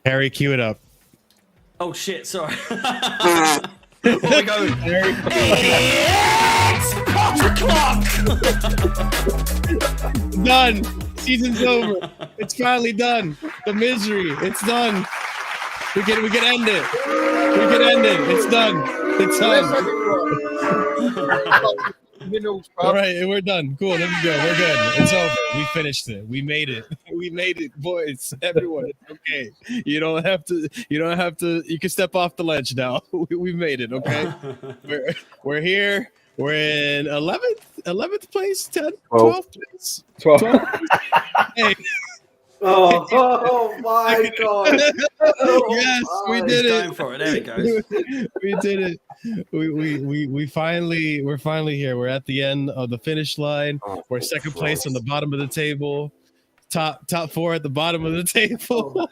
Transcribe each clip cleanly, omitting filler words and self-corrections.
Harry, cue it up. Oh shit! Sorry. Oh my god! It's clock. Done. Season's over. It's finally done. The misery. It's done. We can end it. We can end it. It's done. It's done. All right, and we're done. Cool. There we go. We're good. It's over. We finished it. We made it. We made it, boys. Everyone, it's okay. You don't have to. You can step off the ledge now. We made it. Okay. We're here. We're in 11th place, 10th, 12th place. 12th. Hey. Oh my god! Yes, we did it. Going for it. There we go. We did it. We're finally here. We're at the end of the finish line. We're second place on the bottom of the table. Top four at the bottom of the table.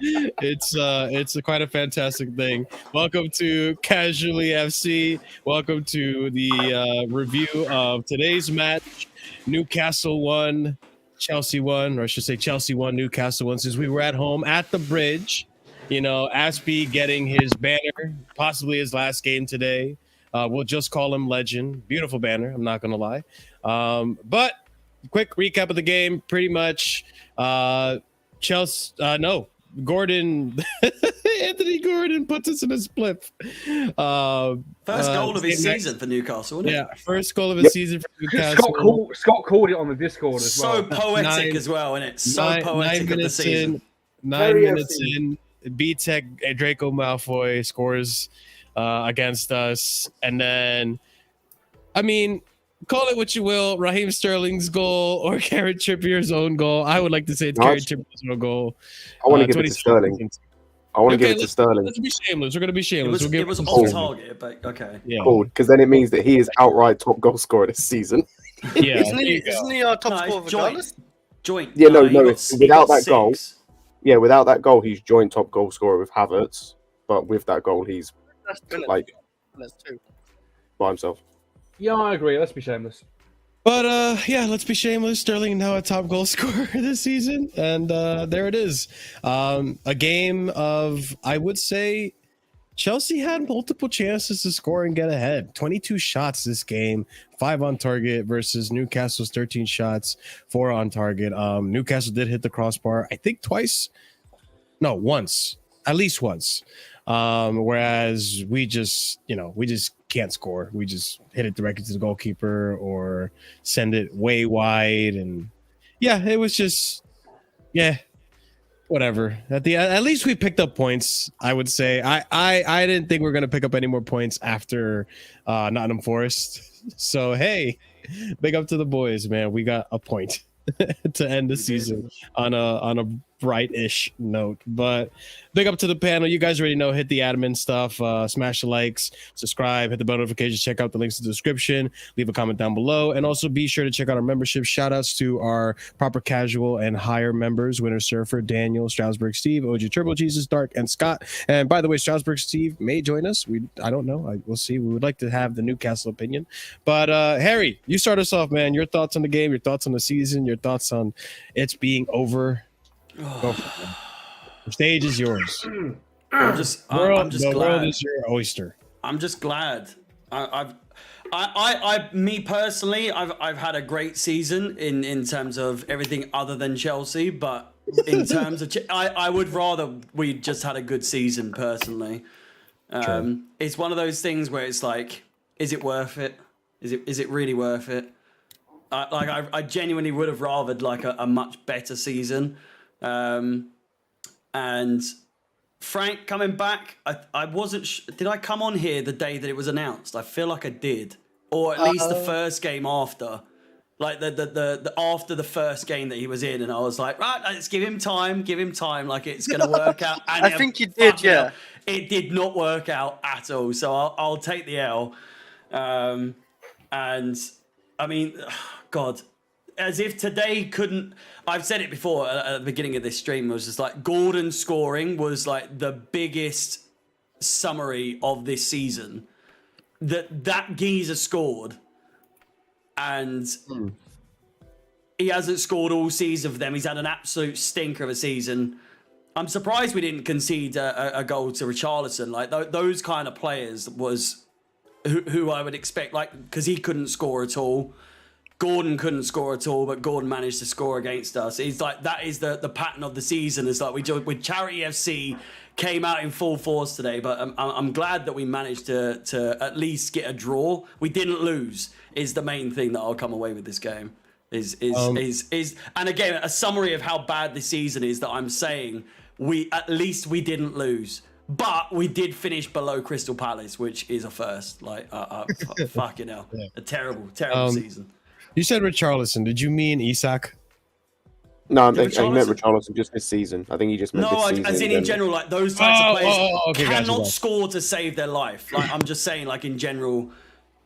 It's quite a fantastic thing. Welcome to Casually FC. Welcome to the review of today's match. Newcastle won. Chelsea won, or I should say Chelsea won, Newcastle won, since we were at home at the Bridge. You know, Aspie getting his banner, possibly his last game today. We'll just call him Legend. Beautiful banner, I'm not going to lie. But quick recap of the game, pretty much Gordon, Anthony Gordon puts us in a split. First goal of his season for Newcastle, wasn't it? Yeah, first goal of his season for Newcastle. Scott called it on the Discord as well. So poetic as well, isn't it? So poetic of the season. 9 minutes in, B-Tech Draco Malfoy scores against us. And then, I mean, call it what you will, Raheem Sterling's goal or Karen Trippier's own goal. I would like to say it's Karen Trippier's own goal. I want to give it to Sterling. I want to give it to Sterling. Let's be shameless. We're going to be shameless. It was off target, but okay. Yeah. Cool, because then it means that he is outright top goal scorer this season. Yeah. Isn't he our top scorer regardless? Joint. Yeah, no. Without that goal, without that goal, he's joint top goal scorer with Havertz. But with that goal, he's like by himself. Yeah, I agree. Let's be shameless. But let's be shameless. Sterling now a top goal scorer this season, and there it is. A game of, I would say, Chelsea had multiple chances to score and get ahead. 22 shots this game, 5 on target versus Newcastle's 13 shots, 4 on target. Newcastle did hit the crossbar, I think once, at least once. Whereas we just can't score. We just hit it directly to the goalkeeper or send it way wide. And yeah, it was just, whatever. At least we picked up points, I would say. I didn't think we were going to pick up any more points after Nottingham Forest. So, hey, big up to the boys, man. We got a point to end the season on a bright-ish note. But big up to the panel. You guys already know, hit the admin stuff, smash the likes, subscribe, hit the bell notifications, check out the links in the description, leave a comment down below, and also be sure to check out our membership. Shout outs to our proper casual and higher members: Winter Surfer, Daniel, Strasbourg Steve, OG Turbo Jesus, Dark, and Scott. And by the way, Strasbourg Steve may join us. I don't know. We'll see. We would like to have the Newcastle opinion. But Harry, you start us off, man. Your thoughts on the game, your thoughts on the season, your thoughts on it's being over. Go for it, man. The stage is yours. I'm just glad. The world is your oyster. I'm just glad. Me personally, I've had a great season in terms of everything other than Chelsea, but in terms of I would rather we just had a good season personally. It's one of those things where it's like, is it worth it? Is it really worth it? I genuinely would have rathered like a much better season. And Frank coming back, I wasn't did I come on here the day that it was announced? I feel like I did, or at least the first game after, like the after the first game that he was in, and I was like, right, let's give him time, like it's gonna work out. And I think you did, yeah. It did not work out at all, so I'll take the L. And I mean, God, as if today couldn't. I've said it before at the beginning of this stream. It was just like Gordon scoring was like the biggest summary of this season. That geezer scored, and he hasn't scored all season for them. He's had an absolute stinker of a season. I'm surprised we didn't concede a goal to Richarlison. Like those kind of players was who I would expect, like, because he couldn't score at all. Gordon couldn't score at all, but Gordon managed to score against us. It's like that is the pattern of the season. Is like with Charity FC came out in full force today, but I'm glad that we managed to at least get a draw. We didn't lose is the main thing that I'll come away with this game. Is and again a summary of how bad this season is that I'm saying we didn't lose. But we did finish below Crystal Palace, which is a first. Like, fucking hell. Yeah. A terrible season. You said Richarlison. Did you mean Isak? No, I meant Richarlison just this season. I think he just meant this season. No, as in general, like those types of players cannot score to save their life. Like, I'm just saying, like, in general,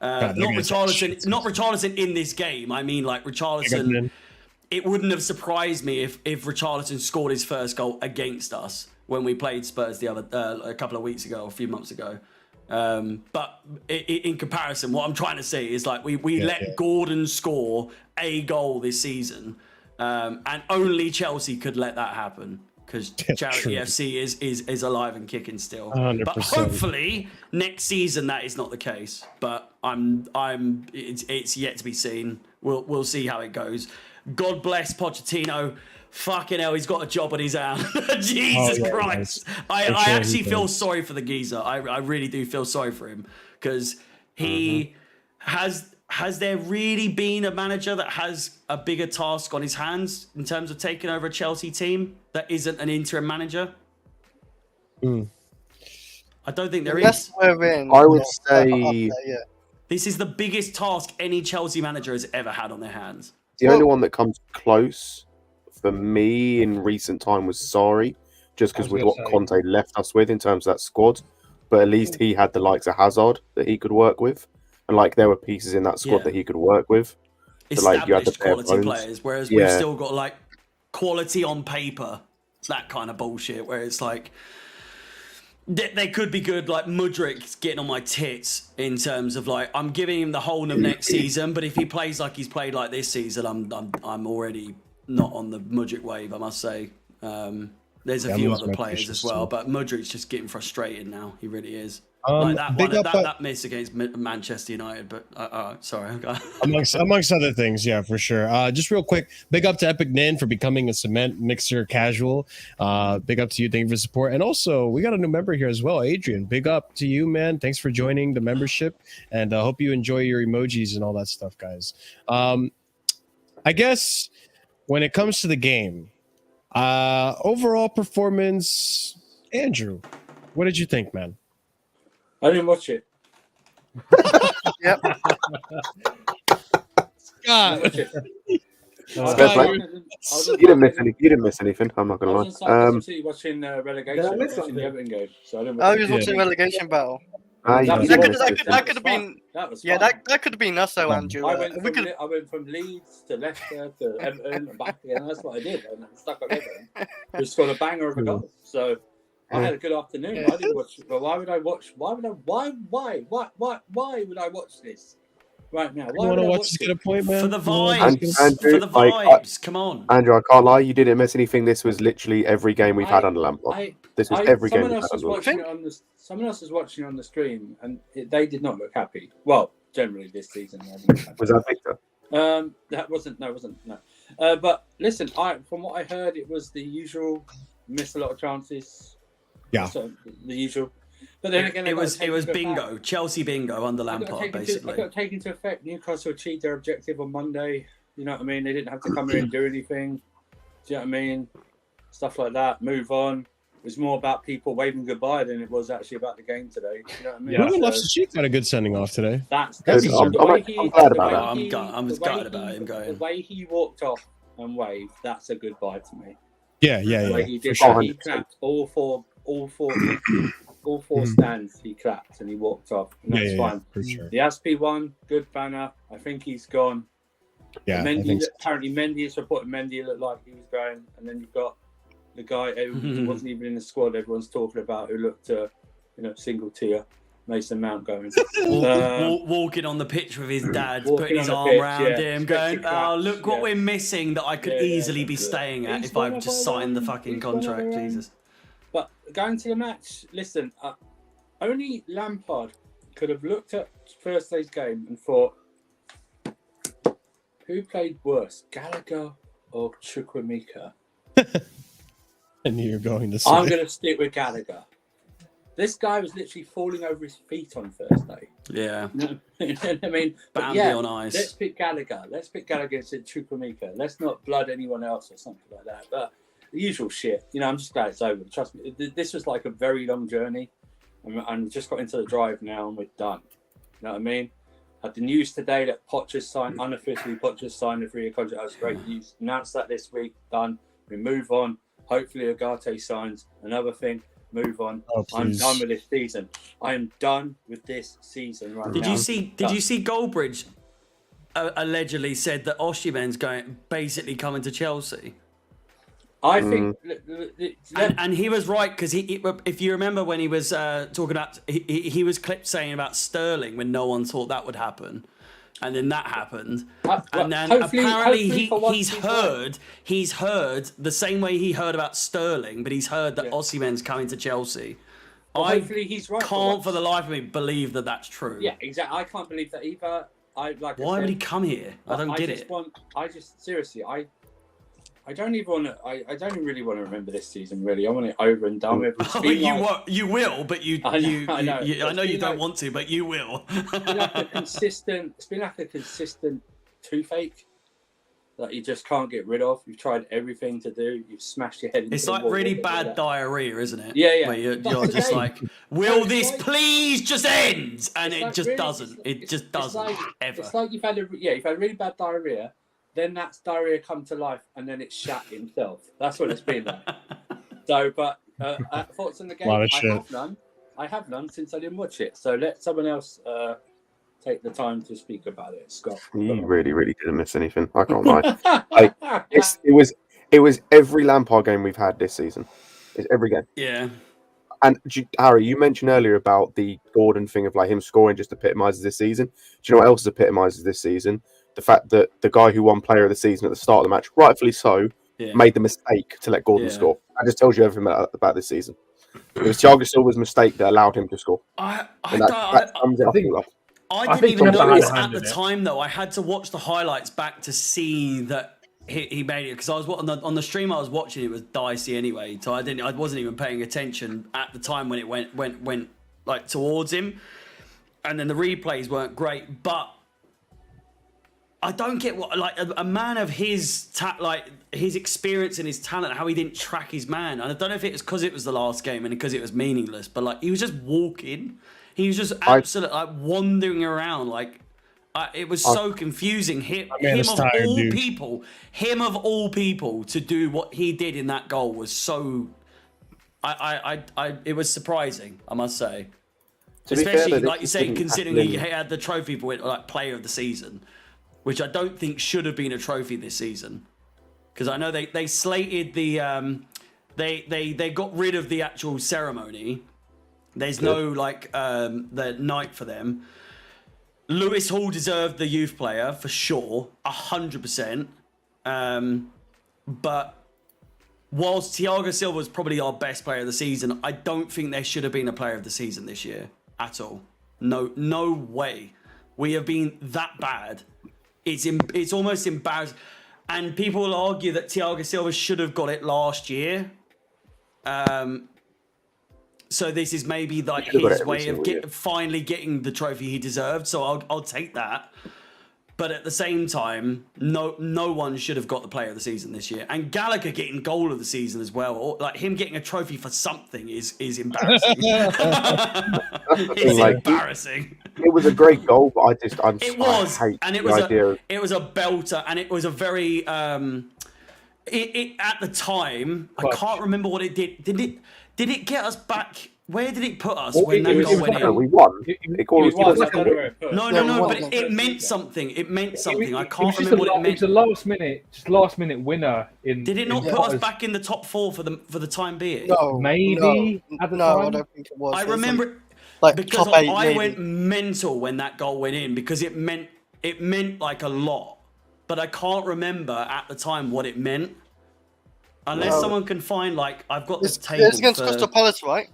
not Richarlison in this game. I mean, like, Richarlison, it wouldn't have surprised me if Richarlison scored his first goal against us when we played Spurs a couple of weeks ago, a few months ago. But in comparison, what I'm trying to say is like we let Gordon score a goal this season, and only Chelsea could let that happen because Charity FC is alive and kicking still. 100%. But hopefully next season that is not the case. But it's yet to be seen. We'll see how it goes. God bless Pochettino. Fucking hell, he's got a job on his hands. Jesus Christ. I actually feel sorry for the geezer. I really do feel sorry for him because he has there really been a manager that has a bigger task on his hands in terms of taking over a Chelsea team that isn't an interim manager? I don't think there is. I would say this is the biggest task any Chelsea manager has ever had on their hands. The only one that comes close for me in recent time was Sarri, just because with what Conte left us with in terms of that squad. But at least he had the likes of Hazard that he could work with, and like there were pieces in that squad that he could work with. Established you had the quality players, whereas we've still got like quality on paper, that kind of bullshit. Where it's like they could be good. Like Mudrik's getting on my tits in terms of like I'm giving him the whole of next season, but if he plays like he's played like this season, I'm already not on the Mudryk wave, I must say. There's a few other players as well, but Mudryk's just getting frustrated now. He really is. Like that miss against Manchester United, but sorry. amongst other things, yeah, for sure. Just real quick, big up to Epic Nin for becoming a cement mixer casual. Big up to you, thank you for support, and also we got a new member here as well, Adrian. Big up to you, man. Thanks for joining the membership, and hope you enjoy your emojis and all that stuff, guys. I guess when it comes to the game, overall performance, Andrew, what did you think, man? I didn't watch it. Yep. Scott. You didn't miss anything. I'm not gonna lie. I was watching relegation, watching the Everton game, so I didn't. I was watching relegation battle. That could have been. That could have been us, though, Andrew. I went from Leeds to Leicester to Everton and back again. That's what I did, and I stuck at Everton. Just got a banger of a goal. So I had a good afternoon. I didn't watch. But why would I watch? Why would I watch this right now? Why would I watch this? Point, man? For the vibes. Andrew, for the vibes. Come on, Andrew. I can't lie. You didn't miss anything. This was literally every game we've had under Lampard. This was every game. Someone else was watching on the stream, and they did not look happy. Well, generally this season. Was that Victor? That wasn't. No. But listen, from what I heard, it was the usual. Missed a lot of chances. Yeah, so, the usual. But then again, it was bingo, Chelsea bingo under Lampard, basically. I got taken into effect. Newcastle achieved their objective on Monday. You know what I mean? They didn't have to come in and do anything. Do you know what I mean? Stuff like that. Move on. It was more about people waving goodbye than it was actually about the game today. You know what I mean? Ruben Loftus-Cheek got a good sending off today. I'm glad about that. I'm gutted about him going. The way he walked off and waved, that's a goodbye to me. Yeah. He did. He clapped all four stands. He clapped and he walked off, and that's fine. For sure. The Aspie one, good banner. I think he's gone. Yeah, apparently Mendy is reported. Mendy looked like he was going, and then you've got the guy who wasn't even in the squad. Everyone's talking about who looked, single tier. Mason Mount going. Walking on the pitch with his dad, putting his arm around him, going, "Oh, look what we're missing that I could easily be staying at if I just signed the fucking contract." Jesus. But going to the match, listen, only Lampard could have looked at Thursday's game and thought, who played worse, Gallagher or Chukwuemeka? I knew you were going to say. I'm going to stick with Gallagher. This guy was literally falling over his feet on Thursday. Yeah. You know what I mean? But Bambi on ice. let's pick Gallagher. Let's pick Gallagher instead of Chukwuemeka. Let's not blood anyone else or something like that. But the usual shit. You know, I'm just glad it's over. Trust me. This was like a very long journey. And just got into the drive now and we're done. You know what I mean? Had the news today that Potter's signed, unofficially Potter's signed a 3-year contract. That was great news. Announced that this week. Done. We move on. Hopefully Agate signs another thing. Move on. Oh, I'm done with this season. I am done with this season right now. Did you see Goldbridge allegedly said that Osimhen's basically coming to Chelsea? I think, and he was right because if you remember when he was talking about, he was clipped saying about Sterling when no one thought that would happen, and then that happened, and then apparently he's heard the same way he heard about Sterling, but he's heard that Osimhen's coming to Chelsea. Well, hopefully he's right. Can't for the life of me believe that that's true. Yeah, exactly. I can't believe that either. Why would he come here? I don't get it. Seriously, I don't even want to. I don't even really want to remember this season. Really, I want it over and done with. You will, but I know you don't want to, but you will. It's been like a consistent toothache that you just can't get rid of. You've tried everything to do. You've smashed your head into It's like really bad diarrhea, isn't it? Yeah. Where you're just like, will this please just end? And it just doesn't. It just doesn't ever. It's like you've had really bad diarrhea. Then that's diarrhea come to life, and then it's shat himself. That's what it's been like. So, but thoughts on the game? I have none since I didn't watch it. So let someone else take the time to speak about it. Scott, you really didn't miss anything. I can't lie. It was every Lampard game we've had this season. It's every game. Yeah. And Harry, you mentioned earlier about the Gordon thing of like him scoring just epitomises this season. Do you know what else epitomises this season? The fact that the guy who won Player of the Season at the start of the match, rightfully so, made the mistake to let Gordon score. That just tells you everything about this season. It was Thiago Silva's mistake that allowed him to score. I didn't even notice at the time, though. I had to watch the highlights back to see that he made it, because I was on the stream I was watching. It was dicey anyway, so I wasn't even paying attention at the time when it went like towards him, and then the replays weren't great, but. I don't get what, like, a man of his his experience and his talent, how he didn't track his man. And I don't know if it was because it was the last game and because it was meaningless, but like he was just walking, he was just absolutely like wandering around. Like it was so confusing. Him of all people to do what he did in that goal was so. It was surprising, I must say, especially like you say, considering he had the trophy for like Player of the Season. Which I don't think should have been a trophy this season, because I know they slated the they got rid of the actual ceremony. There's no the night for them. Lewis Hall deserved the youth player for sure, 100%. But whilst Thiago Silva was probably our best player of the season, I don't think there should have been a player of the season this year at all. No way. We have been that bad. It's almost embarrassing, and people will argue that Thiago Silva should have got it last year. So this is maybe like his way of finally getting the trophy he deserved. So I'll take that. But at the same time, no one should have got the Player of the Season this year. And Gallagher getting Goal of the Season as well, or like him getting a trophy for something is embarrassing. It's embarrassing. It was a great goal, but it was a belter, and it was a very at the time. I can't remember what it did. Did it get us back? Where did it put us when that goal went in? We won. No, but it meant something. It meant something. I can't remember what it meant. It was a last minute winner. Did it not put us back in the top 4 for the time being? No, maybe. I don't think it was. I remember because I went mental when that goal went in, because it meant like a lot, but I can't remember at the time what it meant. Unless No. someone can find, like, I've got the It's table against for... Crystal Palace, right?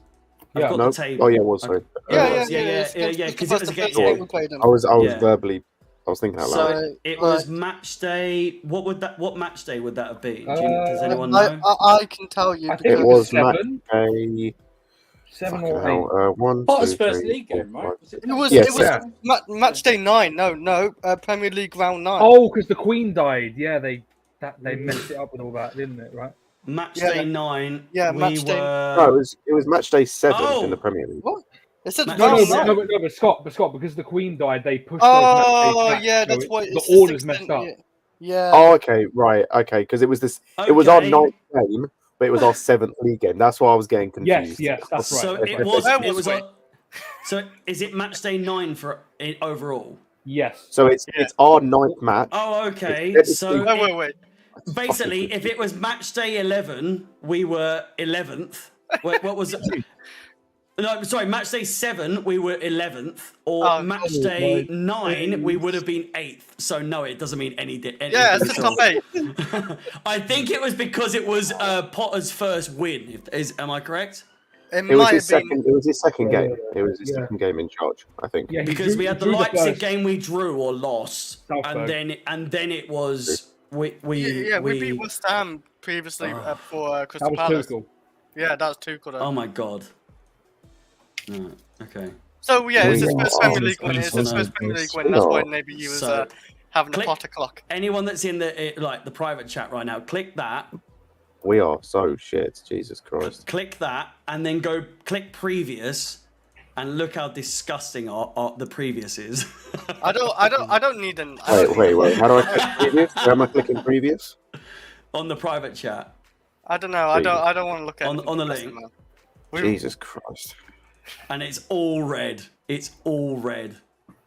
I've Yeah. got No. the table. Oh yeah, it was. Sorry. Yeah, It's against because Crystal it was Palace, the against... first game we played them. I was Yeah. verbally. I was thinking out loud. So it was match day. What match day would that have been? Does anyone I, know? I can tell you I think because It was match 7. day. 7 Fucking or 8. hell. 1, Potter's 2, first 3, league 4, game, right? 5. Was it Yes, it was yeah. match day 9. No, Premier League round 9. Oh, because the Queen died. Yeah, they messed it up with all that, didn't it? Right. Match Yeah. day 9. Yeah, we match day- were. No, it was match day 7 Oh! in the Premier League. What? It said Match No, round day 9. but Scott, because the Queen died, they pushed Oh, those match days back, yeah, so that's why the it's the order's 16th, messed up. Yeah. Oh, okay, right, okay, because it was this. It was our Okay. 9th game, but it was our 7th league game. That's why I was getting confused. Yes, that's right. So That's it right. was. Where It was was. we? So is it match day 9 for overall? Yes. So it's our 9th match. Oh, okay. It's- So Wait. basically, if it was match day 11, we were 11th. What was it? No, sorry, match day 7, we were 11th, or match day 9, we would have been 8th. So no, it doesn't mean any. Yeah, it's the top 8. I think it was because it was Potter's first win. Am I correct? It It was might his have been. second. It was his second game. It was his Yeah. second game in charge, I think. Yeah, he Because drew- we had the drew Leipzig first. game we drew or lost, Salzburg. and then it was we We beat West Ham previously for Crystal That was Palace. Tuchel. Yeah, that was Tuchel. Oh my god. No, okay. So yeah, it's his We first are Premier League win. It's his first Premier League win. That's why maybe he was So, having a click- Potter clock. Anyone that's in the private chat right now, click that. We are so shit. Jesus Christ. Click that, and then go click previous, and look how disgusting the previous is. I don't need an. Wait. How do I click previous? Where am I clicking previous? On the private chat. I don't know. I don't want to look at On the anything, link. man. We- Jesus Christ. And it's all red. It's all red.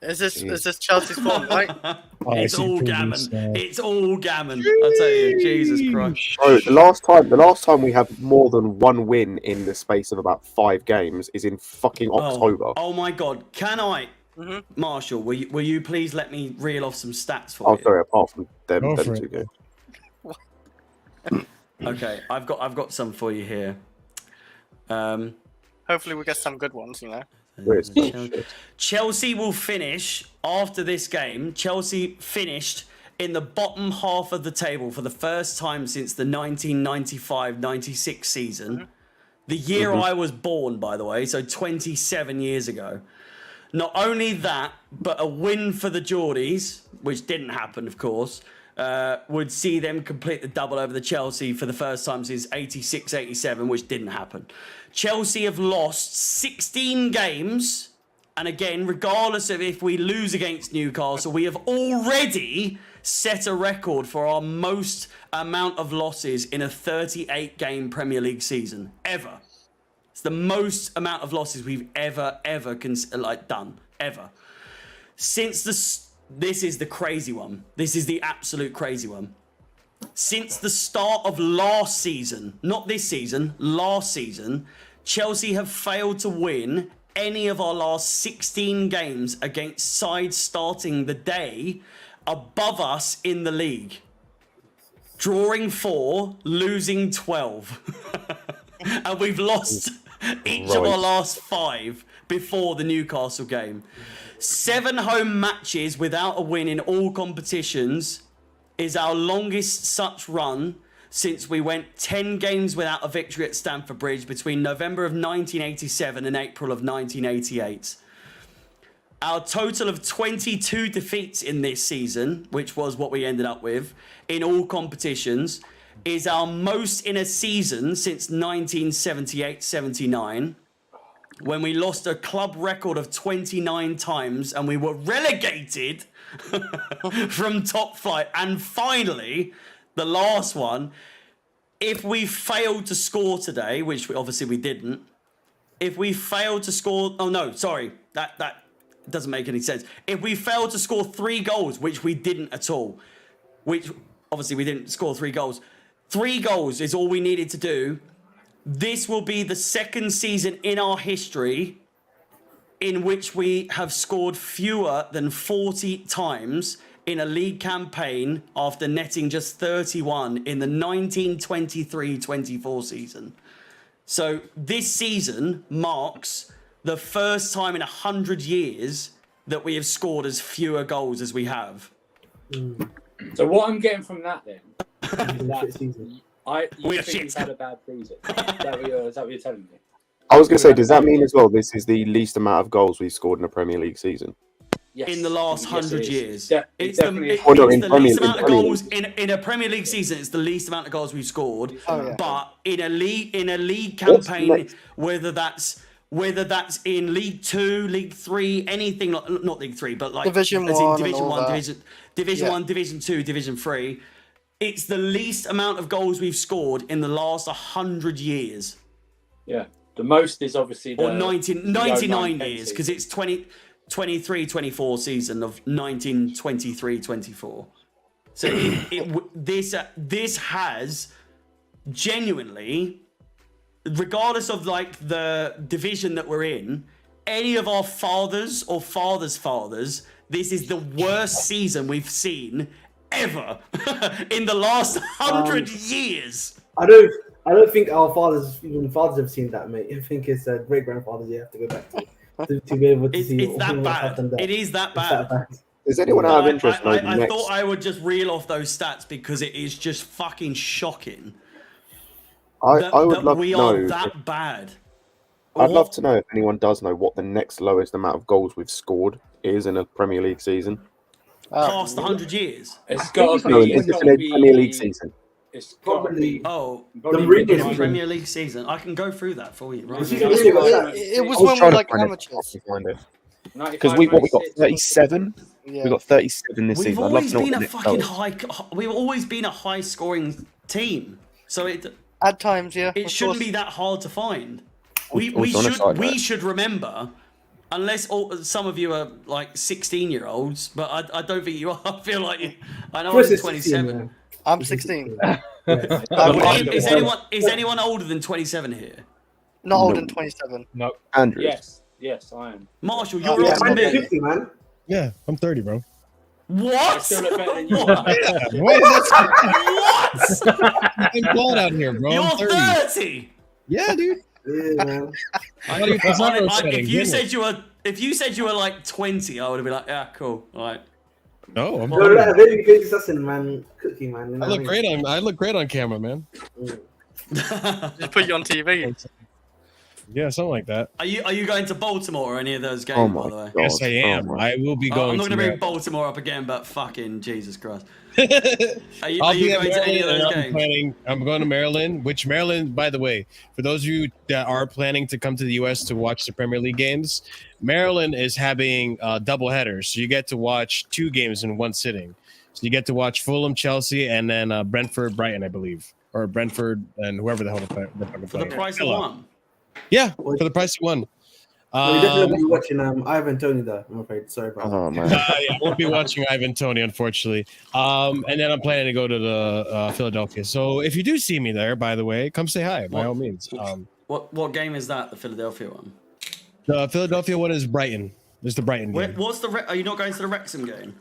Is this Chelsea's fault, right? It's all gammon. It's all gammon. I tell you, Jesus Christ. Bro, the last time we had more than one win in the space of about 5 games is in fucking October. Oh my God! Can I, Marshall? Will you please let me reel off some stats for Oh, you? sorry. Apart from them Go for 2 it. games. Okay, I've got some for you here. Hopefully we get some good ones, you know. We're so shit. Chelsea will finish after this game. Chelsea finished in the bottom half of the table for the first time since the 1995-96 season. The year I was born, by the way, so 27 years ago. Not only that, but a win for the Geordies, which didn't happen, of course, would see them complete the double over the Chelsea for the first time since 86-87, which didn't happen. Chelsea have lost 16 games, and again, regardless of if we lose against Newcastle, we have already set a record for our most amount of losses in a 38-game Premier League season, ever. It's the most amount of losses we've ever done, ever. Since this is the crazy one. This is the absolute crazy one. Since the start of last season, not this season, last season, Chelsea have failed to win any of our last 16 games against sides starting the day above us in the league. Drawing 4, losing 12. And we've lost each of our last 5 before the Newcastle game. 7 home matches without a win in all competitions is our longest such run since we went 10 games without a victory at Stamford Bridge between November of 1987 and April of 1988. Our total of 22 defeats in this season, which was what we ended up with, in all competitions, is our most in a season since 1978-79, when we lost a club record of 29 times and we were relegated from top flight. And finally, the last one, if we failed to score today, which obviously we didn't, if we failed to score, oh no, sorry, that doesn't make any sense. If we failed to score 3 goals, which we didn't at all, which obviously we didn't score 3 goals, 3 goals is all we needed to do. This will be the second season in our history in which we have scored fewer than 40 times in a league campaign after netting just 31 in the 1923-24 season. So this season marks the first time in 100 years that we have scored as fewer goals as we have. So what I'm getting from that then, you think shit. we've had a bad season? Is that what you're telling me? I was going to say, does that mean as well this is the least amount of goals we've scored in a Premier League season? Yes. In the last 100 years. It's definitely the least amount of goals in a Premier League season. It's the least amount of goals we've scored. But in a league campaign, whether that's in League 2, League 3, anything like, not League 3, but like Division as in 1, Division 1, Division Yeah. 1, Division 2, Division 3. It's the least amount of goals we've scored in the last 100 years. Yeah. The most is obviously Or 99 years, because it's 23-24 season of 1923-24. So this has genuinely, regardless of like the division that we're in, any of our fathers or fathers' fathers, this is the worst season we've seen ever in the last 100 years. I don't think our fathers have seen that, mate. I think it's great grandfathers you have to go back to be able to see. It's that bad. It is that bad. Does anyone have interest? I thought I would just reel off those stats because it is just fucking shocking. I would love to know. That bad. I'd love to know if anyone does know what the next lowest amount of goals we've scored is in a Premier League season. Past 100 years. It's got to No, be. it's just in a Premier League season. It's Probably. Oh, Mourinho Premier League season. I can go through that for you. Right? It was when we were like amateurs. Because we got 37. Yeah. We got 37 this We've season. I'd love always to know been what a the next fucking lowest. we've always been a high scoring team. So At times, yeah. it shouldn't be that hard to find. We should remember, unless some of you are like 16-year-olds, but I don't think you are. I feel like I know I'm 27. I'm 16. Is anyone older than 27 here? Not older than 27. No. Andrew. Yes, I am. Marshall, you're older than me. 50, man. Yeah, I'm 30, bro. What? I still look better than you. What is that? I'm blood out here, bro. You're I'm 30. Yeah, dude. Yeah, man. If you said you were like 20, I would have been like, yeah, cool. All right. No, I'm No, that really big assassin, man. Cooking, man. You know I look great on. I look great on camera, man. Just put you on TV. Yeah, something like that. Are you going to Baltimore or any of those games? Oh by my the way? God. Yes, I am. I will be going. I'm not going to bring Maryland. Baltimore up again, but fucking Jesus Christ. Are you I'll be going at to any of Maryland, those games? I'm going to Maryland, which Maryland, by the way, for those of you that are planning to come to the U.S. to watch the Premier League games, Maryland is having double headers. So you get to watch 2 games in one sitting. So you get to watch Fulham, Chelsea, and then Brentford, Brighton, I believe. Or Brentford and whoever the hell they're fucking For the playing. price of one. Yeah, for the price of one. We're definitely be watching Ivan Toney though. I'm afraid. Sorry about that. Oh man. Yeah, I won't be watching Ivan Toney, unfortunately. And then I'm planning to go to the Philadelphia. So if you do see me there, by the way, come say hi by all means. What game is that? The Philadelphia one. The Philadelphia one is Brighton. There's the Brighton game. What's the? Are you not going to the Wrexham game?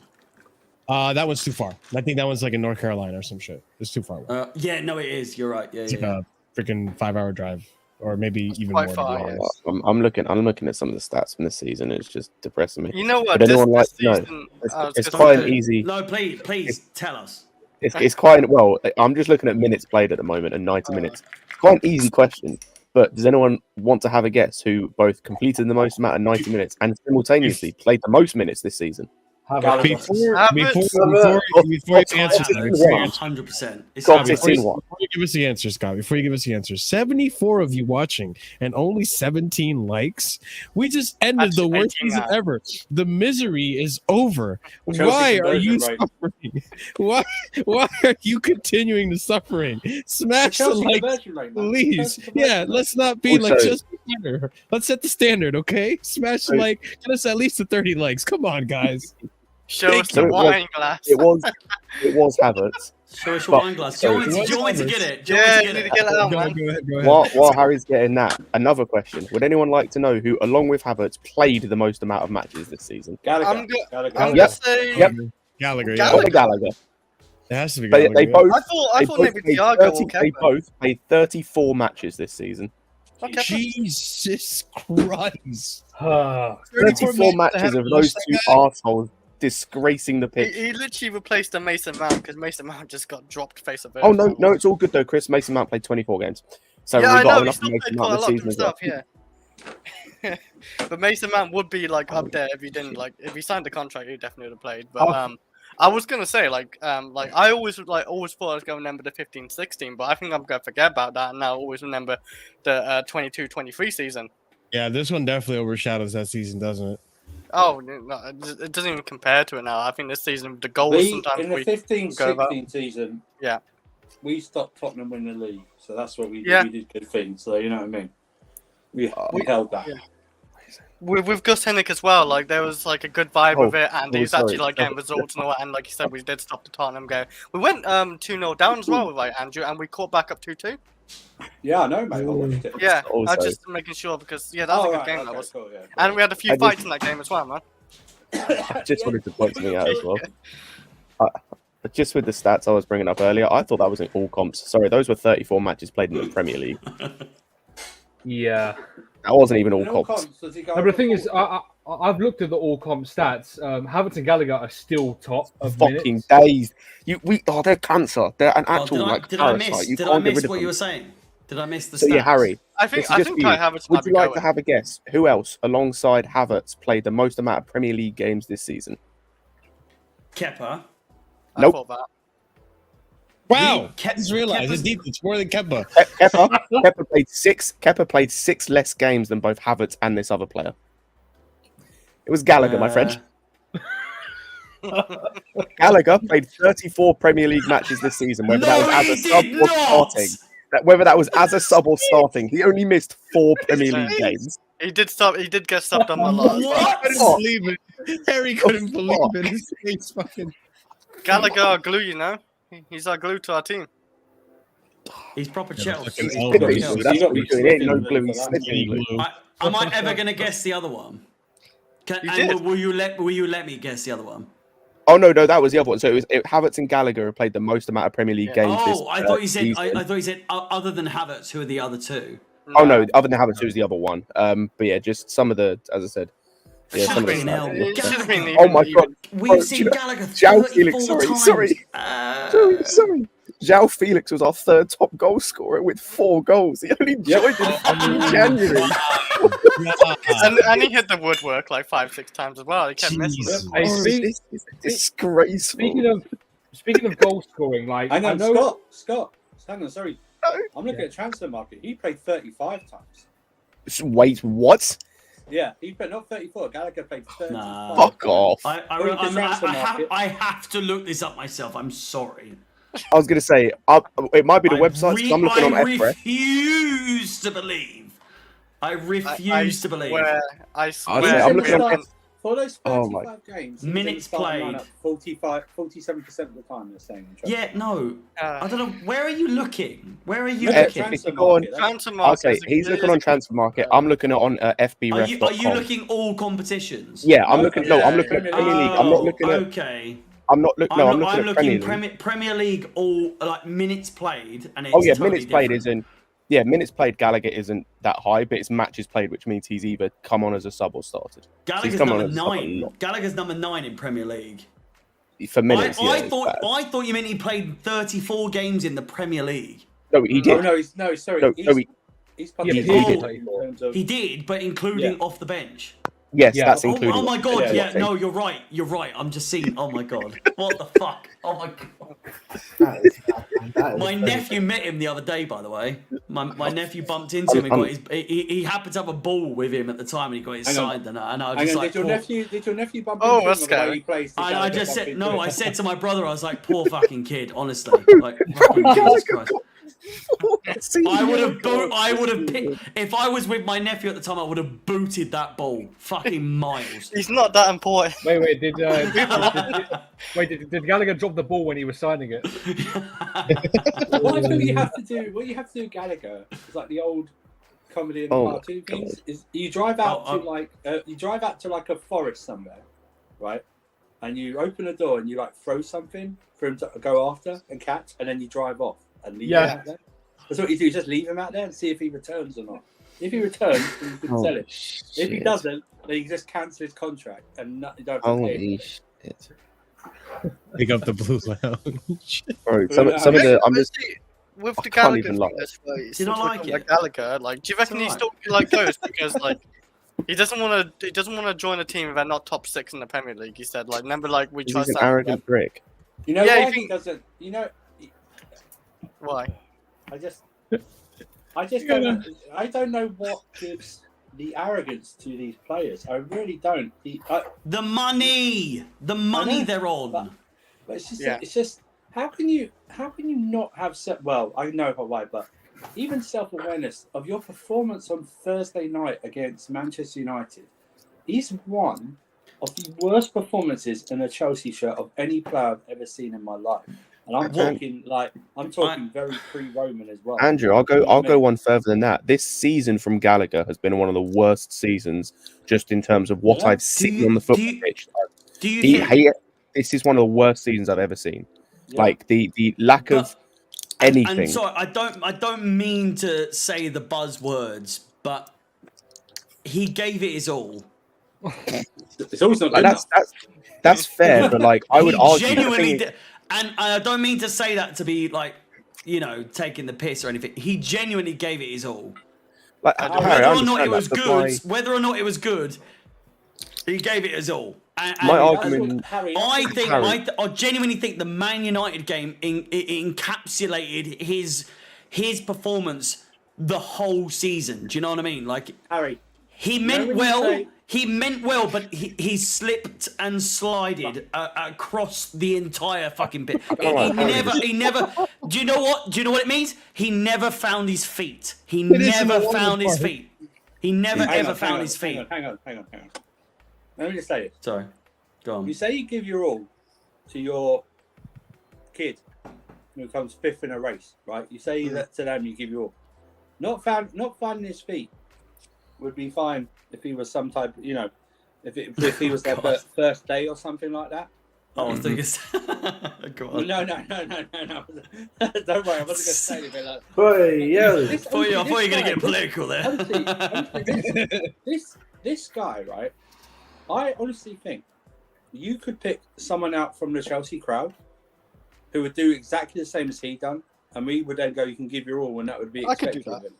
That one's too far. I think that one's like in North Carolina or some shit. It's too far away. Yeah, no, it is. You're right. Yeah, It's like yeah. a freaking 5-hour drive, or maybe even quite more. far, to be yes. honest. I'm looking at some of the stats from this season. It's just depressing me. You know what? Would anyone like to know? season, It's quite an easy. No, please tell us. It's quite well. I'm just looking at minutes played at the moment and 90 minutes. It's quite an easy question. But does anyone want to have a guess who both completed the most amount of 90 minutes and simultaneously played the most minutes this season? Before you answer, 100%. Before you give us the answer, Scott, before you give us the answer, 74 of you watching and only 17 likes. We just ended the worst season ever. The misery is over. Why are you suffering? Why are you continuing the suffering? Smash the like, please. Yeah, let's not be like just better. Let's set the standard, okay? Smash the like. Get us at least to 30 likes. Come on, guys. Show us the wine glass. It was Havertz. Show us your wine glass. Do you want me to get it? Yeah, you need to get it out, man. Go ahead. While Harry's getting that, another question. Would anyone like to know who, along with Havertz, played the most amount of matches this season? I'm gonna say Gallagher. Yeah, Or Gallagher. it has to be They, Gallagher. they yeah. both. I They thought both maybe played Thiago 30 or they Kepa. both played 34 matches this season. Okay, Jesus Christ! 34 matches of those two arseholes disgracing the pitch. he literally replaced the Mason Mount because Mason Mount just got dropped face of earth. Oh no, it's all good though, Chris. Mason Mount played 24 games, so yeah, we I got know. He enough still Mason played Mount quite a this lot of season as well. stuff, yeah. But Mason Mount would be like up there if he didn't if he signed the contract, he definitely would have played. But I was gonna say I always thought I was gonna remember the 15-16, but I think I'm gonna forget about that and now always remember the 22-23 season. Yeah, this one definitely overshadows that season, doesn't it? Oh no, it doesn't even compare to it now. I think this season the goals sometimes in the 15-16 season, yeah, we stopped Tottenham winning the league, so that's where we did good things. So you know what I mean. We held that. Yeah. With Gus Hennick as well, like there was like a good vibe with it, and he was actually like getting results and all that. And like you said, we did stop the Tottenham game. We went 2-0 down as well with Andrew, and we caught back up 2-2. Yeah, I know, mate. I watched it. Yeah, I Also- was just making sure because that was a good game. That was, cool, yeah. and we had a few fights in that game as well, man. I just wanted to point something out as well. But just with the stats I was bringing up earlier, I thought that was in all comps. Sorry, those were 34 matches played in the Premier League. Yeah. That wasn't even all In all comps. comps, does he go No, but the over thing is, four? I've looked at the all comp stats. Havertz and Gallagher are still top of Fucking minutes. days. They're cancer. They're an actual did I, like did I parasite. miss? You Did can't I get rid miss of what them. you were saying? Did I miss the So stats? yeah, Harry. I think this is just for Kai you. Havertz Would might you be like going. to have a guess? Who else, alongside Havertz, played the most amount of Premier League games this season? Kepa. I Nope. thought that. Wow! Ke- I just realized Kepa's- it's deep. It's more than Kepa. Kepa played six. Kepa played 6 less games than both Havertz and this other player. It was Gallagher, my friend. Gallagher played 34 Premier League matches this season. Whether that was as a sub or starting, whether that was as a sub or starting, he only missed 4 Premier League games. He did stop. He did get subbed on a lot. as well. I couldn't believe it. Harry couldn't believe it. His face fucking. Gallagher are glue, you know. He's our glue to our team. He's proper Chelsea. fucking He's elbow. proper That's Chelsea. what he's doing. He ain't no glue. He's That's sniffing glue. Am I ever gonna guess the other one? You And did. will you let me guess the other one? Oh no, that was the other one. So Havertz and Gallagher have played the most amount of Premier League games. Oh, I thought you said. season. I thought you said other than Havertz, who are the other two? Oh no, other than Havertz, who's the other one? But yeah, just some of the, as I said, yeah, some of the Fucking stats. hell. It should have been Oh my god, We've seen Gallagher João 34 Felix, times. sorry. João Felix was our 3rd top goal scorer with 4 goals. He only joined in January. and he hit the woodwork like 5-6 times as well. He kept missing it. Hey, This is disgraceful. Speaking of goal scoring, like Hang I on, know Scott. Hang on, sorry. I'm looking at transfer market. He played 35 times. Wait, what? Yeah, he played not 34. Gallagher played 35. Nah. Fuck off. I have to look this up myself. I'm sorry. I was gonna say it might be the website. 'Cause I'm looking on I FREF. refuse to believe. I refuse to believe. I say, swear. I'm looking For at for those 35 Oh my- games, Minutes played. 47% of the time they're saying. in transfer. Yeah, no. I don't know. Where are you looking? Where are you Look at looking? transfer if you go on- market, Transfer I'll market. say is- he's looking on Transfer Market. I'm looking on Are FBref.com. you looking all competitions? Yeah, I'm No, looking. No, I'm looking at Premier Premier League. League. I'm not looking at. Okay. I'm not looking. No, I'm looking at Premier League. Premier League all like minutes played and it's Oh yeah, totally minutes played different. isn't. Yeah, minutes played. Gallagher isn't that high, but it's matches played, which means he's either come on as a sub or started. Gallagher's come on number as a sub a 9. lot. Gallagher's number 9 in Premier League. For minutes, I yeah, it's thought bad. I thought you meant he played 34 games in the Premier League. No, he did. No, sorry. No, he's, he- he's Yeah, probably he did. in terms of, He did, but including off the bench. Yes, Yeah. that's Oh, included. oh my god, Yeah, yeah, yeah. no, you're right. You're right. I'm just seeing. Oh my god. What the fuck? Oh my god. That is My very nephew met him the other day, by the way. My nephew bumped into him and got his. He happened to have a ball with him at the time, and he got his Hang on. signed. And I was Hang just on, like, did your nephew bump Oh, into that's him or the way scary. he plays? Did I Gallagher just bump said into no. him? I said to my brother, I was like, poor fucking kid, honestly. Like, fucking Jesus Christ. I would have picked if I was with my nephew at the time. I would have booted that ball fucking miles. He's not that important. Wait, did Gallagher drop the ball when he was signing it? What you have to do, Gallagher, is like the old comedy and Oh my cartoon things. Is you drive out to like a forest somewhere, right? and you open the door and you like throw something for him to go after and catch, and then you drive off and leave him out there. That's what you do. You just leave him out there and see if he returns or not. If he returns, then you can sell it. If he doesn't, then you just cancel his contract and you don't have to pay Holy him. shit. Pick up the blue lounge. Bro, some of the I'm just with I the can't Gallagher even thing, lie. that's why Do you not like it? Gallagher, like, do you reckon he alright. still like goes because like he doesn't want to join a team if they're not top 6 in the Premier League? He said, like, remember, like, we tried he's an that. arrogant prick. You know Yeah, why you he think- doesn't? You know, Why? I just don't. I don't know what gives the arrogance to these players. I really don't. The money know, they're on. But it's just, Yeah. it's just how can you not have well, I know why, but even self-awareness of your performance on Thursday night against Manchester United. He's one of the worst performances in a Chelsea shirt of any player I've ever seen in my life. And I'm talking very pre-Roman as well. Andrew, I'll go one further than that. This season from Gallagher has been one of the worst seasons, just in terms of what I've seen on the football pitch. Do you This is one of the worst seasons I've ever seen. Yeah. Like the lack of anything. And sorry, I don't mean to say the buzzwords, but he gave it his all. It's always not Like, good that's fair, but like I would He argue. genuinely did, and I don't mean to say that to be like, taking the piss or anything. He genuinely gave it his all. Like, Whether or not it was good, he gave it his all. And My argument. Harry, I genuinely think the Man United game encapsulated his performance the whole season. Do you know what I mean? Like, Harry, he meant well, but he slipped and slided across the entire fucking pit. He never. Do you know what it means? He never found his feet. He never found his feet. He never ever found his feet. Hang on. Let me just say it. Sorry, go on. You say you give your all to your kid who comes 5th in a race, right? You say that to them, you give your all. Not finding his feet would be fine if he was some type, if he was their first day or something like that. Oh, I think it's. Go on. No. Don't worry, I wasn't going to say anything like that. Boy, yo. I thought you were going to get political there. Honestly, this guy, right? I honestly think you could pick someone out from the Chelsea crowd who would do exactly the same as he done, and we would then go, you can give your all, and that would be I could expected do of that. him.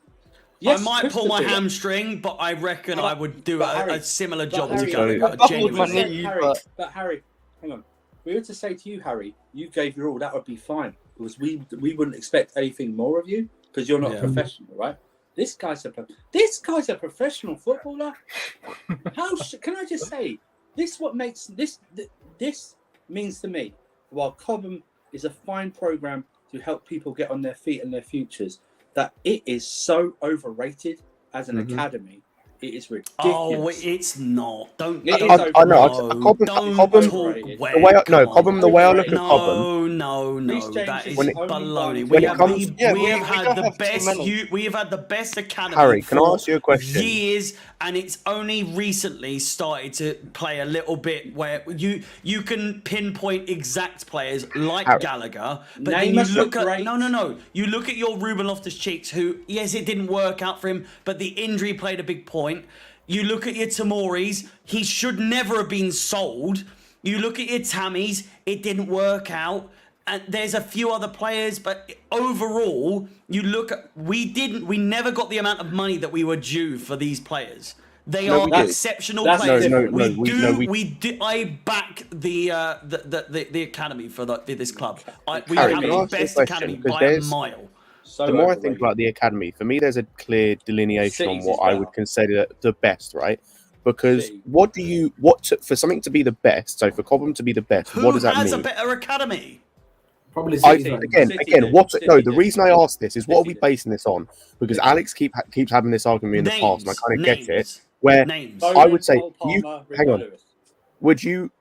Yes, I might pull my Chris could do that. hamstring, but I reckon I would do Harry, a similar but job Harry, to Gallagher. I buckled my Genuinely. knee. But Harry, hang on. If we were to say to you, Harry, you gave your all, that would be fine, because we wouldn't expect anything more of you because you're not a professional, right? This guy's a professional footballer. Can I just say this? What makes this means to me? While Cobham is a fine program to help people get on their feet and their futures, that it is so overrated as an academy. It is ridiculous. Oh, it's not. Don't. It is don't I know. no, Cobham, don't Cobham, talk the wet, the way I, no, come on. Cobham. The way I look at Cobham. No, Reece James that is is only baloney. one- We When have, it we, comes- we yeah, have we had don't the have too best. many. We have had the best academy. Harry, can I for ask you a question? Years, and it's only recently started to play a little bit where you can pinpoint exact players like Harry. Gallagher, but Name then us you look a at great- no. You look at your Ruben Loftus-Cheeks, who yes, it didn't work out for him, but the injury played a big point. You look at your Tamoris, he should never have been sold. You look at your Tammys, it didn't work out. And there's a few other players, but overall, you look at we never got the amount of money that we were due for these players. They No, are we did. exceptional That's players. different. I back the academy for this club. We Harry, have can I the ask you a best question? academy Because by a there's- mile. So The more I overrated. think about the academy, for me, there's a clear delineation on City's what is I better. would consider the best, right? Because City. for something to be the best? So for Cobham to be the best, Who what does that has mean? a better academy? Probably I, City. again, City did. what? City No, the did. reason I ask this is what are we City did. basing this on? Because Alex keeps having this argument in the past, and I kind of get it. Where Names. I would say Cole Palmer, hang on. Rico Lewis.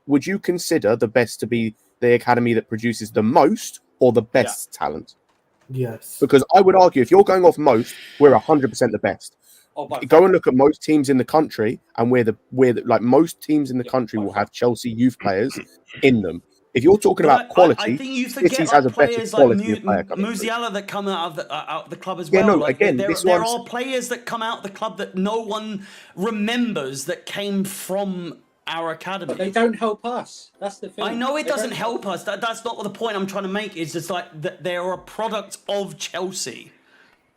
would you consider the best to be the academy that produces the most or the best talent? Yes. Because I would argue if you're going off most, we're 100% the best. Go and look at most teams in the country, and like most teams in the country will have Chelsea youth players in them. If you're talking about quality, I think you forget City's like has a better players quality like of player coming through. Musiala that come out of the club as Yeah, well. no, Like, again, there are players that come out of the club that no one remembers that came from our academy. But they don't help us. That's the thing. I know it doesn't help us. That's not what the point I'm trying to make. It's just like they're a product of Chelsea.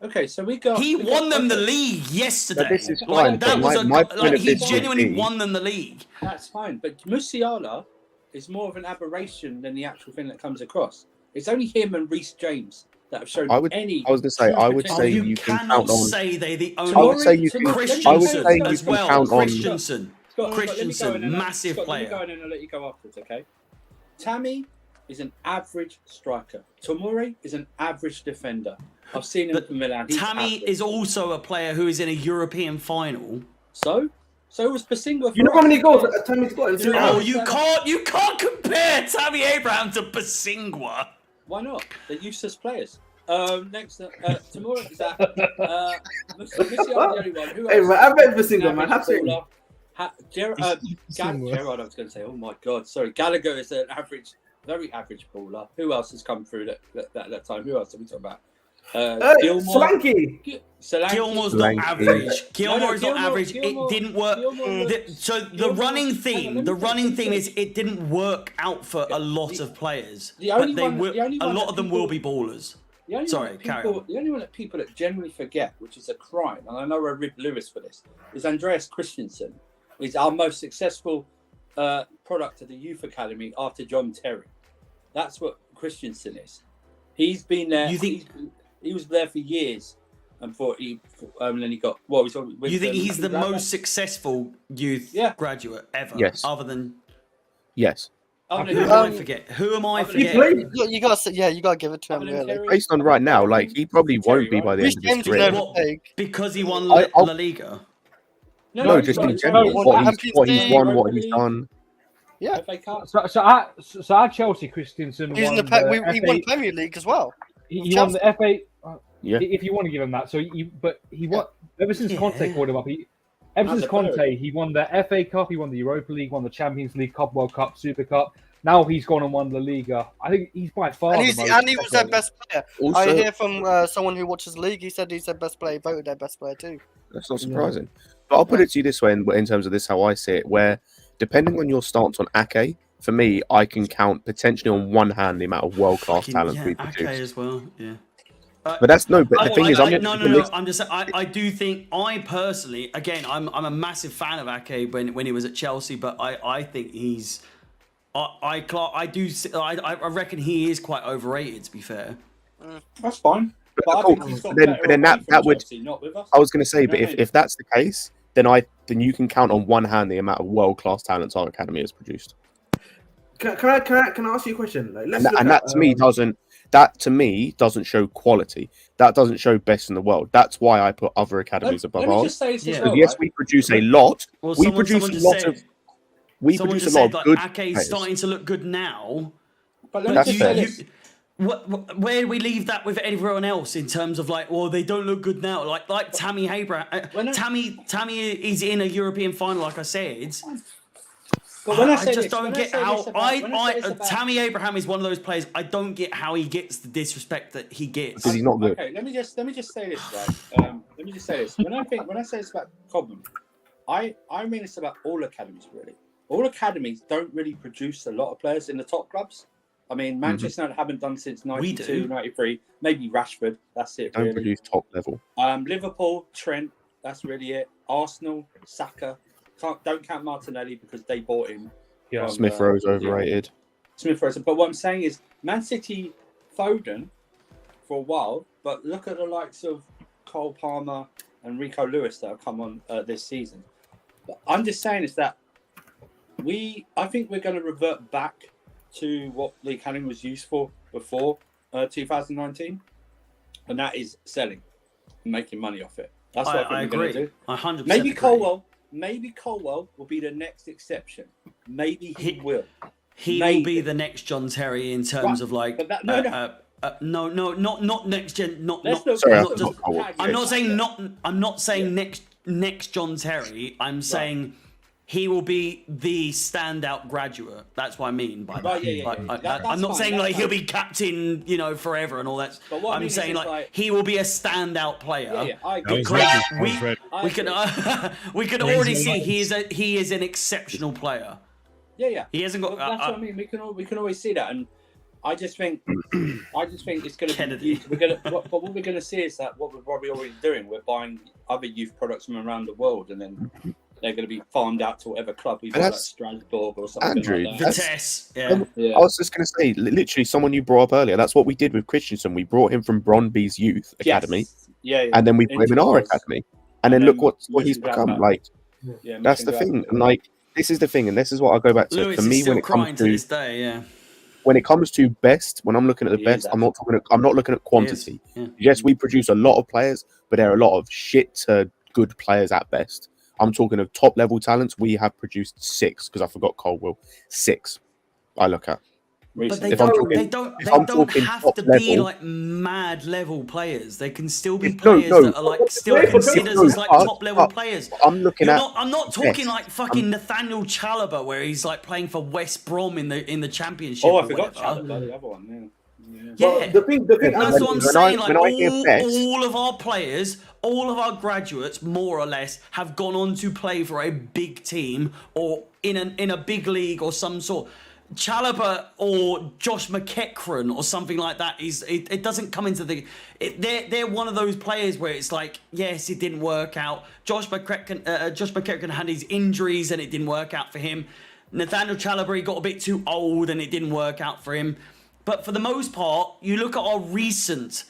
Okay, so we won them the league yesterday. This is like, fine. that was my point like of he this genuinely would be, won them the league. That's fine, but Musiala is more of an aberration than the actual thing that comes across. It's only him and Reece James that have shown any. I was going to say, I would say you you can cannot count on. say they're the only. I would say you can. I would say you as can well. count on. Christensen, massive player. Let me go in and I'll let you go afterwards, okay? Tammy is an average striker. Tomori is an average defender. I've seen him for Milan. Tammy is also a player who is in a European final. So was Basingwa. You know how many goals Tammy's got? Oh, you can't compare Tammy Abraham to Basingwa. Why not? They're useless players. Next, Tomori is that. Musiala the only one. Who else? Hey, man, I bet Basingwa, man. Absolutely. Gerard, I was going to say, oh my God, sorry. Gallagher is an very average baller. Who else has come through that time? Who else are we talking about? Solanke. Gilmore's not average. Gilmore's not average. It didn't work. So the running theme is it didn't work out for a lot of players. A lot of them will be ballers. Carry on. The only one that people that generally forget, which is a crime, and I know we're Rip Lewis for this, is Andreas Christensen. He's our most successful product of the youth academy after John Terry. That's what Christensen is. He's been there. You think he was there for years, and then he got. You think he's the most successful youth graduate ever? Yes. Other than yes. Who am I forgetting? Who am I forgetting? You gotta give it to him. Really. Based on right now, like he probably won't be by the end of his career. Because he won La Liga. No, just in general, what he's won, what he's done. Yeah. So at Chelsea, Christensen he won Premier League as well. He won the FA. Yeah. If you want to give him that, he won ever since Conte called him up. Ever since Conte, he won the FA Cup, he won the Europa League, won the Champions League, Cup, World Cup, Super Cup. Now he's gone and won La Liga. I think he's by far. And he was their best player. Also, I hear from someone who watches the league. He said he's their best player. He voted their best player too. That's not surprising. But I'll put it to you this way, in terms of this, how I see it, where depending on your stance on Ake, for me, I can count potentially on one hand the amount of world-class talent we produce. Ake as well, yeah. But that's no. But the thing is, I'm just. I do think. I personally, again, I'm a massive fan of Ake when he was at Chelsea, but I think he's. I reckon he is quite overrated. To be fair. That's fine. But then that would. I was going to say, but if that's the case, then you can count on one hand the amount of world-class talents our academy has produced. Can I ask you a question? Like, that to me doesn't show quality. That doesn't show best in the world. That's why I put other academies above ours. Yes, we produce a lot. We produce a lot of good Ake's starting to look good now. But let me just say this. Where do we leave that with everyone else in terms of like, well, they don't look good now. Like Tammy Abraham. Tammy is in a European final, like I said. But when I just don't get how Tammy Abraham is one of those players. I don't get how he gets the disrespect that he gets. Because he's not good. Okay, let me just say this, right? Let me just say this. When I say this about Cobham, I mean it's about all academies really. All academies don't really produce a lot of players in the top clubs. I mean, Manchester United haven't done since 92, 93. Maybe Rashford. That's it. Don't produce top level. Liverpool, Trent. That's really it. Arsenal, Saka. Don't count Martinelli because they bought him. Yeah, Smith Rowe's overrated. Smith Rowe. But what I'm saying is, Man City, Foden for a while. But look at the likes of Cole Palmer and Rico Lewis that have come on this season. But I'm just saying is that I think we're going to revert back to what the academy was used for before 2019, and that is selling and making money off it. That's what I think we're going to do. 100%. Maybe Colwell will be the next exception. Maybe he will. He will be the next John Terry in terms of like No, not next gen. Not. Sorry, not just. tag I'm not it. saying not. I'm not saying next John Terry. I'm saying he will be the standout graduate. That's what I mean by that. Right, yeah. I'm not fine, saying that's like he'll fine. be captain, forever and all that. But what I I'm mean is saying it's like he will be a standout player. Yeah, I I agree. was Because ready. I was ready. we can we can already see he is an exceptional player. Yeah. He hasn't got. Well, that's what I mean. We can always see that, and I just think it's going to Kennedy. be. But what we're going to see is that what we're probably already doing. We're buying other youth products from around the world, and then they're going to be farmed out to whatever club we like Strasbourg or something Andrew, like that. Vitesse. I was just going to say, literally, someone you brought up earlier. That's what we did with Christensen. We brought him from Brøndby's youth academy, Yeah. and then we put him in our academy. And then look what he's Mission become. Gladbach. Like, Yeah, that's the thing. And like, this is the thing, and this is what I go back to. Lewis For is me, still when it crying comes to to this day. Yeah. when it comes to best, when I'm looking at the He best, is I'm not looking at quantity. Yeah. Yes, we produce a lot of players, but there are a lot of shit to good players at best. I'm talking of top level talents. We have produced 6 because I forgot Colwell. 6. I look at. But they If I'm don't. talking- They if I'm don't talking have top to be level- like mad level players. They can still be No, players no. that are like still No, but considered no, as like but- top level but players. I'm looking at. I'm not talking best. like fucking Nathaniel Chalobah, where he's like playing for West Brom in the championship. Oh, I or forgot whatever. Chalobah, the other one. Yeah. Yeah. The thing That's I'm what I'm when saying. I hear best- All of our players, all of our graduates, more or less, have gone on to play for a big team or in a big league or some sort. Chalobah or Josh McEachran or something like that it doesn't come into the. They're one of those players where it's like, yes, it didn't work out. Josh McEachran had his injuries and it didn't work out for him. Nathaniel Chalobah, he got a bit too old and it didn't work out for him. But for the most part, you look at our recent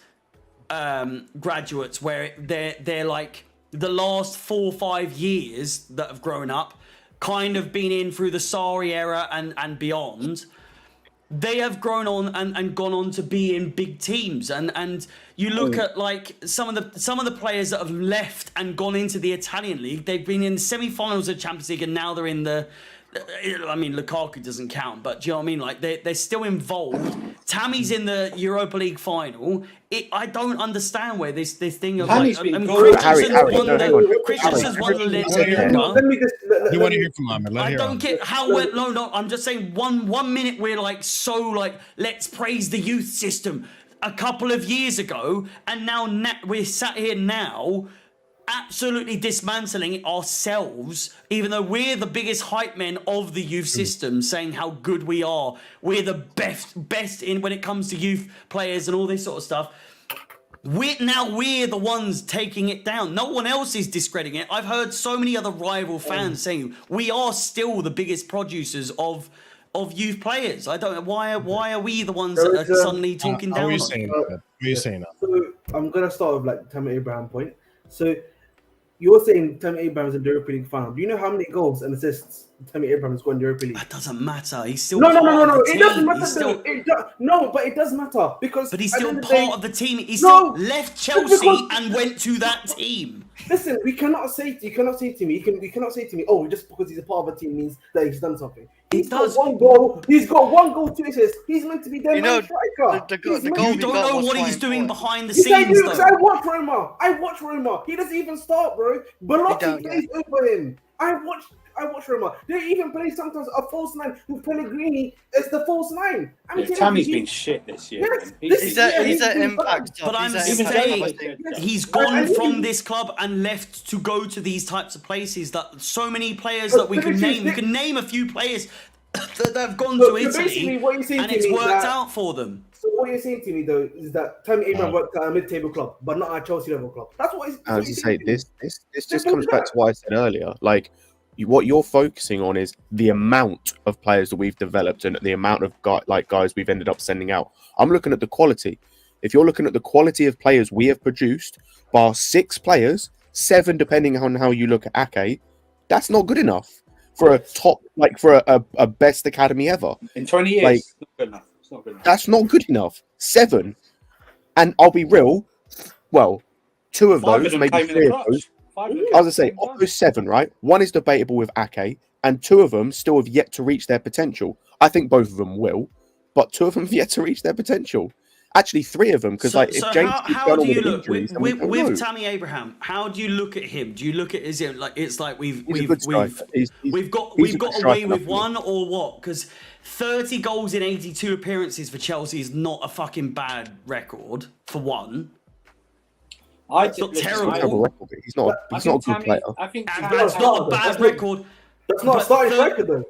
graduates where they're like the last 4 or 5 years that have grown up, kind of been in through the Sarri era and beyond. They have grown on and gone on to be in big teams, and you look at like some of the players that have left and gone into the Italian league. They've been in the semi-finals of Champions League, and now they're in the. I mean, Lukaku doesn't count, but do you know what I mean? Like they're still involved. Tammy's in the Europa League final. I don't understand where this thing of Tammy's like. been I mean, good. Christensen's won the Harry, Liga. let me just. You want to hear from Ahmed? I don't get how we're no. I'm just saying one minute we're like so like let's praise the youth system a couple of years ago, and now we're sat here now absolutely dismantling it ourselves, even though we're the biggest hype men of the youth system, saying how good we are. We're the best in when it comes to youth players and all this sort of stuff. We're the ones taking it down. No one else is discrediting it. I've heard so many other rival fans saying we are still the biggest producers of youth players. I don't know why are we the ones that are suddenly talking How down are you on saying it? that? What are you saying that? So I'm gonna start with like Tammy Abraham point. So you're saying Tammy Abraham's in the Europa League final. Do you know how many goals and assists Tammy Abraham has got in the Europa League? That doesn't matter. He's still No. part of the It team. doesn't matter. He's still, No, but it does matter because. but he's at the still end of the part day- of the team. He No, still left just Chelsea because- and went to that team. Listen, you cannot say to me, you cannot say to me, oh, just because he's a part of a team means that he's done something. He's got one goal, 2 assists. He's meant to be their main striker. the He's goal You we don't got know was what he's quite doing important. behind the Yes, I scenes, do, because though. I watch Roma. He doesn't even start, bro. Belotti don't, plays over him. I watch Roma. They even play sometimes a false 9 with Pellegrini as the false 9. I mean, Tammy's been shit this year. Yes, man. He's an been impact. But I'm He's an saying impact. he's gone from this club and left to go to these types of places that so many players that we can name. We can name a few players that have gone to basically Italy what you're saying and to it's me is worked that- out for them. So what you're saying to me though is that Tammy Abraham worked at a mid-table club, but not at a Chelsea level club. That's what. I was to say this just comes back to what I said earlier. Like what you're focusing on is the amount of players that we've developed and the amount of guys we've ended up sending out. I'm looking at the quality. If you're looking at the quality of players we have produced, bar 6 players, 7 depending on how you look at Ake, that's not good enough for a top, like for a best academy ever. In 20 years, Like, it's not good enough. It's not good enough. That's not good enough. 7, and I'll be real. Well, 2 of 5 of those, them maybe came in 3 the of those. clutch. 5 of them I was came gonna say, in the of those 7, right? 1 is debatable with Ake, and 2 of them still have yet to reach their potential. I think both of them will, but 2 of them have yet to reach their potential. Actually, 3 of them, because like if James keeps how going do on you with look injuries, then we don't know. with Tammy Abraham? How do you look at him? Do you look at him like it's like we've He's a good striker. we've got he's a good away striker, with nothing more. one or what? Because 30 goals in 82 appearances for Chelsea is not a fucking bad record for one. It's not He's terrible. not a terrible record, but he's not a good player. I think And Tammy, that's not a bad record. That's not a But starting third- striker though.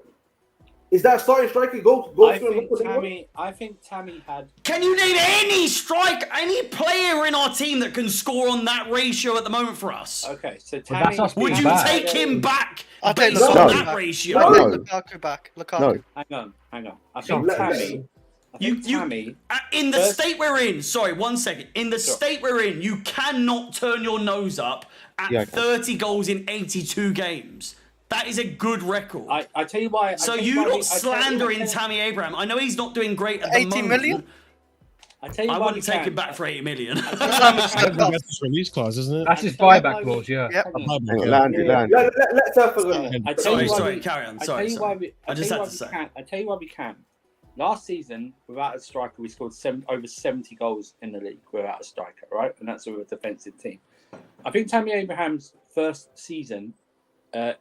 Is that a starting striker? I think Tammy had. Can you name any player in our team that can score on that ratio at the moment for us? Okay, so But Tammy. that's us Would being you bad. take him back I'll take based on Lukaku that back. ratio? I'll No. take Lukaku back. Lukaku. No, Hang on. I Don't think let Tammy. me. Tammy. In the First- state we're in, sorry, 1 second. In the Sure. state we're in, you cannot turn your nose up at Yeah, I can. 30 goals in 82 games. That is a good record. I tell you why. So I tell you you're why not we- I tell you- slandering I tell- Tammy Abraham. I know he's not doing great at the 80 moment. million? I tell you I why wouldn't we take can. him back for 80 million. That's his release clause, isn't it? That's his I tell you buyback why clause, yeah. Yep. Hang on. A buyback, hang on, yeah. land. Let's have a go. I tell Sorry, you why sorry, we- carry on. I Sorry, tell you why we. I just tell you had why to we say. can. I tell you why we can. Last season, without a striker, we scored over 70 goals in the league without a striker, right? And that's with a defensive team. I think Tammy Abraham's first season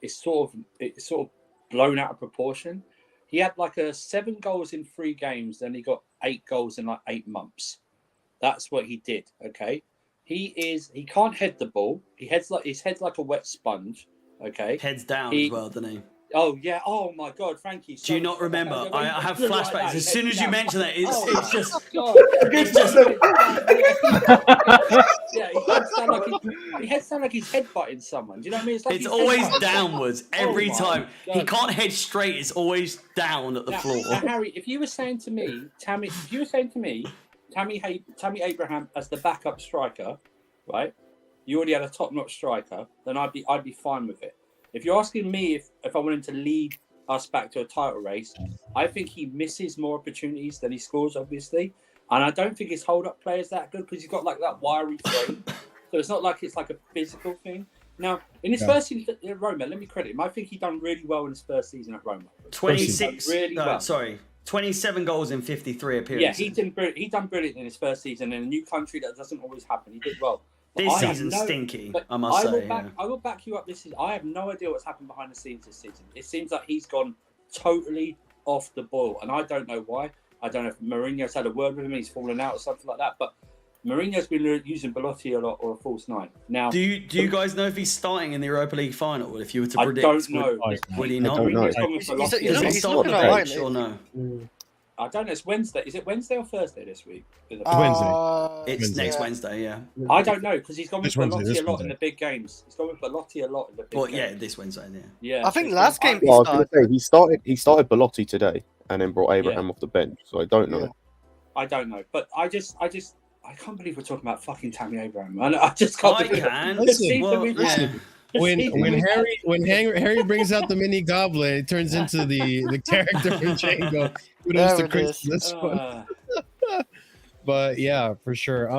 is sort of blown out of proportion. He had like 7 goals in 3 games, then he got 8 goals in like 8 months. That's what he did. Okay, he can't head the ball. His head's like a wet sponge. Okay, Heads down He- as well, doesn't he? Oh yeah. Oh my God, Frankie. Do you not remember? I have flashbacks. As soon as you mention that, it's just It's just. Yeah, he heads sound like he's headbutting someone. Do you know what I mean? Like it's he's always headbutting downwards every my time. He God. can't head straight. It's always down at the floor. Now, Harry, if you were saying to me, Tammy Abraham as the backup striker, right? You already had a top-notch striker, then I'd be fine with it. If you're asking me if I want him to lead us back to a title race, I think he misses more opportunities than he scores, obviously. And I don't think his hold-up play is that good because he's got like that wiry frame. So it's not like it's like a physical thing. Now, in his first season at Roma, let me credit him. I think he done really well in his first season at Roma. 26. Really no, well. sorry. 27 goals in 53 appearances. Yeah, he done brilliant in his first season in a new country. That doesn't always happen. He did well. But This I have season's stinky, but I must say. I will back you up this season. I have no idea what's happened behind the scenes this season. It seems like he's gone totally off the ball, and I don't know why. I don't know if Mourinho's had a word with him, he's fallen out or something like that. But Mourinho's been using Belotti a lot or a false 9. Now, Do you guys know if he's starting in the Europa League final? If you were to I predict, don't know. would he I not? don't know. Mourinho's gone with Belotti. Does he He's start on the looking alright bench or no? I don't know. It's Wednesday. Is it Wednesday or Thursday this week? It's Wednesday. next Wednesday, yeah. I don't know because he's gone with This Wednesday, Belotti this a lot in Wednesday. the big games. He's gone with Belotti a lot in the big Well, games. yeah, this Wednesday, yeah. Yeah. I think so last game Well, I was going to say he started Belotti today and then brought Abraham off the bench. So I don't know. Yeah. I don't know, but I can't believe we're talking about fucking Tammy Abraham. I just can't. I believe it. can. Listen, Well, listen. yeah. When Harry brings out the mini goblet, it turns into the character from Django. Kudos There to it Chris is. for this one. Uh, But yeah, for sure.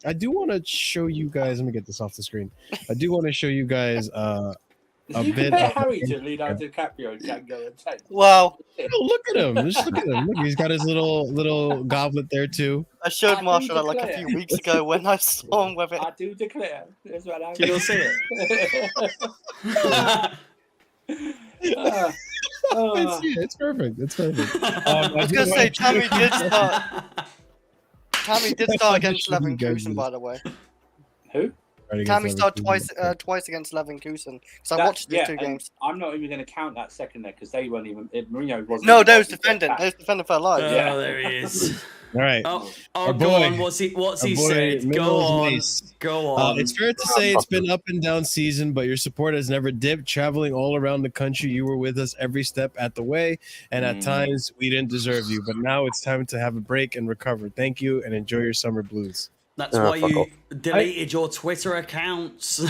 I do want to show you guys. Let me get this off the screen. I do want to show you guys a you bit. compare Of, Harry to Leonardo DiCaprio and Django Unchained. Wow. oh, look at him! Just look at him. Look, he's got his little goblet there too. I showed I Marshall do that like a declare. few weeks ago when I saw him with it. I do declare. That's what I Can you all see it? It's perfect. It's perfect. I was going to say, Tammy did start against Leverkusen, by the way. Who? Tammy started twice against Leverkusen. So I watched these 2 and games. I'm not even going to count that second there because they weren't even. Mourinho wasn't. No, even they was involved defending. in They that. was defending for their lives. Yeah. Oh, there he is. All right. Oh, Our go boy. on. What's he Our boy, said? Go Minerals on. Mace. Go on. It's fair to say it's been up and down season, but your support has never dipped. Traveling all around the country, you were with us every step at the way, and at times we didn't deserve you. But now it's time to have a break and recover. Thank you, and enjoy your summer blues. That's Ah, why fuck you off. deleted your Twitter accounts.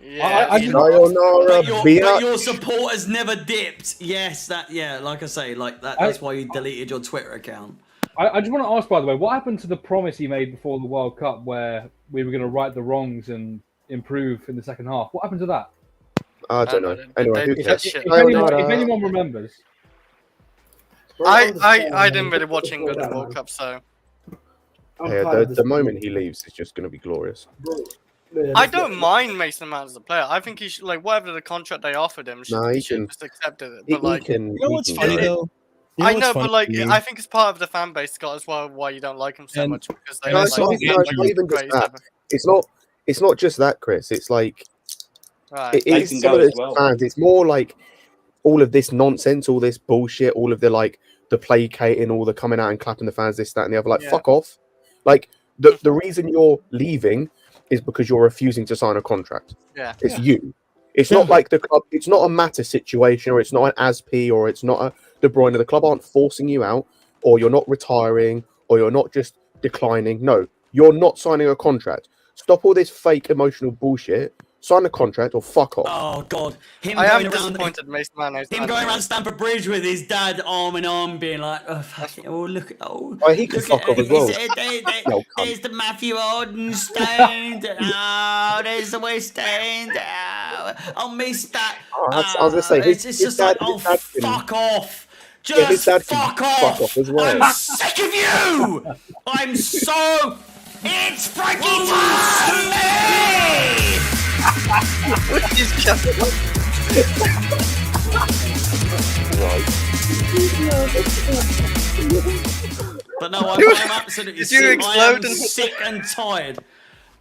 Yeah. I- But your support has never dipped. Yes, like I say, like that's why you deleted your Twitter account. I just want to ask, by the way, what happened to the promise he made before the World Cup where we were going to right the wrongs and improve in the second half? What happened to that? I don't know. Anyway, who They- cares? shit. If anyone remembers. I didn't really watch England in the World Cup, so The moment he leaves is just going to be glorious. Bro, man, I don't mind Mason Mount as a player. I think he should, like, whatever the contract they offered him, he should just accept it. But like, You know what's funny it- though? You know I what's know, funny but like, to me? I think it's part of the fan base, Scott, as well. Why you don't like him so And- much because they and I like, saw him. Andrew- it's not even just that. It's not just that, Chris. It's like Right. it is Mason some of go as the well. fans. It's more like all of this nonsense, all this bullshit, all of the like the placating, all the coming out and clapping the fans, this, that, and the other. Like, Yeah. fuck off. Like the reason you're leaving is because you're refusing to sign a contract. Yeah. It's you. It's not like the club. It's not a matter situation, or it's not an ASP, or it's not a De Bruyne. The club aren't forcing you out, or you're not retiring, or you're not just declining. No, you're not signing a contract. Stop all this fake emotional bullshit. Sign a contract or fuck off. Oh God, him I am going around. disappointed Mason Mount. Him going around Stamford Bridge with his dad arm in arm, being like, "Oh, fuck it, oh look, oh, Oh, he can look fuck off as well. No, there's the Matthew Arden stand. Oh, there's the West End. Oh, I'll miss that. Oh, I was gonna say, it's his just dad- like, his oh, dad can- fuck off. Yeah, his Just dad can fuck off. as well. I'm sick of you. I'm so. It's Frankie Tammy. But no, I'm absolutely Did you sick. I am explode and- sick and tired.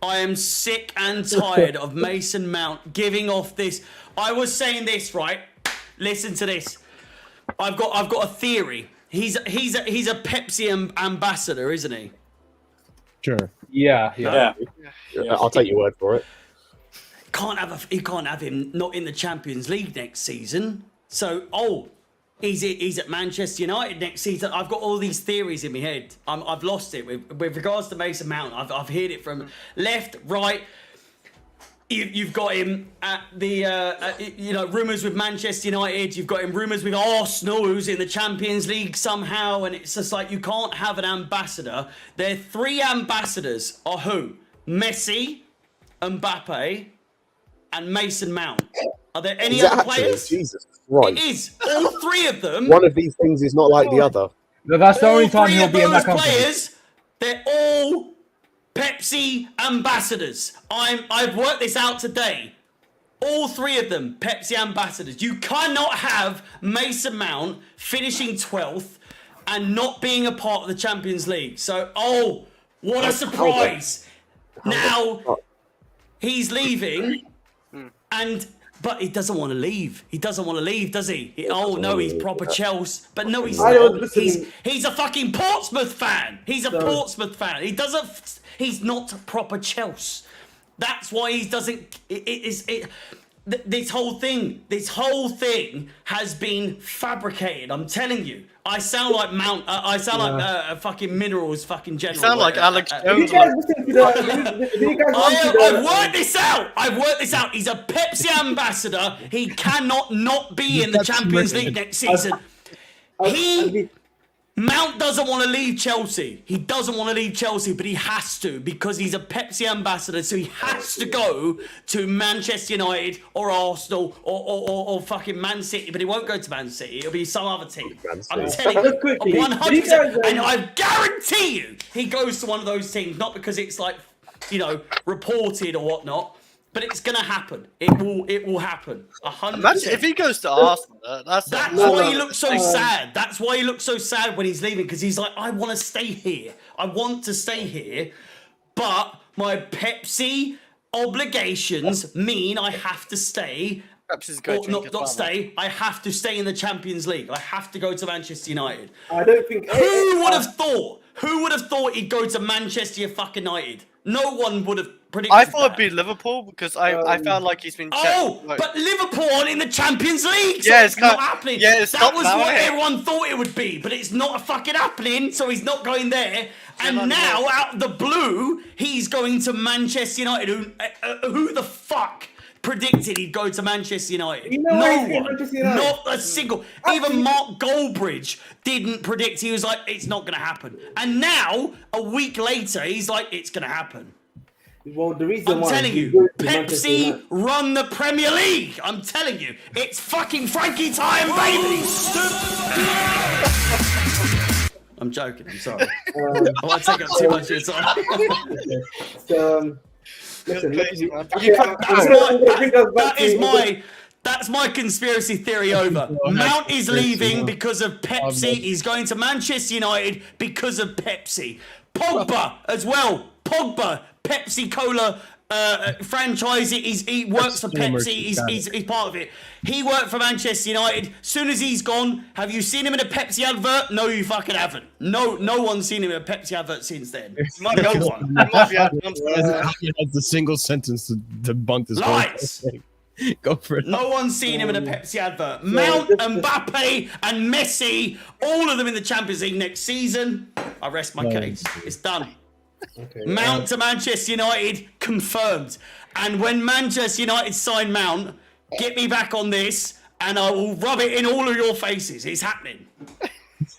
I am sick and tired of Mason Mount giving off this. I was saying this, right? Listen to this. I've got a theory. He's a Pepsi ambassador, isn't he? Sure. Yeah. I'll take your word for it. He can't have him not in the Champions League next season. So, he's at Manchester United next season. I've got all these theories in my head. I've lost it with regards to Mason Mount. I've heard it from left, right. You've got him at the rumours with Manchester United. You've got him rumours with Arsenal, who's in the Champions League somehow, and it's just like you can't have an ambassador. Their three ambassadors are who? Messi, Mbappe, and Mason Mount. Are there any other players? Jesus Christ. It is all three of them. One of these things is not like the other. No, that's the only All time three he'll of be in those that company. players, they're all Pepsi ambassadors. I've worked this out today. All three of them Pepsi ambassadors. You cannot have Mason Mount finishing 12th and not being a part of the Champions League. So, what a surprise! Now he's leaving, but he doesn't want to leave. He doesn't want to leave, does he? No, he's proper Chelsea. But no, he's I don't not. listen. He's a fucking Portsmouth fan. He's a Portsmouth fan. He's not proper Chelsea. That's why he doesn't. This whole thing has been fabricated. I'm telling you. I sound like a fucking minerals fucking general. You sound like Alex If you Jones. guys listen to the, if you guys listen to I've the, worked this out. He's a Pepsi ambassador. He cannot not be in the Champions League next season. Mount doesn't want to leave Chelsea. He doesn't want to leave Chelsea, but he has to because he's a Pepsi ambassador. So he has to go to Manchester United or Arsenal or fucking Man City. But he won't go to Man City. It'll be some other team. I'm telling you, Just quickly, 100%. And I guarantee you, he goes to one of those teams. Not because it's like, reported or whatnot. But it's gonna happen. It will happen. 100%. Imagine if he goes to Arsenal. That's why he looks so sad. That's why he looks so sad when he's leaving, because he's like, I want to stay here. I want to stay here, but my Pepsi obligations mean I have to stay. Perhaps he's going Or to not stay. I have to stay in the Champions League. I have to go to Manchester United. I don't think. Who would have thought? Who would have thought he'd go to Manchester fucking United? No one would have predicted I thought it'd that. be Liverpool because I felt like he's been. But Liverpool aren't in the Champions League. So Yeah, it's it's not not- happening. yeah, it's that not was now, what isn't it? everyone thought it would be, but it's not fucking happening. So he's not going there. And not now, now. out of the blue, he's going to Manchester United. Who the fuck predicted he'd go to Manchester United? You know why he's No going one. Manchester United? Not a single. Even Mark Goldbridge didn't predict. He was like, it's not going to happen. And now, a week later, he's like, it's going to happen. Well, the reason I'm why telling he you, goes to Manchester Pepsi United- run the Premier League. I'm telling you, it's fucking Frankie time, baby. I'm joking. I'm sorry. I want to take up too much of your time. So, listen, Crazy, man. That's my conspiracy theory over. Mount is leaving because of Pepsi. He's going to Manchester United because of Pepsi. Pogba as well. Pogba, Pepsi Cola franchise. He works for Pepsi. He's part of it. He worked for Manchester United. Soon as he's gone, have you seen him in a Pepsi advert? No, you fucking haven't. No one's seen him in a Pepsi advert since then. Might be No out one. one. Might be out one. That's the single sentence to debunk this. Lies. Whole thing. Go for it. No one's seen him in a Pepsi advert. Mount, Mbappe, and Messi, all of them in the Champions League next season. I rest my case. It's done. Okay, Mount to Manchester United, confirmed. And when Manchester United sign Mount, get me back on this, and I will rub it in all of your faces. It's happening.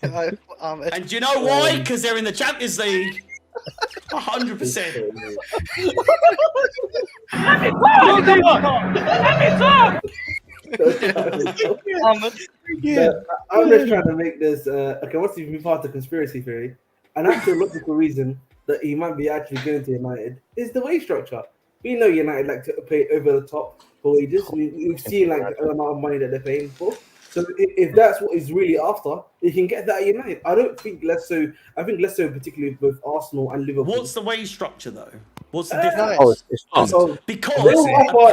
And do you know why? Because they're in the Champions League. 100%. I'm just trying to make this. Okay, what's even part of the conspiracy theory? An actual logical reason that he might be actually going to United is the wage structure. We know United like to pay over the top for wages. We've seen like the amount of money that they're paying for. So if that's what he's really after, he can get that at United. I don't think less so. I think less so, particularly with Arsenal and Liverpool. What's the wage structure though? What's the difference? Oh, it's fun. So Because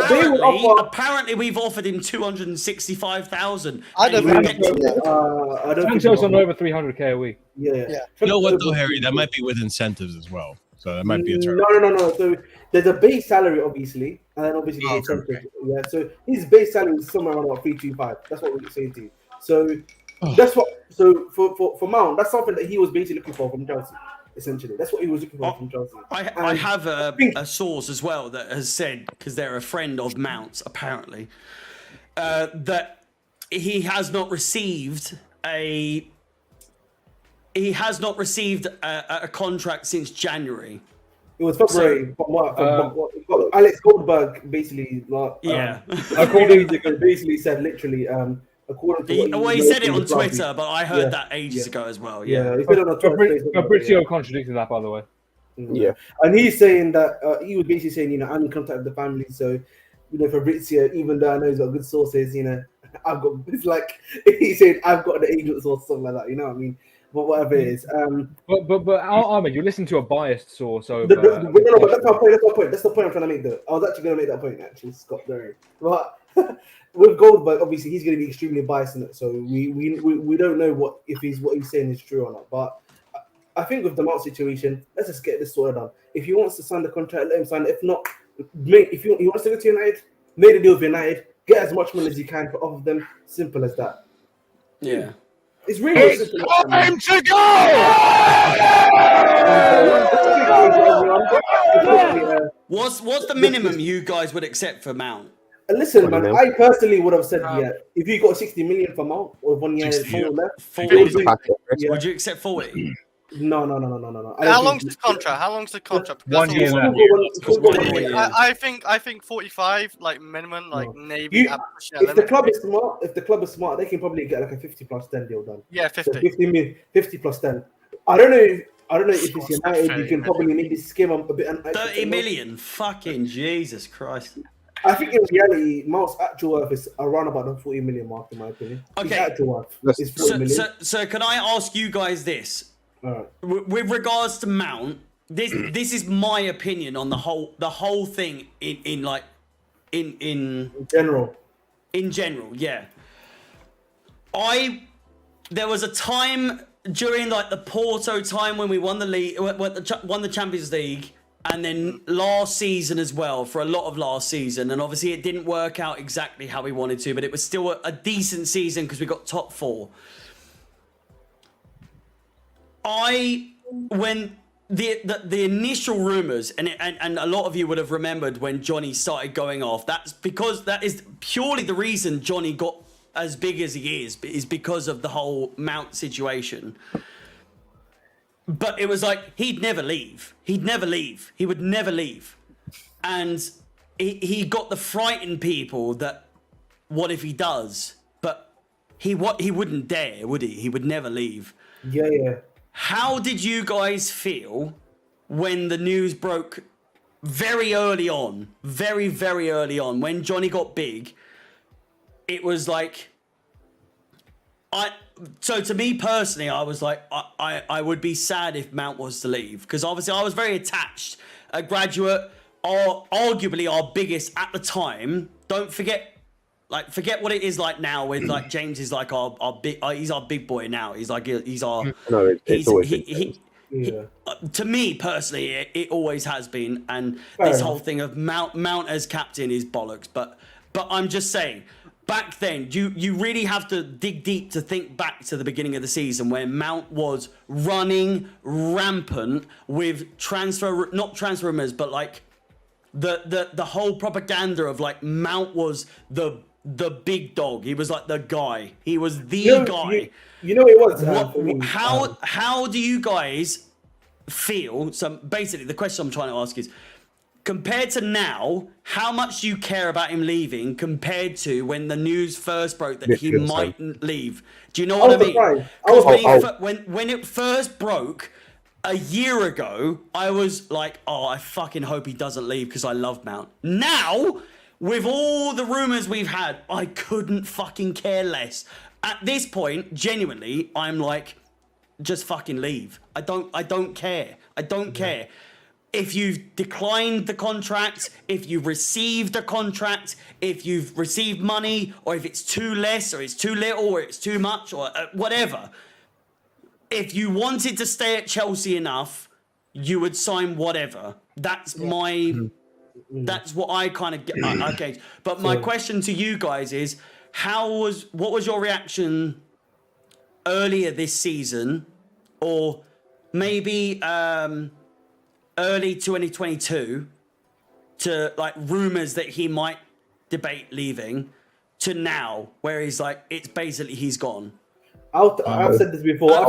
they will offer- apparently we've offered him 265,000. I don't I don't think Sancho's on over 300k a week. Yeah. You know what though, Harry? That might be with incentives as well. So that might be a term. No. So there's a base salary, obviously, and then obviously the incentive. Yeah. So his base salary is somewhere around about 325. That's what we're saying to you. So that's what. So for Mount, that's something that he was basically looking for from Chelsea. Essentially, that's what he was looking for from Chelsea. I have a source as well that has said, because they're a friend of Mount's apparently, that he has not received a contract since January. It was February. From what Alex Goldberg basically, according to basically said literally, according to he said it on Twitter, but I heard that ages ago as well. Yeah, he said it on Twitter. Fabrizio contradicted that, by the way. Yeah, and he's saying that he was basically saying, I'm in contact with the family, so Fabrizio, even though I know he's got good sources, I've got. It's like he said, I've got the agent source, something like that. You know what I mean? But whatever it is. But Ahmed, you listen to a biased source over. But that's my point. That's the point I'm trying to make. Though I was actually going to make that point, actually, Scott. Sorry, but with Goldberg, obviously he's going to be extremely biased in it. So we don't know what he's saying is true or not. But I think with the Mount situation, let's just get this sorted out. If he wants to sign the contract, let him sign it. If not, if he wants to go to United, make a deal with United. Get as much money as you can off of them. Simple as that. Yeah. It's really simple. Time to go! What's the minimum you guys would accept for Mount? Listen, man, I personally would have said, if you got 60 million for Mount or 1 year left, 40. Would you accept 40? No. How long's the contract? 1 year left. I think 45, like minimum, like maybe. If the club is smart, they can probably get like a 50 plus 10 deal done. Yeah, 50. So 50 plus 10. I don't know if it's United, you can probably maybe skim up a bit. 30 million? Fucking Jesus Christ. I think in reality, Mount's actual worth is around about the 40 million mark, in my opinion. Okay. His actual worth is 40 million. So can I ask you guys this? Right. With regards to Mount, this is my opinion on the whole thing in general. In general, yeah. There was a time during like the Porto time when we won the league, won the Champions League, and then last season as well, for a lot of last season, and obviously it didn't work out exactly how we wanted to, but it was still a decent season because we got top 4. When the initial rumors, and a lot of you would have remembered when Johnny started going off, that's because that is purely the reason Johnny got as big as he is because of the whole Mount situation. But it was like he'd never leave. He would never leave. And he got the frightened people that what if he does? But he wouldn't dare, would he? He would never leave. Yeah. how did you guys feel when the news broke very early on, very, very early on, when Johnny got big? It was like, so to me personally, I was like, I would be sad if Mount was to leave, because obviously I was very attached. A graduate, or arguably our biggest at the time. Don't forget what it is like now with like James is like our big, he's our big boy now. He's like, he's our, No, it's always to me personally, it always has been. And Fair this enough. whole thing of Mount as captain is bollocks. But I'm just saying, back then, you really have to dig deep to think back to the beginning of the season where Mount was running rampant with not transfer rumors, but like the whole propaganda of like Mount was the big dog. He was like the guy. He was the guy. You know it was. For me, How do you guys feel? So basically, the question I'm trying to ask is, compared to now, how much do you care about him leaving compared to when the news first broke that he Literally the might leave? Do you know what I mean? surprised. I was Because when it first broke a year ago, I was like, oh, I fucking hope he doesn't leave because I love Mount. Now, with all the rumors we've had, I couldn't fucking care less. At this point, genuinely, I'm like, just fucking leave. I don't care. I don't care. If you've declined the contract, if you've received a contract, if you've received money, or if it's too less, or it's too little, or it's too much, or whatever. If you wanted to stay at Chelsea enough, you would sign whatever. That's that's what I kind of get. Okay, but my question to you guys is, what was your reaction earlier this season, or maybe early 2022, to like rumors that he might debate leaving, to now where he's like, it's basically he's gone? I've said this before.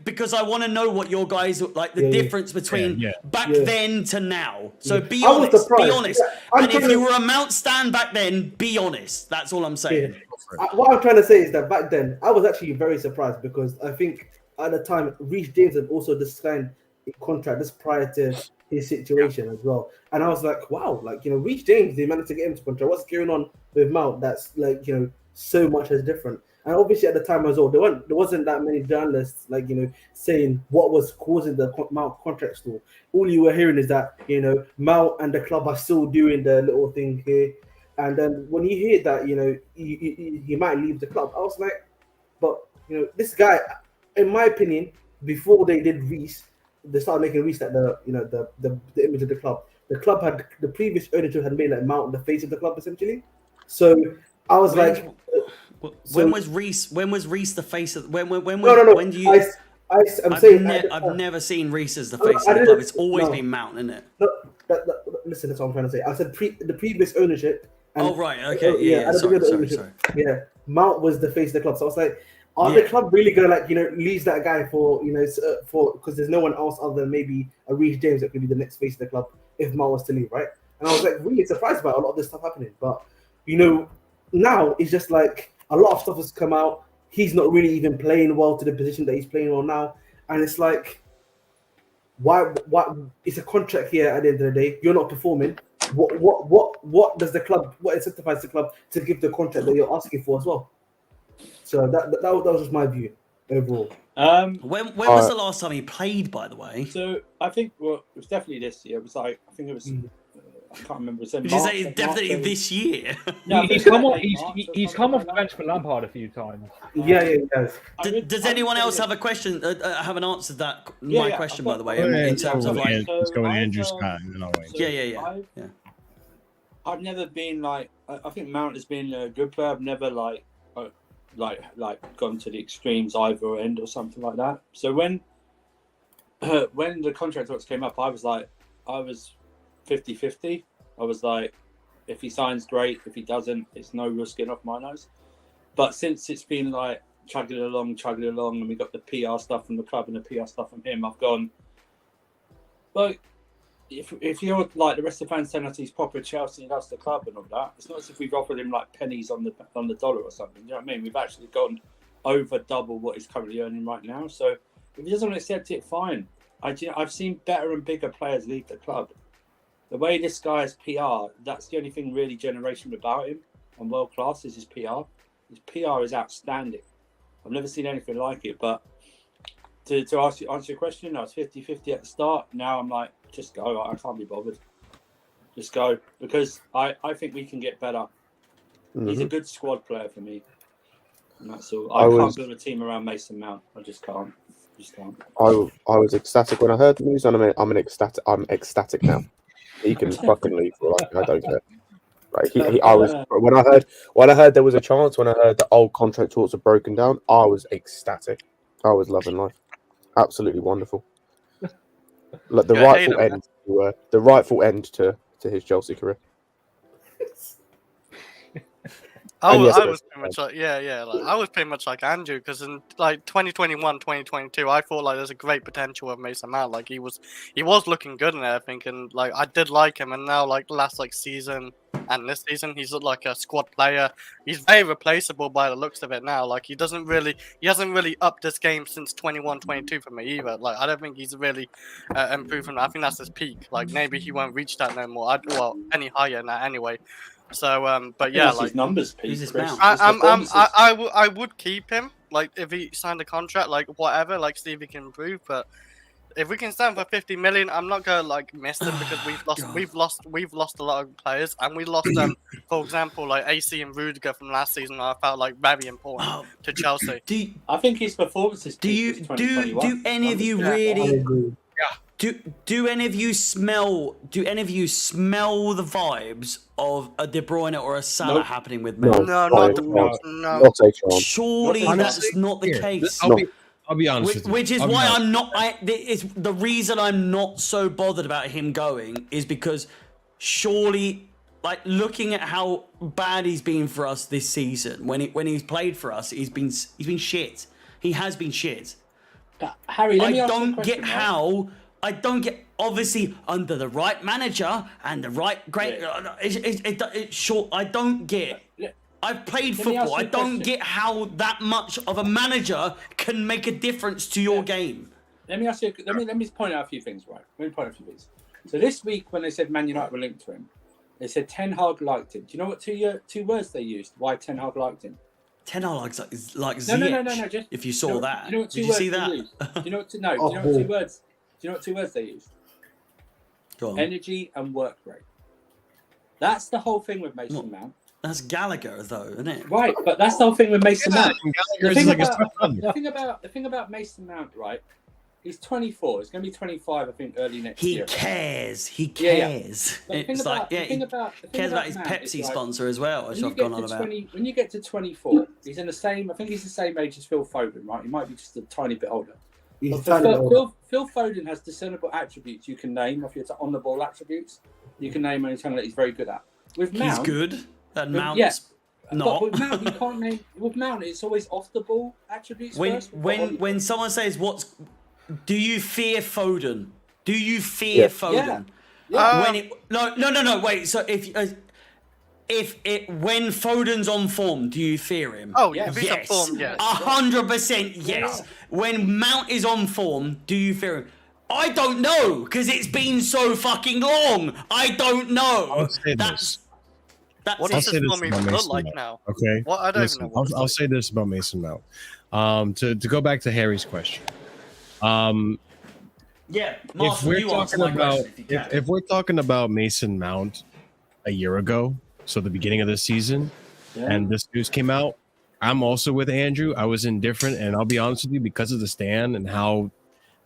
Because I want to know what your guys like, the difference between back then to now. So be I was honest. Be surprised. honest. I'm And if trying you to- were a Mount stan back then, be honest. That's all I'm saying. What I'm trying to say is that back then I was actually very surprised because I think at the time Reece James had also just signed a contract just prior to his situation as well, and I was like, wow, like Reece James, they managed to get him to contract. What's going on with Mount? That's like so much as different. And obviously at the time as well, there wasn't that many journalists saying what was causing the Mount contract stall. All you were hearing is that Mount and the club are still doing the little thing here. And then when you hear that he might leave the club, I was like, but this guy, in my opinion, before they did Reece, they started making Reece like the image of the club. The club had the previous ownership had made like Mount the face of the club essentially. So I was When was Reece? When was Reece the face of? When no. When do you? I've never seen Reece as the face of the club. It's always been Mount, isn't it? No, listen, that's what I'm trying to say. I said the previous ownership. Oh right, okay, yeah. Sorry. Yeah, Mount was the face of the club. So I was like, are the club really gonna leave that guy for because there's no one else other than maybe a Reece James that could be the next face of the club if Mount was to leave, right? And I was like really surprised about a lot of this stuff happening. But now it's just like a lot of stuff has come out. He's not really even playing well to the position that he's playing well now, and it's like, why? It's a contract here at the end of the day. You're not performing. What does the club? What incentivizes the club to give the contract that you're asking for as well? So that was just my view overall. When was the last time he played, by the way? So I think it was definitely this year. It was like I think it was. I can't remember. Did you say it's definitely this year? No, He's come off the bench for Lampard a few times. Yeah, he does. Does anyone else have a question? Haven't answered that Yeah, question, I've by the way, got- in terms of like. Let's go with Andrew I've, Scott and then I'll wait. Yeah. I've never been like. I think Mount has been a good player. I've never like gone to the extremes either end or something like that. So when the contract talks came up, I was 50-50. I was like, if he signs, great. If he doesn't, it's no real skin off my nose. But since it's been like chugging along, and we got the PR stuff from the club and the PR stuff from him, I've gone, like, if you're like the rest of the fans saying that he's proper Chelsea and loves the club and all that, it's not as if we've offered him like pennies on the dollar or something. You know what I mean? We've actually gone over double what he's currently earning right now. So If he doesn't accept it, fine. I've seen better and bigger players leave the club. The way this guy is PR, that's the only thing really generational about him and world class is his PR. His PR is outstanding. I've never seen anything like it. But to answer your question, I was 50-50 at the start. Now I'm like, just go. I can't be bothered. Just go. Because I think we can get better. He's a good squad player for me. And that's all. I can't build a team around Mason Mount. I just can't. I was ecstatic when I heard the news, and I'm ecstatic now. He can fucking leave. Like, I don't care. Like, I was when I heard there was a chance. When I heard the old contract talks were broken down, I was ecstatic. I was loving life. Absolutely wonderful. Like the rightful end to his Chelsea career. I was pretty much like, like, I was pretty much like Andrew, because in like 2021, 2022, I thought like there's a great potential of Mason Mount. Like he was looking good and everything, and like I did like him. And now like last like season and this season, he's like a squad player. He's very replaceable by the looks of it now. Like he hasn't really upped this game since 21, 22 for me either. Like I don't think he's really improved from that. I think that's his peak. Like maybe he won't reach that no more. Any higher than that anyway. So, but yeah, like his numbers, Pete. I would keep him. Like if he signed a contract, like whatever, like see if he can improve. But if we can stand for 50 million, I'm not gonna like miss them because we've lost a lot of players, and we lost for example, like AC and Rudiger from last season. I felt like very important to Chelsea. I think his performances. Do any of you really? Do any of you smell the vibes of a De Bruyne or a Salah happening with Mount? No. Surely that's not the case. I'll be honest with you. Which is why I'm not. It's the reason I'm not so bothered about him going is because surely, like looking at how bad he's been for us this season, when he's played for us, he's been shit. He has been shit. But Harry, let me ask you a don't question, get how. I don't get, obviously, under the right manager and the right great. It's short. I don't get. I've played football. I don't get how that much of a manager can make a difference to your game. Let me ask you. Let me point out a few things. Right. Let me point out a few things. So this week, when they said Man United were linked to him, they said Ten Hag liked him. Do you know what two words they used? Why Ten Hag liked him? Ten Hag like No. Ziyech, if you saw that. Do you know what Did you see that? Do you know what Do you know what two words? Do you know what two words they used? Go on. Energy and work rate. That's the whole thing with Mason Mount. That's Gallagher, though, isn't it? Right, but that's the whole thing with Mason Mount. The thing about Mason Mount, right? He's 24. He's going to be 25, I think, early next year. He cares. He cares. Yeah. It's like, he cares about his Pepsi sponsor as well, which I've gone on about. When you get to 24, he's in the same. I think he's the same age as Phil Foden, right? He might be just a tiny bit older. Phil Foden has discernible attributes you can name off your on the ball attributes. You can name anything that he's very good at. With Mount, he's good, and Mount's not. But with Mount, you can't name. With Mount, it's always off the ball attributes. When someone says, do you fear Foden? Do you fear Foden? No. Wait. So when Foden's on form, do you fear him? Oh, yeah. If he's on form, yes. 100% yes. When Mount is on form, do you fear him? I don't know, because it's been so fucking long. I don't know. I'll say this. What does this look like now? Okay. Well, I don't even know. I'll say this about Mason Mount. To go back to Harry's question. If we're talking about Mason Mount a year ago, so the beginning of the season, and this news came out, I'm also with Andrew. I was indifferent, and I'll be honest with you, because of the stand and how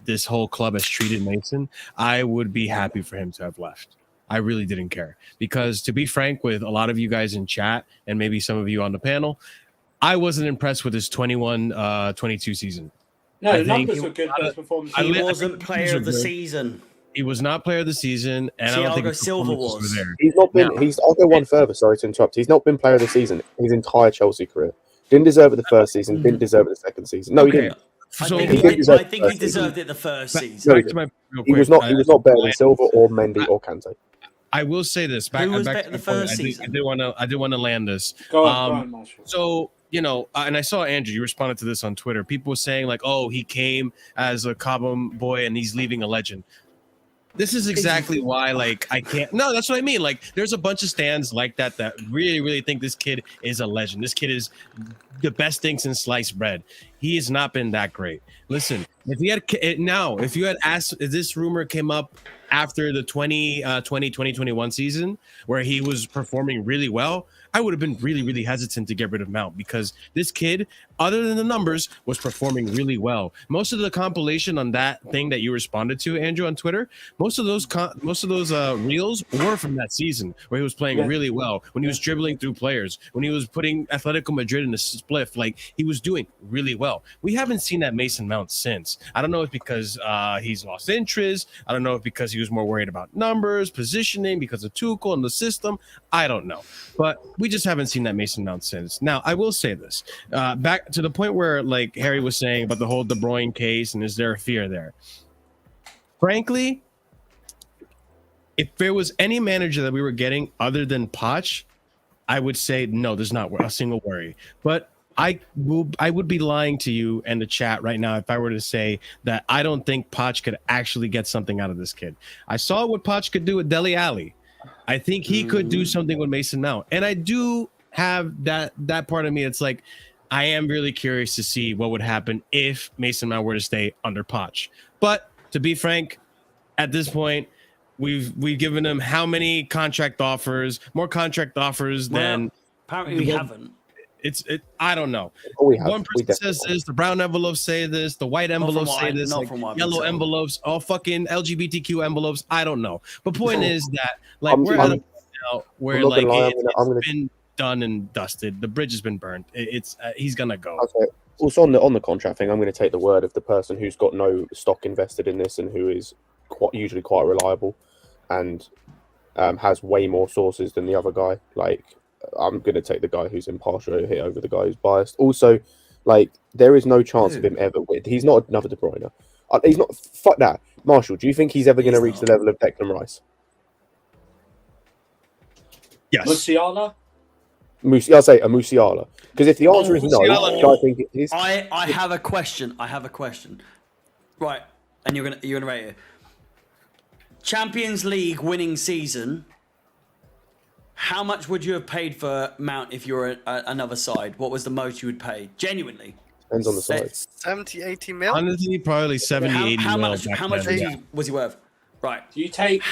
this whole club has treated Mason, I would be happy for him to have left. I really didn't care, because to be frank with a lot of you guys in chat and maybe some of you on the panel, I wasn't impressed with his 21-22 season. No, the numbers were good, but his performance. He wasn't player of the season. He was not player of the season, and I don't think his Silva was there. He's not been. I'll go one further. Sorry to interrupt. He's not been player of the season his entire Chelsea career. Didn't deserve it the first season. Didn't deserve it the second season. No, he didn't. I think he deserved it the first season. He was not. He was not better than Silva or Mendy or Kante. I will say this. Who was better the first season? I did want to land this. Go on, Marshall. So and I saw Andrew, you responded to this on Twitter. People were saying like, oh, he came as a Cobham boy and he's leaving a legend. This is exactly why, like, I can't. No, that's what I mean. Like, there's a bunch of stands like that really, really think this kid is a legend. This kid is the best thing since sliced bread. He has not been that great. Listen, if you had asked, if this rumor came up after the 2021 season where he was performing really well, I would have been really, really hesitant to get rid of Mount, because this kid, other than the numbers, was performing really well. Most of the compilation on that thing that you responded to, Andrew, on Twitter, most of those reels were from that season where he was playing really well, when he was dribbling through players, when he was putting Atletico Madrid in the spliff, like he was doing really well. We haven't seen that Mason Mount since. I don't know if because he's lost interest. I don't know if because he was more worried about numbers, positioning, because of Tuchel and the system. I don't know. But we just haven't seen that Mason Mount since. Now, I will say this. Back to the point where, like, Harry was saying about the whole De Bruyne case, and is there a fear there? Frankly, if there was any manager that we were getting other than Poch, I would say no, there's not a single worry. But I would be lying to you and the chat right now if I were to say that I don't think Poch could actually get something out of this kid. I saw what Poch could do with Dele Alli. I think he could do something with Mason Mount. And I do have that part of me. It's like, I am really curious to see what would happen if Mason Mount were to stay under Poch. But to be frank, at this point, we've given him how many contract offers, more contract offers than... Apparently we haven't. I don't know. We have. One person says this, the brown envelopes say this, the white envelopes say this, like yellow envelopes, all fucking LGBTQ envelopes. I don't know. But point is that, like, we're at a point now where, like, it's been done and dusted. The bridge has been burned. He's gonna go. Okay. Also on the contract thing, I'm going to take the word of the person who's got no stock invested in this and who is usually quite reliable and has way more sources than the other guy. Like, I'm going to take the guy who's impartial here over the guy who's biased. Also, like, there is no chance of him ever. He's not another De Bruyne. He's not. Fuck that. Marshall, do you think he's ever going to reach the level of Declan Rice? Yes. Musiala? I'll say a Musiala. Because if the answer is no, I think it is. I have a question. Right, and you're gonna rate it. Champions League winning season. How much would you have paid for Mount if you were another side? What was the most you would pay? Genuinely. Depends on the side. 70, 80 mil? Honestly, probably 70, 80 how mil. How much was he worth? Right. Do you take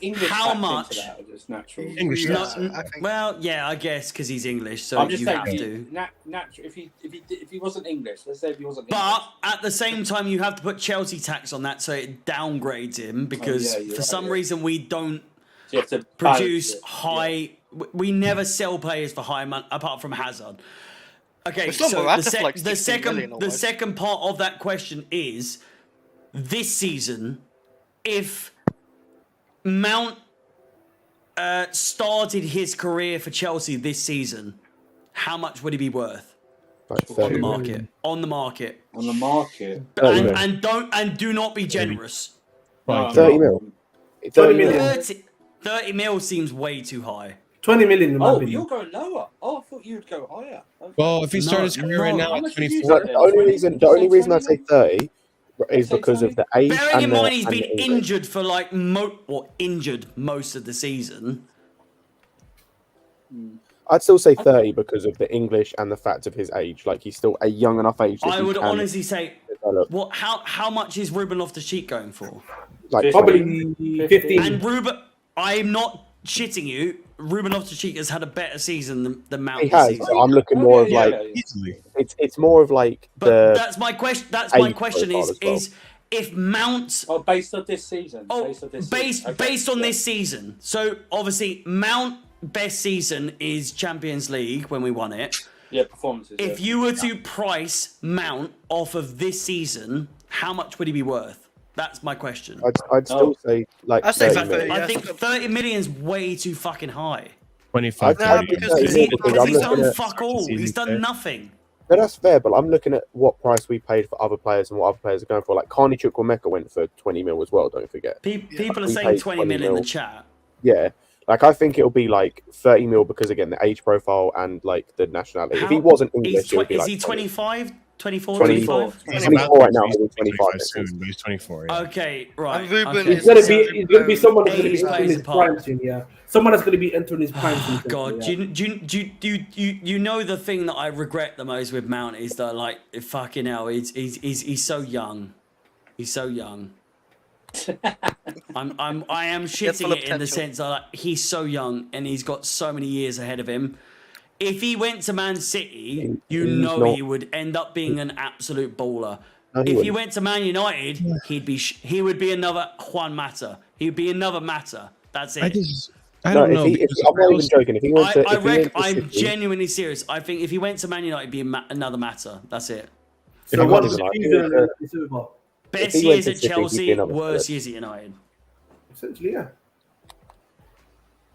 English how tax much? into that, or just natural? English tax. Well, yeah, I guess because he's English, so I'm just you saying, have to. Natural. If he wasn't English, let's say if he wasn't. But at the same time, you have to put Chelsea tax on that, so it downgrades him because for some reason we don't produce high. Yeah. We never sell players for high money apart from Hazard. Okay, so the second part of that question is this season, if Mount started his career for Chelsea this season, how much would he be worth on the market? On the market. And do not be generous. 30 mil. 20 million. 30 mil seems way too high. 20 million. You're going lower. Oh, I thought you'd go higher. Okay. Well, if he started his career right now at 24, the only reason I say 30 is because of the age. Bearing in mind he's been injured for like injured most of the season. I'd still say 30 because of the English and the fact of his age. Like, he's still a young enough age. I would honestly say, how much is Ruben Loftus-Cheek going for? Like probably 15. And Ruben, I'm not shitting you. Ruben Loftus-Cheek has had a better season than Mount. He has. So I'm looking more of like it's more of like. But that's my question. That's my question is if Mount. Oh, based on this season. Based on this season. So obviously Mount best season is Champions League when we won it. Yeah, performances. If you were to price Mount off of this season, how much would he be worth? That's my question. I'd still say like. I'd say 30 I think 30 million is way too fucking high. 25. Because he's done fuck all. He's done nothing. No, that's fair, but I'm looking at what price we paid for other players and what other players are going for. Like Carney Chukwuemeka went for 20 mil as well. Don't forget. People are saying 20 mil in the chat. Yeah, Like, I think it'll be like 30 mil because, again, the age profile and like the nationality. If he How- wasn't English, it would be is like he 25, 24, 24. 25? He's 24 about right now, he's he'll be 25 next soon, but he's 24. Yeah. Okay, right. And Ruben okay. He's gonna be. So- He's gonna be someone that's gonna be Age entering plays his a part. prime soon. Yeah, someone that's gonna be entering his prime soon. God, yeah. you know the thing that I regret the most with Mount is that, like, fucking hell, he's so young. He's so young. I am shitting full of it in the potential. sense that, like, he's so young and he's got so many years ahead of him. If he went to Man City, you He's know not- he would end up being an absolute baller. No, he If he wouldn't. went to Man United, he would be another Juan Mata. He'd be another Mata. That's it. I No, don't know. if because I'm not even joking. If he went to, I'm City, genuinely serious. I think if he went to Man United, it'd be another Mata. That's it. So I'm once not the even like- season is over, Best he went years to at City, he'd be Chelsea, another worst player. years at United. essentially, yeah.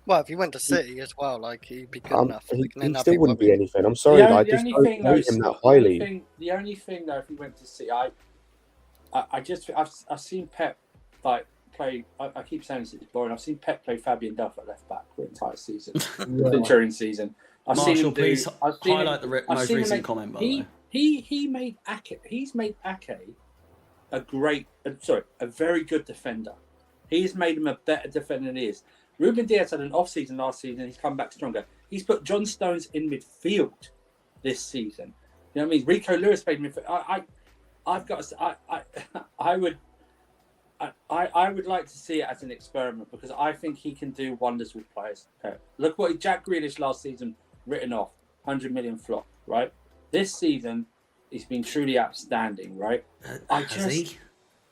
Well, if he went to City as well, like he'd be good enough. he Like, and then he that'd still wouldn't be worried. anything. I'm sorry, The I only just thing, don't though, rate him that the only highly. thing, though, if he went to City, I've seen Pep like play. I keep saying this, it's boring. I've seen Pep play Fabian Duff at left back for the entire season, Yeah. during season. I've seen Marshall, him do. please I've seen highlight him, the I've most seen him recent make- comment, by the way. He made Ake. He's made Ake a very good defender. He's made him a better defender than he is. Ruben Diaz had an off season last season. He's come back stronger. He's put John Stones in midfield this season. You know what I mean? Rico Lewis played midfield. I would like to see it as an experiment because I think he can do wonders with players. Look what Jack Grealish last season written off, 100 million flop, right? This season, he's been truly outstanding, right? Has he?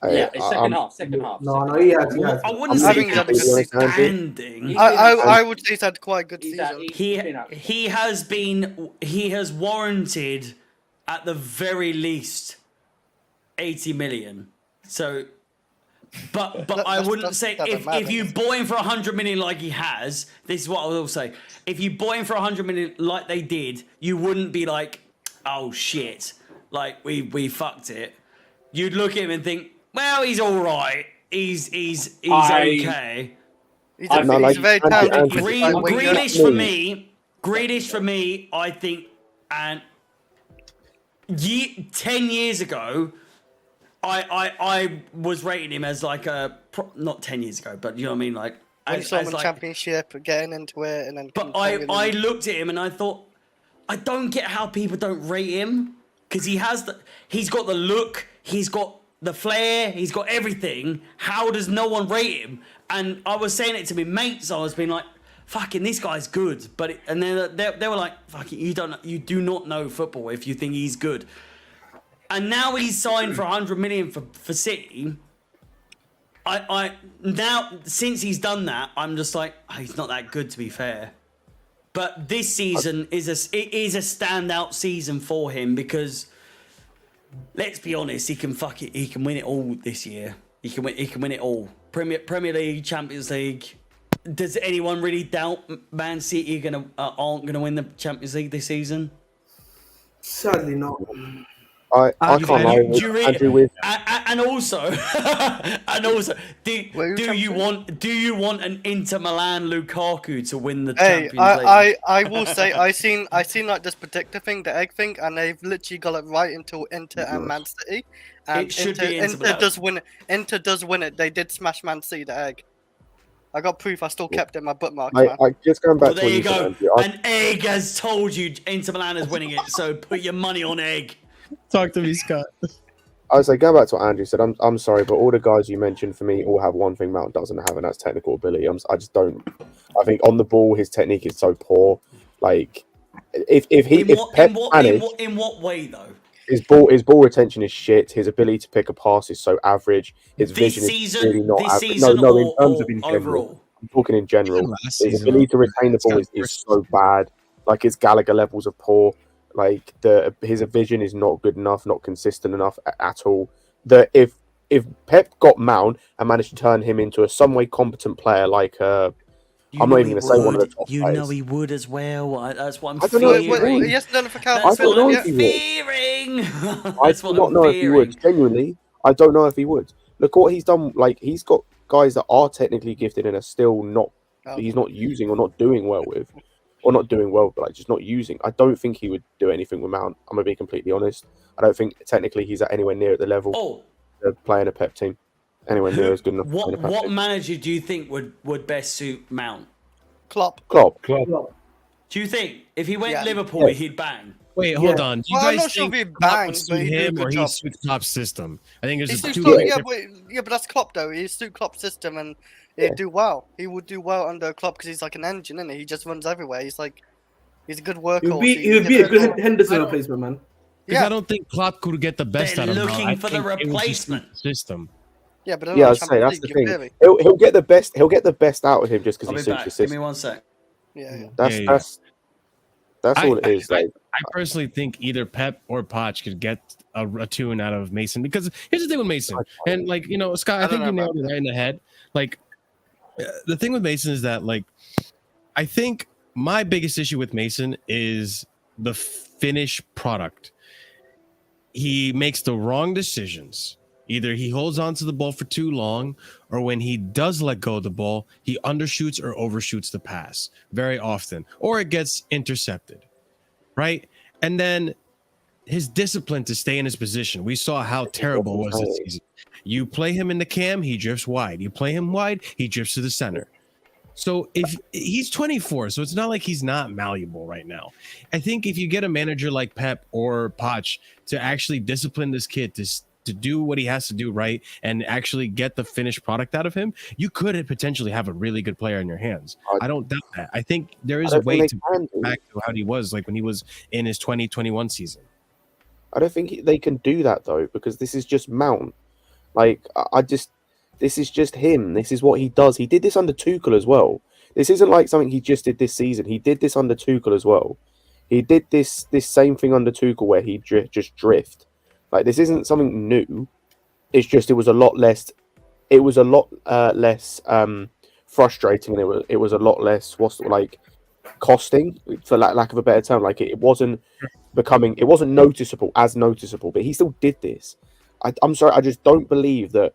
Yeah, it's second half. No, he has. He has. I wouldn't I say think he's had a good season. outstanding. I would say he's had quite a good He's season. He has warranted at the very least 80 million. So, but I wouldn't say if you bought him for 100 million like he has. This is what I will say: if you bought him for 100 million like they did, you wouldn't be like, oh shit, like we fucked it. You'd look at him and think, well, he's all right. He's okay. He's I a, think- he's a very talented Grealish for me, I think, and 10 years ago, I was rating him as like not 10 years ago, but you know what I mean, like When you as saw him in like, Championship, getting into it, and then. but I looked at him and I thought, I don't get how people don't rate him because he's got the look, he's got the flair, he's got everything. How does no one rate him? And I was saying it to my mates. I was being like, "Fucking, this guy's good," and then they were like, "Fucking, you do not know football if you think he's good." And now he's signed for 100 million for City. I now since he's done that, I'm just like, oh, he's not that good to be fair. But this season is a standout season for him because let's be honest, he can win it all this year. He can win it all. Premier League, Champions League. Does anyone really doubt Man City aren't gonna win the Champions League this season? Sadly not. I can't lie with Andrew with And also, do you want an Inter Milan Lukaku to win the Hey, Champions League? I will say I seen like this predictor thing, the egg thing, and they've literally got it right until Inter and Man City. And It should be Inter Inter Milan. does win it. Inter does win it. They did smash Man City the egg. I got proof. I still kept it in my bookmark. Man. I just going back Well, to there what you said, go. Andrew. An egg has told you Inter Milan is winning it, so put your money on egg. Talk to me, Scott. I was like, going back to what Andrew said, I'm sorry, but all the guys you mentioned for me all have one thing Mount doesn't have, and that's technical ability. I just don't. I think on the ball, his technique is so poor. Like, if In what way though? his ball retention is shit. His ability to pick a pass is so average. His This vision season, is really not this average. season, No, in or, terms or of in general. overall. I'm talking in general. Last His season, ability to retain the ball Scott's is first so bad. Like, his Gallagher levels are poor. Like, his vision is not good enough, not consistent enough at all. That if Pep got Mount and managed to turn him into a some way competent player, like I'm not even going to say one of the top players. He would as well. That's what I'm I don't know if he fearing. would. He hasn't done it for That's Calvin I don't what know I'm if he would. fearing. I That's do what not I'm know if he fearing. would. Genuinely, I don't know if he would. Look what he's done. Like, he's got guys that are technically gifted and are still not Oh. that he's not using or not doing well with, or not doing well, but like just not using. I don't think he would do anything with Mount. I'm gonna be completely honest. I don't think technically he's at anywhere near at the level of playing a Pep team. Anywhere near as good enough. What manager do you think would best suit Mount? Klopp. Klopp. Do you think if he went Liverpool, he'd bang? Wait, hold on. Do you Well, I'm guys not sure think if he Klopp bangs, would but suit he'd do a him good or he job. suits Klopp's system? I think He there's suits two. Klopp, but that's Klopp though. He suits Klopp's system, and he'd do well. He would do well under Klopp because he's like an engine, isn't he? He just runs everywhere. He's a good workhorse. He would be a good Henderson replacement, man. Because I don't think Klopp could get the best out of him. Looking for the replacement system. Yeah, but I'd say that's the thing. He'll get the best. He'll get the best out of him just because he suits the system. Give me 1 sec. Yeah. That's all it is. I personally think either Pep or Poch could get a tune out of Mason, because here's the thing with Mason, and like, you know, Scott, I think you nailed it right in the head. Like, the thing with Mason is that, like, I think my biggest issue with Mason is the finished product. He makes the wrong decisions. Either he holds on to the ball for too long, or when he does let go of the ball, he undershoots or overshoots the pass very often, or it gets intercepted, right? And then his discipline to stay in his position. We saw how terrible it was this season. You play him in the cam, he drifts wide. You play him wide, he drifts to the center. So if he's 24, so it's not like he's not malleable right now. I think if you get a manager like Pep or Poch to actually discipline this kid to do what he has to do right and actually get the finished product out of him, you could potentially have a really good player in your hands. I don't doubt that. I think there is a way to bring back to how he was like when he was in his 2021 season. I don't think they can do that though, because this is just Mount. Like, this is just him. This is what he does. He did this under Tuchel as well. This isn't like something he just did this season. He did this under Tuchel as well. He did this same thing under Tuchel where he just drift. Like, this isn't something new. It's just it was a lot less. It was a lot less frustrating, and it was a lot less costing, for lack of a better term. Like, it wasn't noticeable, but he still did this. I'm sorry, I just don't believe that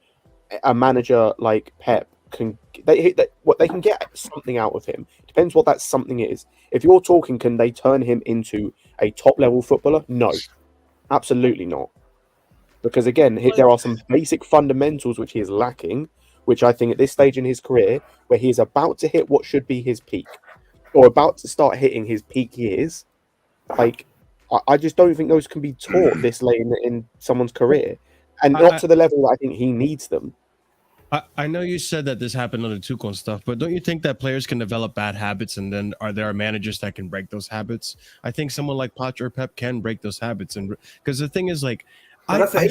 a manager like Pep they can get something out of him. Depends what that something is. If you're talking, can they turn him into a top level footballer? No, absolutely not. Because again, there are some basic fundamentals which he is lacking, which I think at this stage in his career, where he is about to hit what should be his peak, or about to start hitting his peak years, like, I just don't think those can be taught this late in someone's career, and not to the level that I think he needs them. I know you said that this happened under Tuchel and stuff, but don't you think that players can develop bad habits, and then there are managers that can break those habits? I think someone like Poch or Pep can break those habits, and because the thing is, like, I find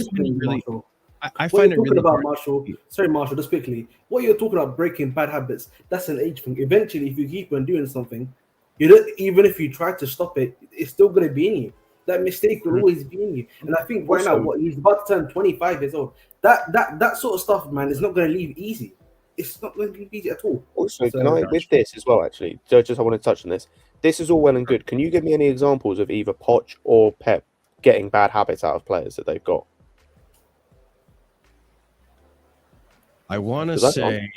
it really about Marshall. Sorry, Marshall, just quickly. What you're talking about breaking bad habits, that's an age thing. Eventually, if you keep on doing something, even if you try to stop it, it's still going to be in you. That mistake will always be in you. And I think right now, he's about to turn 25 years old. That sort of stuff, man, is not going to leave easy. It's not going to leave easy at all. Also, with this as well, actually, just I want to touch on this. This is all well and good. Can you give me any examples of either Poch or Pep getting bad habits out of players that they've got? I want to say,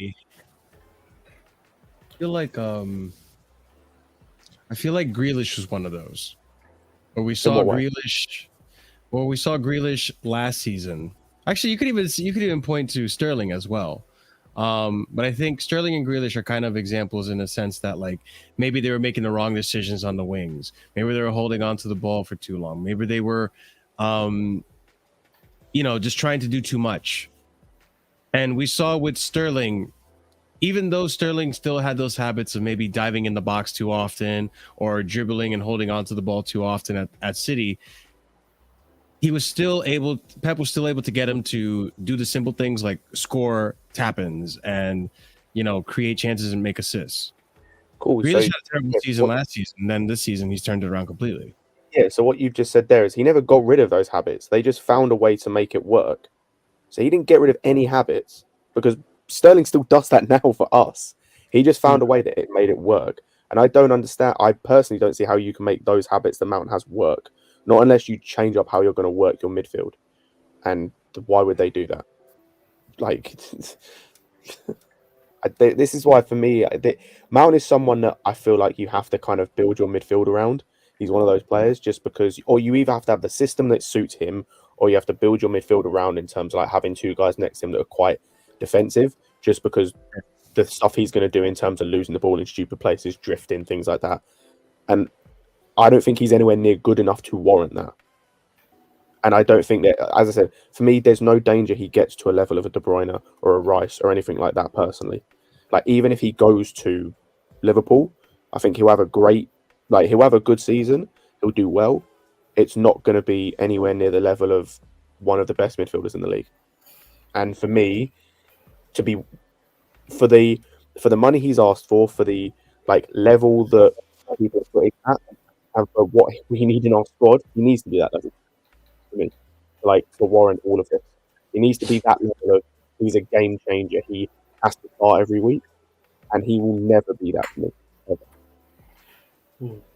I feel like Grealish was one of those. Or we saw Grealish. Well, we saw Grealish last season. Actually, you could even point to Sterling as well. But I think Sterling and Grealish are kind of examples in a sense that, like, maybe they were making the wrong decisions on the wings. Maybe they were holding on to the ball for too long. Maybe they were, just trying to do too much. And we saw with Sterling, even though Sterling still had those habits of maybe diving in the box too often or dribbling and holding on to the ball too often at City, Pep was still able to get him to do the simple things like score tap-ins and, create chances and make assists. Cool. Grealish had a terrible season last season, and then this season he's turned it around completely. Yeah, so what you've just said there is he never got rid of those habits. They just found a way to make it work. So he didn't get rid of any habits, because Sterling still does that now for us. He just found a way that it made it work. And I don't understand. I personally don't see how you can make those habits that Mount has work. Not unless you change up how you're going to work your midfield. And why would they do that? Like, this is why for me, Mount is someone that I feel like you have to kind of build your midfield around. He's one of those players just because, or you either have to have the system that suits him, or you have to build your midfield around in terms of like having two guys next to him that are quite defensive, just because the stuff he's going to do in terms of losing the ball in stupid places, drifting, things like that. And I don't think he's anywhere near good enough to warrant that. And I don't think that, as I said, for me, there's no danger he gets to a level of a De Bruyne or a Rice or anything like that personally. Like, even if he goes to Liverpool, I think he'll have a good season. He'll do well. It's not going to be anywhere near the level of one of the best midfielders in the league. And for me, for the money he's asked for the like level that people are putting at, and for what we need in our squad, he needs to be that level. For me, like, to warrant all of this, he needs to be that level of he's a game changer. He has to start every week, and he will never be that for me.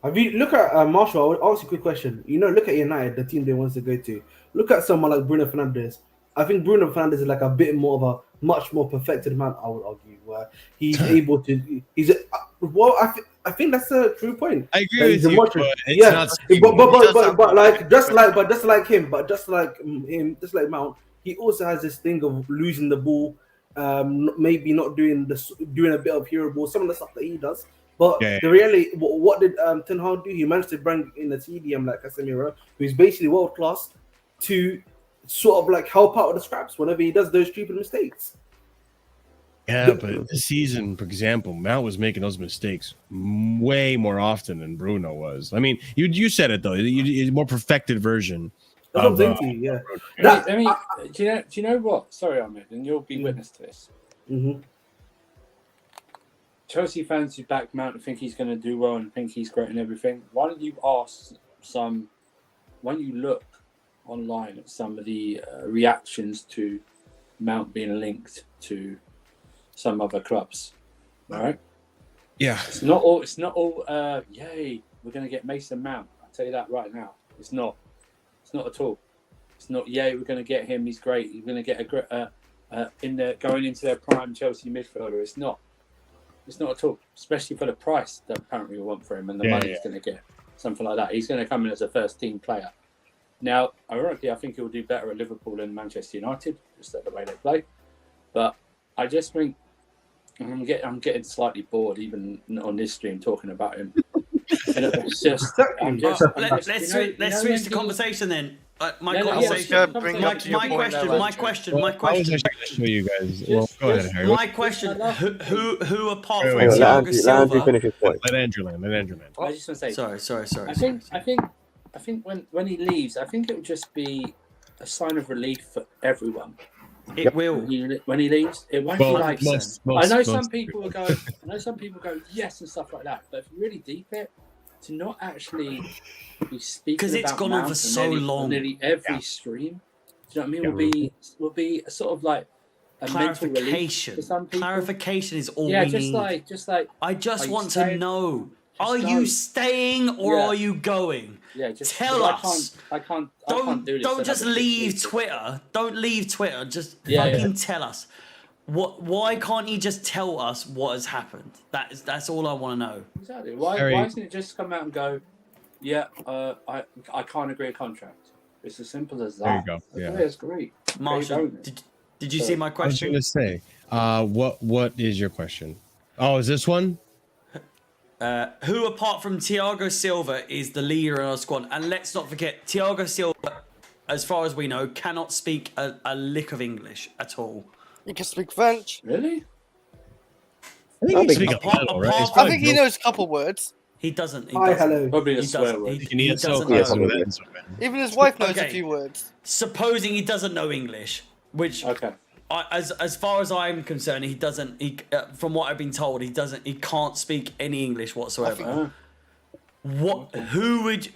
Have you look at Marshall? I would ask you a quick question. Look at United, the team they wants to go to. Look at someone like Bruno Fernandes. I think Bruno Fernandes is like a bit more of a much more perfected man. I would argue where he's able to. I think that's a true point. I agree with you, but it's not. Just like Mount, he also has this thing of losing the ball, maybe not doing a bit of hero ball, some of the stuff that he does. But the reality, what did Ten Hag do? He managed to bring in a TDM like Casemiro, who's basically world class, to sort of like help out with the scraps whenever he does those stupid mistakes. Yeah, but this season, for example, Mount was making those mistakes way more often than Bruno was. I mean, you said it though. He's a more perfected version. That's what I'm saying. Yeah. Do you know what? Sorry, Ahmed, and you'll be witness to this. Mm-hmm. Chelsea fans who back Mount and think he's going to do well and think he's great and everything. Why don't you look online at some of the reactions to Mount being linked to some other clubs? All right. Yeah. It's not all. Yay! We're going to get Mason Mount. I'll tell you that right now. It's not. It's not at all. It's not. Yay! We're going to get him. He's great. You're going to get going into their prime Chelsea midfielder. It's not. It's not at all, especially for the price that apparently we want for him and the money he's going to get. Something like that. He's going to come in as a first-team player. Now, ironically, I think he'll do better at Liverpool than Manchester United, just the way they play. But I just think I'm getting slightly bored even on this stream talking about him. Let's switch the conversation then. My question. I was actually going to show you guys. Well, go ahead, Harry. My question: Who apart from Let Thiago Andrew Silva? finish his point. Let Andrew land. I just want to say. Sorry. I think when he leaves, I think it will just be a sign of relief for everyone. It will. When he leaves, it won't be like. I know some people go yes and stuff like that, but if you really deep it, to not actually be speaking because it's gone on for so long. Nearly every stream. Do you know what I mean? Will be a sort of like a mental relief for some people. Clarification is all we need. Just like I just want to know: are you staying or are you going? Yeah, just tell us. I can't do this. Don't just leave Twitter. Don't leave Twitter. Just fucking tell us. Why can't you just tell us what has happened? That's all I want to know. Exactly. Why doesn't it just come out and go, I can't agree a contract. It's as simple as that. There you go. Yeah. It's great. Marshall, did you see my question? I was going to say, what is your question? Oh, is this one? Who apart from Thiago Silva is the leader in our squad? And let's not forget, Thiago Silva, as far as we know, cannot speak a lick of English at all. He can speak French. Really? I think he speaks a little, right? I think he knows a couple words. He doesn't. Hello. Probably a swear word. He doesn't know. Even his wife knows a few words. Supposing he doesn't know English, which as far as I'm concerned, he doesn't. From what I've been told, he doesn't. He can't speak any English whatsoever. Who would?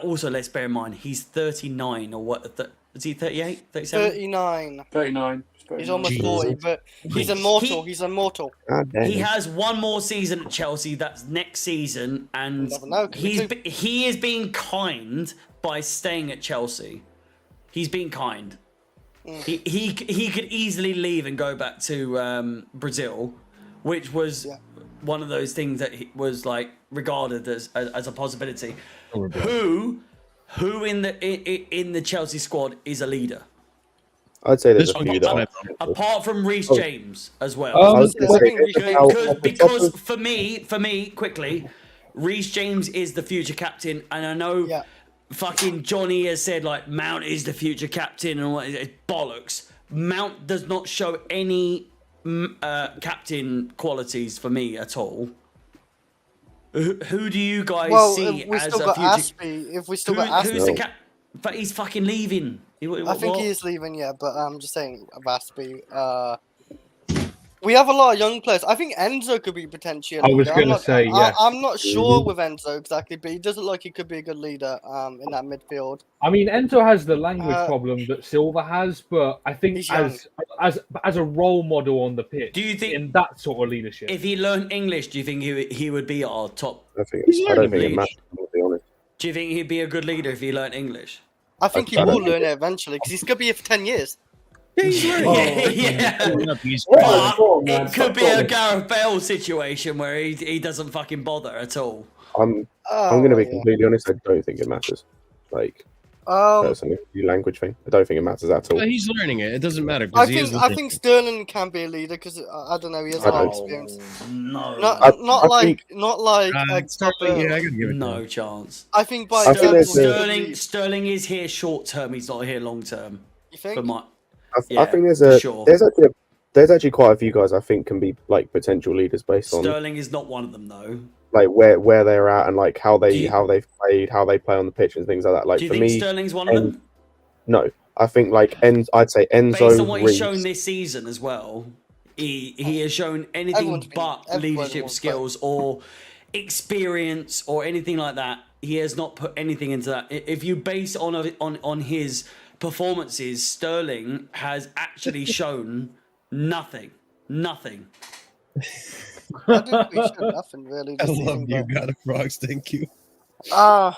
Also, let's bear in mind he's 39 or what? Is he 38? 37? 39. He's almost 40, but he's immortal. He's immortal. He has one more season at Chelsea. That's next season, and he is being kind by staying at Chelsea. He's being kind. He could easily leave and go back to Brazil, which was one of those things that was like regarded as a possibility. Who in the Chelsea squad is a leader? I'd say there's a few that apart from Reece James as well. I was gonna say, because for me, quickly, Reece James is the future captain, and I know fucking Johnny has said like Mount is the future captain and what bollocks. Mount does not show any captain qualities for me at all. Who do you guys see as a future? If we still got Aspie, who's the cap? But he's fucking leaving. I think he is leaving, yeah. But I'm just saying, Aspie. We have a lot of young players. I think Enzo could be potentially. I was going to say, yeah. I'm not sure with Enzo exactly, but he doesn't look like he could be a good leader in that midfield. I mean, Enzo has the language problem that Silva has, but I think as a role model on the pitch, do you think in that sort of leadership, if he learned English, do you think he would be our top? I don't think it matters. To be honest. Do you think he'd be a good leader if he learned English? I think he will learn it eventually because he's going to be here for 10 years. Yeah, he's it could be a Gareth Bale situation where he doesn't fucking bother at all. I'm going to be completely honest. I don't think it matters. Like, personally, the language thing, I don't think it matters at all. But he's learning it. It doesn't matter. I think Sterling can be a leader because I don't know. He has a lot of experience. No, not like Sterling. I gotta give it no chance. I think by Sterling is here short term. He's not here long term. You think? I think there's actually quite a few guys I think can be like potential leaders based on. Sterling is not one of them though. Like where they're at and like how they've played, how they play on the pitch and things like that. Like do you for think me, Sterling's one of them? No, I think like I'd say Enzo. Based on what he's Reece. shown this season as well, he has shown anything but leadership skills or experience or anything like that. He has not put anything into that. If you base on his performances, Sterling has actually shown nothing. I didn't really show nothing really. I love you, God of Frogs. Thank you. Wow. I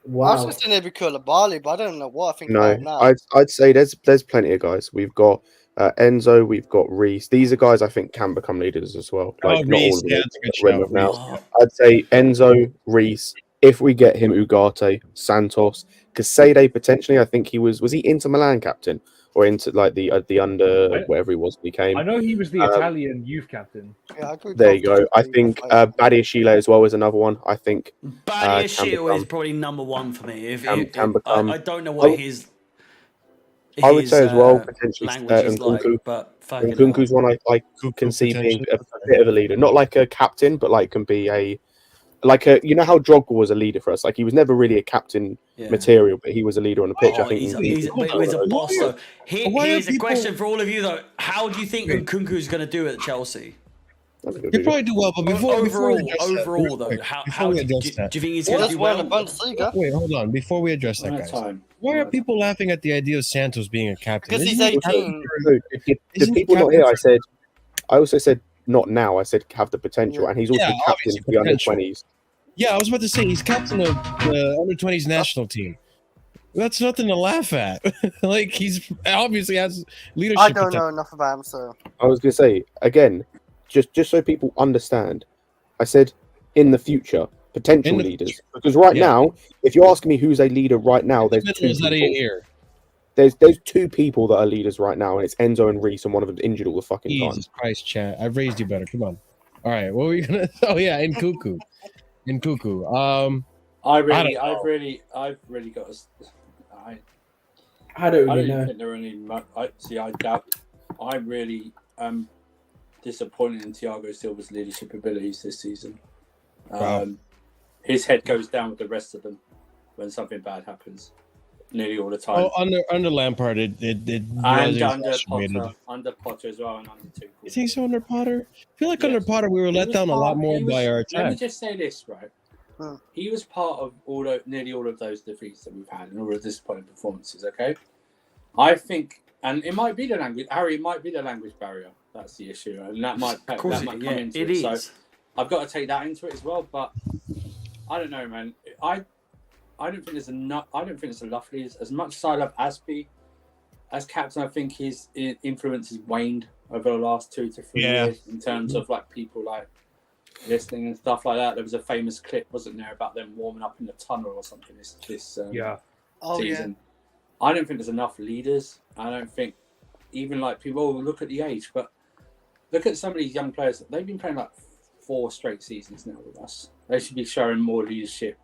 was just saying maybe Koulibaly, but I don't know what I think No, about now. I'd say there's plenty of guys. We've got Enzo, we've got Reece. These are guys I think can become leaders as well. Like not all of them. Now. I'd say Enzo, Reece. If we get him, Ugarte, Santos, Casade potentially. I think was he Inter Milan captain or into like the under whatever he was when he came. I know he was the Italian youth captain. Yeah, there you go. I think Badiashile as well is another one. I think Badiashile is probably number one for me. I don't know what his I would say as well potentially language is like, but Nkunku's one I can see being a bit of a leader, not like a captain, but like can be a you know how Drogba was a leader for us. Like he was never really a captain material, but he was a leader on the pitch. I think he's a boss. Though. Here's a question for all of you though: how do you think Nkunku's going to do at Chelsea? He'll probably do well, but overall though, how do you think he's going to do well? Wait, hold on. Before we address that, guys, why are people laughing at the idea of Santos being a captain? Because he's 18. The people not here, I also said not now. I said have the potential, and he's also captain of the under-20s. Yeah, I was about to say he's captain of the under-20s national team. That's nothing to laugh at. Like he's obviously has leadership. I don't know enough about him, so I was gonna say again, just so people understand. I said in the future potential leaders, because right now, if you're asking me who's a leader right now, there's two people. There's two people that are leaders right now, and it's Enzo and Reece, and one of them's injured all the fucking time. Jesus Christ, chat! I've raised you better. Come on. All right, what were we gonna? Oh yeah, Nkunku. I've really got. I don't really know. Think there are any. I doubt. I really am disappointed in Thiago Silva's leadership abilities this season. His head goes down with the rest of them when something bad happens. Nearly all the time. Oh, under Lampard, it and under Potter as well, and under Tuchel. You think so under Potter? I feel like under Potter we were let down a lot more by our attack. Let me just say this, right? He was part of nearly all of those defeats that we've had and all of the disappointing performances. Okay, I think, and it might be the language. Harry, it might be the language barrier. That's the issue, and that might come into it. So I've got to take that into it as well. But I don't know, man. I don't think there's enough. I don't think it's enough leaders. As much as I love Aspie, as captain, I think his influence has waned over the last 2 to 3 years in terms of like people like listening and stuff like that. There was a famous clip, wasn't there, about them warming up in the tunnel or something this season. Yeah. I don't think there's enough leaders. I don't think even like people will look at the age, but look at some of these young players. They've been playing like 4 straight seasons now with us. They should be showing more leadership,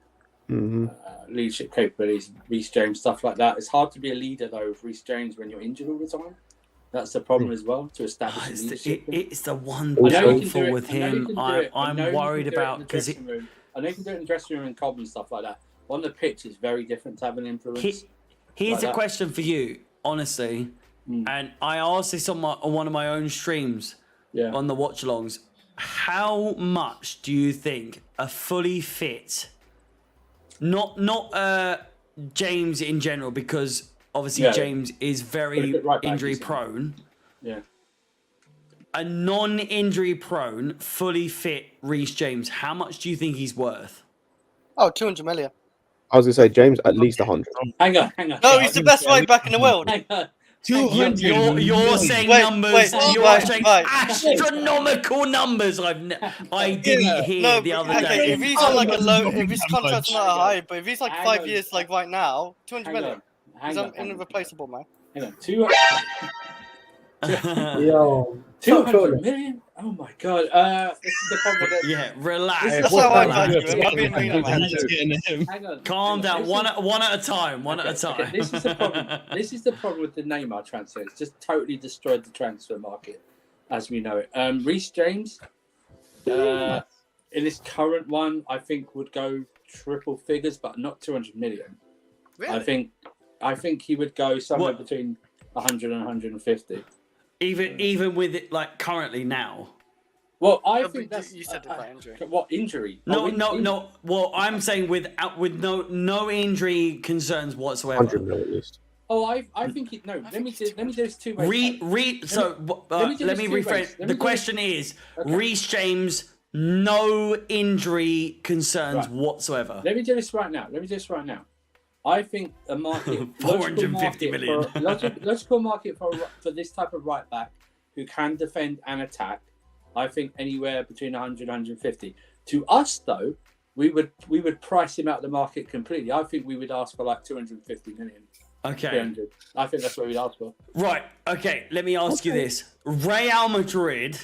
leadership capabilities. Reece James, stuff like that. It's hard to be a leader though with Reece James when you're injured all the time. That's the problem as well, to establish leadership. It's the one downfall with him I'm worried about because I know you can do it in the dressing room and cob and stuff like that. On the pitch, it's very different to have an influence. Here's a question for you, honestly, and I asked this on one of my own streams on the watch-alongs. How much do you think a fully fit, not James in general, because obviously James is very injury prone. Yeah. A non-injury prone, fully fit Reece James, how much do you think he's worth? Oh, 200 million. I was gonna say James at least 100. Hang on. No, he's the best right back in the world. Hang on. 200. You're saying numbers. You're saying astronomical numbers. I didn't hear the other day. If he's on like a low, if his contract's not high, but if he's like 5 years, like right now, 200 million. He's irreplaceable, man. Hang on. 200 million? Oh my god. This is the problem with it. Relax. That's how I value him. I'm being mean, man. Hang on. Calm down. One at a time. One at a time. This is the problem. This is the problem with the Neymar transfer. It's just totally destroyed the transfer market as we know it. Reece James, in this current one, I think would go triple figures, but not 200 million. Really? I think he would go somewhere between 100 and 150. Even with it like currently now. Well, I think that's you said about injury. What injury? No. Well, I'm saying with no injury concerns whatsoever. 100 million at least. Oh, I think it. No, let me do this 2 ways. Let me rephrase. The question is, Reece James, no injury concerns whatsoever. Let me do this right now. I think a market, 450 million. Logical market for this type of right back who can defend and attack. I think anywhere between 100 and 150. To us though, we would price him out of the market completely. I think we would ask for like 250 million. Okay. 300. I think that's what we'd ask for. Right. Okay. Let me ask you this: Real Madrid.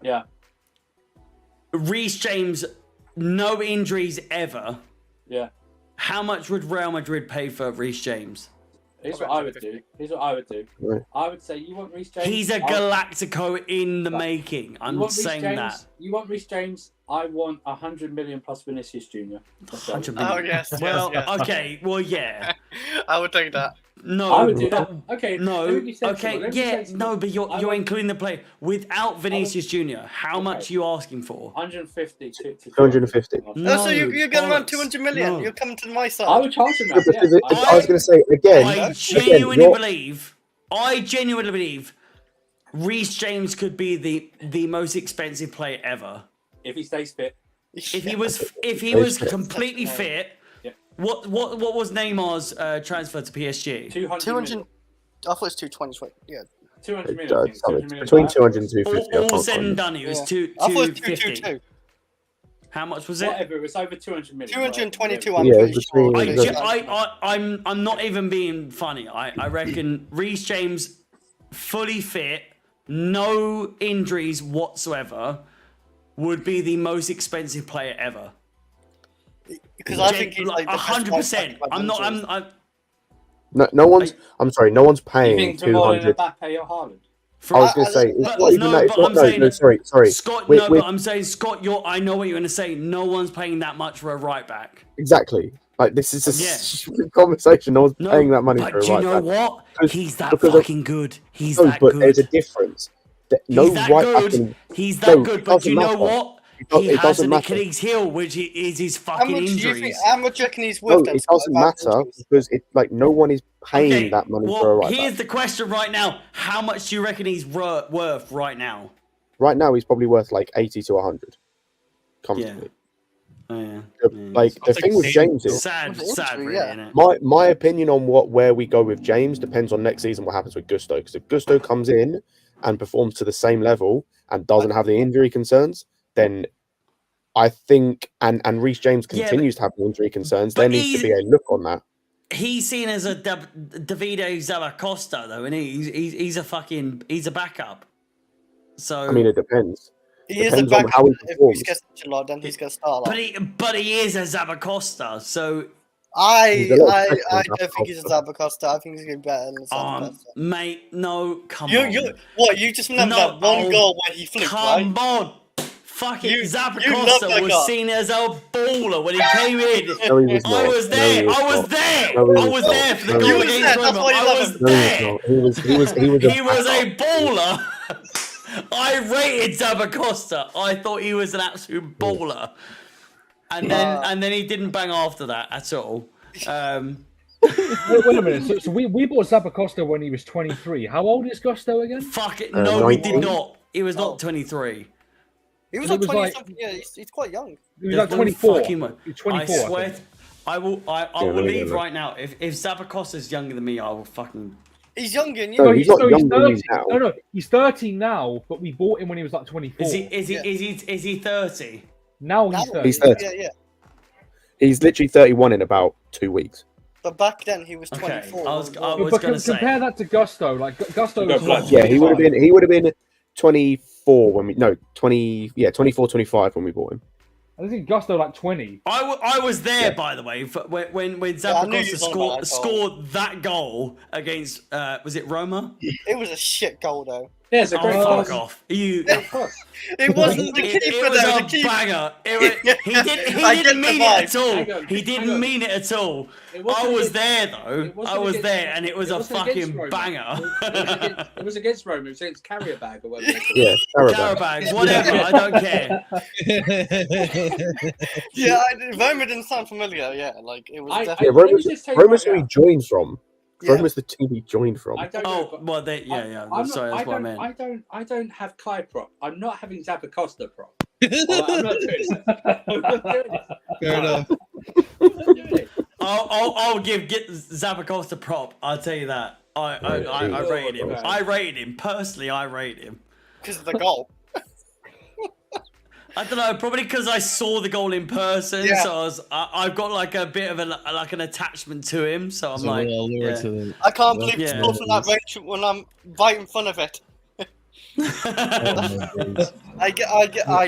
Yeah. Reece James, no injuries ever. Yeah. How much would Real Madrid pay for Reece James? Here's what I would do. Right. I would say you want Reece James. He's a Galactico in the making. I'm saying that. You want Reece James? I want 100 million plus Vinicius Jr. 100 million. Oh yes. Well, yes. okay. Well, yeah. I would take that. No, I would do that. Okay. No. let me be sensible, Okay. let me be Yeah. sensible. No, but you're including the play without Vinicius Jr. How much are you asking for? 150 to 250. No, so you're going around bollocks. 200 million. No. You're coming to my side. I would charge him that. Because Yeah. I was going to say again. I genuinely believe Reece James could be the most expensive player ever. If he stays fit. If he was completely fit, what was Neymar's transfer to PSG? 200 I thought it was 220. Yeah. 200 million. Between 200 and 250. All said and done, it was I thought it was 250. 222. How much was it? Whatever, it was over 200 million. 222. Right? I'm Yeah, pretty between- sure. I'm not even being funny. I reckon Reece James, fully fit, no injuries whatsoever, would be the most expensive player ever. Because I think he's like 100%. I'm not. No one's. I'm sorry. No one's You paying think more than 200. Mbappe or Haaland? I was going to say, it's But- not even no, that. It's but not, I'm no, saying- no, sorry. Scott, We're- but I'm saying, Scott, I know what you're going to say. No one's paying that much for a right back. Exactly. Like, this is a stupid conversation. No one's paying that money but for a do you right know back. what? Because- He's that because fucking good. He's No, that but good. there's a difference. No He's that right back good. in- He's that no, good. it But doesn't you know matter. what? It He has doesn't an matter. Achilles heel, which is his How fucking much do you think? injuries. How much do you reckon he's No, worth? then? it doesn't matter because it like no one is paying that money for a right here's back. the question right now. How much do you reckon he's worth right now? Right now, he's probably worth like 80 to 100. Comfortably. Yeah. Like the thing with James is Sad, With sad, injury, really, yeah. isn't it? my opinion on where we go with James depends on next season what happens with Gusto. Because if Gusto comes in and performs to the same level and doesn't have the injury concerns, then I think and Reece James continues to have the injury concerns, there needs to be a look on that. He's seen as a Davide Zabacosta though, and he's a backup. So I mean, it depends. He is a Depends on backup. how he If performs. he gets such a lot, then he's going to start a lot. but he is a Zabacosta. So I He's a lot better than don't think he's a Zabacosta. I think he's going to be better than Zabacosta. mate, no, come on. You just remember that one goal where he flipped, Come right? on. Fucking You love Zabacosta that was guy. seen as a baller when he came in. No, he was I not. was No, there. he was I was not. there. No, he I was was not. there for the No, he goal was against not. That's Roma. why you I love was him. No, there. he was not. He was a baller. I rated Zabacosta. I thought he was an absolute baller. And then he didn't bang after that at all. Wait a minute. So we bought Zabacosta when he was 23. How old is Gusto again? Fuck it. No, we did 19. not. He was not 23. He was He like was 20 like- something. Yeah, he's quite young. He was There's like no 24. fucking way. He was 24. I swear. think. I will let me leave go right now. If Zabacosta's younger than me, I will fucking. He's younger than you. No, No, he's he's, not no, he's younger than 30. you now. No, he's 30 now, but we bought him when he was like 24. Is he 30? Now he's Now 30. He's 30. Yeah. He's literally 31 in about 2 weeks. But back then he was Okay, 24. I was But gonna say. compare that to Gusto. Like Gusto Go was Black. what, Yeah, he would 25? have been 24 when we 24, 25 when we bought him. I think Gusto like 20. I was there, by the way, when I knew you Zabacosta was on about that goal. scored that goal against was it Roma? It was a shit goal though. Yeah, it's a great Fuck pass. off! You. Of course. It wasn't the It keeper was though. a The keeper. banger. He I get didn't the mean vibe. it at all. Hang on, He hang didn't on. mean it at all. It I wasn't was against- there though. it wasn't I was against- there, and it was a wasn't against fucking Roma. banger. It was against Roma. It was against Carrier Bag or whatever. Yeah, Carabao. Carabag, whatever. I don't care. Yeah, Roma didn't sound familiar. Yeah, like it was I- definitely. Yeah, Let me just tell you Roma's right who he now. joined from. Yeah. Roma's the team he joined from. I don't know. Oh but well, yeah. I'm Sorry, not, that's what I meant. I don't have Kai prop. I'm not having Zabacosta prop. I'm not doing it. I'm not doing it. Fair enough. I'm not doing it. I'll get Zabacosta prop. I'll tell you that. I rated him. Okay. I rated him personally. I rated him. Because of the goal. I don't know, probably because I saw the goal in person, Yeah. so I've got like a bit of an attachment to him. So I'm So like, we'll allure yeah. to the- I can't believe he Yeah. scored from that range when I'm right in front of it. I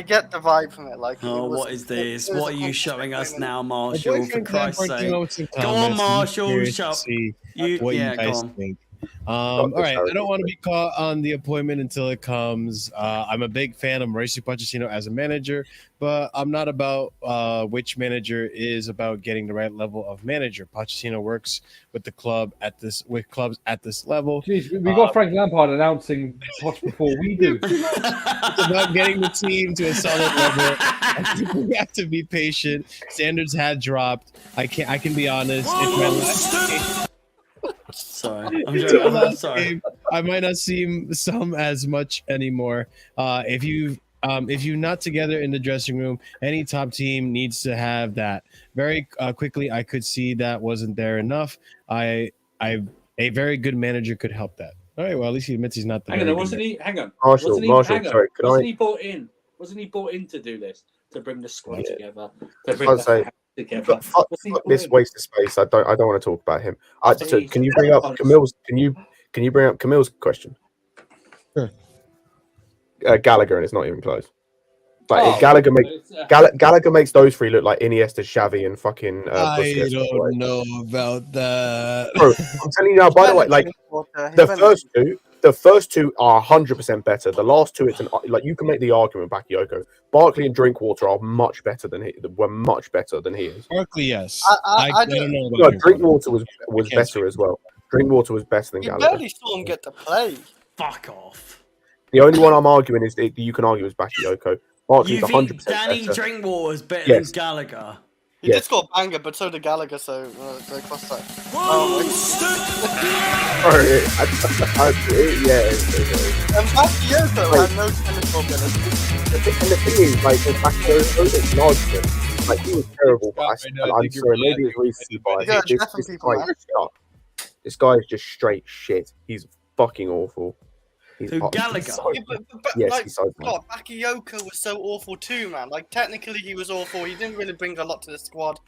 get the vibe from it. Like, Oh, it was, what is this? it was What a are you conscious showing us moment. now, My Marshall? For boyfriend Christ's Zach sake, wrote some Go on, comments. I'm Marshall, curious show- to see go what you guys on. think. All right, I don't want to be caught on the appointment until it comes. I'm a big fan of Mauricio Pochettino as a manager, but I'm not about which manager is about getting the right level of manager. Pochettino works with clubs at this level. Jeez, we got Frank Lampard announcing Poch before we do. It's about getting the team to a solid level. I think we have to be patient. Standards had dropped. I can be honest. If my last game, Sorry, I'm Until joking. I'm last sorry. game, I might not see some as much anymore. If you not together in the dressing room, any top team needs to have that. Very quickly, I could see that wasn't there enough. A very good manager could help that. All right, well at least he admits he's not the. Hang on, very good wasn't he? Hang on. Marshall, Wasn't he, Marshall, hang on. sorry, could Wasn't I- he bought in? Wasn't he bought in to do this? To bring the squad Yeah. together? To bring I'd the say- house together? Fuck Wasn't he fuck bought this in? waste of space. I don't want to talk about him. So Please. can you bring up Honest. Camille's? Can you bring up Camille's question? Sure. Gallagher, and it's not even close. Like Oh, Gallagher makes it's, Gallagher makes those three look like Iniesta, Xavi, and fucking. I Busquets. don't know about that. Bro, I'm telling you now. By the way, like the first two are 100% better. The last two, like you can make the argument, Bakayoko. Barkley and Drinkwater are much better than he. Were much better than he is. Barkley, yes. I don't know No, about Drinkwater was I can't better speak. as well. Drinkwater was better than You Gallagher. barely saw him get to play. Fuck off. The only one I'm arguing is that you can argue is Bakayoko. Barkley's You 100% think Danny better. Drinkwater is better Yes. than Gallagher? He Yes. did score a banger, but so did Gallagher, so they crossed that. Sorry, yeah. And Bakayoko had no technical ability. And the thing is, like, with Bakayoko, it's an argument. Like, he was terrible, but Right now, I I'm think you're sorry, bad. maybe it's recency bias. Yeah, This definitely guy people, is shut. This guy is just straight shit. He's fucking awful. He's Who, he's Gallagher? so- Yeah, but Yes, like, he's so bad. God, Bakayoko was so awful too, man. Like, technically, he was awful. He didn't really bring a lot to the squad.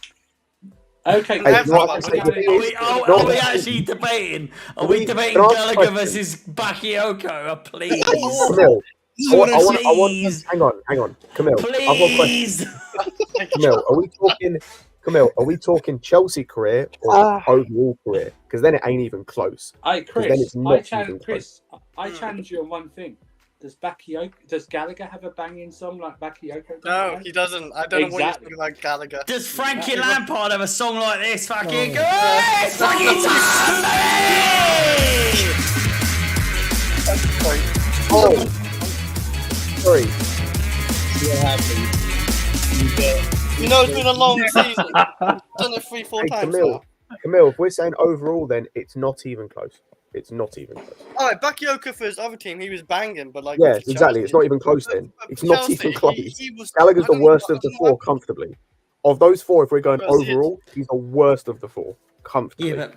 Okay, Hey, guys, you know what I I'm say? saying? Are we actually debating? Are we debating Can I ask a Gallagher question? versus Bakayoko? Please. Camille, This is what I said. Please. hang on, Camille. I've got a question. Please. Camille, are we talking Chelsea career or overall career? Because then it ain't even close. Hey, Because then it's not even close. I challenge you on one thing. Does Gallagher have a banging song like Bakayoko? No, he doesn't. I don't know what you're Exactly. talking about, Gallagher. Does Frankie Lampard have a song like this? Fucking good. Oh. It's fucking time, baby! Oh, sorry. What happened? You know, it's been a long season. I've done it 3-4 Hey, times Camille, if we're saying overall, then it's not even close. It's not even close. now. Alright, Bakayoko for his other team, he was banging, but like. Yes, for exactly. Chelsea- It's not even close then. but It's for not Chelsea, even close. he was, Gallagher's I the don't worst know- of the I don't four know comfortably. Of those four, if we're going Well, see, overall, he's the worst of the four comfortably. Yeah, but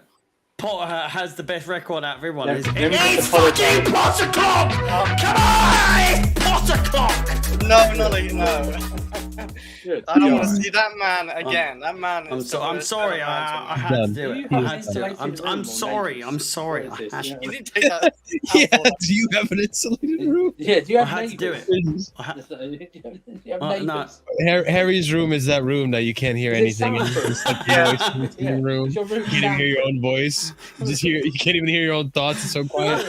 Potter has the best record out of everyone. Yeah, It's let me just fucking Potter Clock! Come on! It's Potter Clock! No, no. Good. I don't want to Yeah. see that man again. That man is. I'm sorry. I had to do it. Do I you had have to do it. insulated room I'm or sorry. neighbours? I'm sorry. What is I this? had You to. didn't take that. Yeah, do you have an insulated room? Yeah, do you I have had to do neighbours? it. I had- Do you have no. neighbours? Harry's room is that room that you can't hear Is it anything in. soundproof? It's like the Yeah. noise in the room. Is your room You can't even hear your soundproof? own voice. You can't even hear your own thoughts. It's so quiet.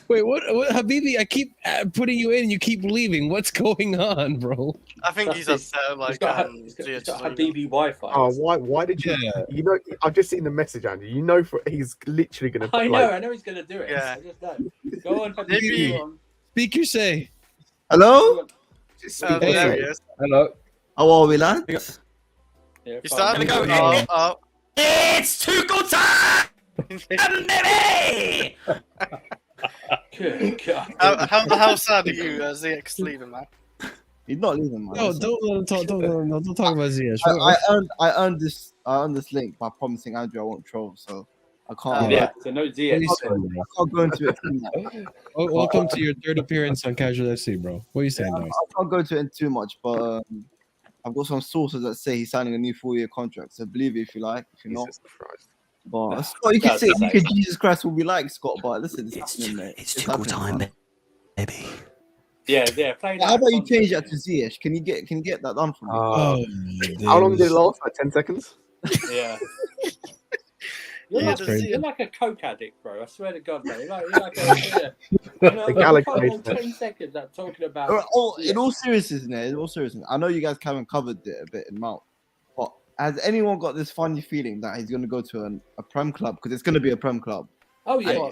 Wait, what, Habibi? I keep putting you in, and you keep leaving. What's going on, bro? I think he's upset. Like, He's got Ziyech Habibi Wi-Fi. Oh, why did you? Yeah. You know, I've just seen the message, Andy. You know, he's literally going to. I know he's gonna do it. Yeah. I just know. Go on, Maybe- Habibi. Go on. Speak your say. Hello? Just speak there your he say. is. Hello. How are we, lad? Yeah, You fine. started to go. Go. Oh, It's too good time, baby! Good God. how sad are you, Ziyech leaving, man? He's not leaving, man. No, Listen. don't let him talk. Don't talk about Ziyech. I earned this link by promising Andrew I won't troll, so I can't. Yeah, so no What are Ziyech. you saying, bro? I can't go into it too much. Welcome to your third appearance on Casually FC, bro. What are you saying, I guys? can't go into it too much, but I've got some sources that say he's signing a new 4-year contract. So believe it if you like. If you're not, Jesus Christ. but Scott, you can That's say insane. you can Jesus Christ will be like Scott, but listen, it's It's happening, too, mate. it's too good happening, time, man. baby. Yeah, play that. How about you change that to Ziyech? Can you get that done for me? Oh, How long did it last? Like 10 seconds? Yeah. Yeah, You're like a coke addict, bro. I swear to God, man. You're like a, yeah. You know, The like, Gallagher on nation. 10 seconds I'm talking about. In all seriousness, I know you guys haven't covered it a bit in Mount, but has anyone got this funny feeling that he's going to go to a Prem club because it's going to be a Prem club Oh, yeah.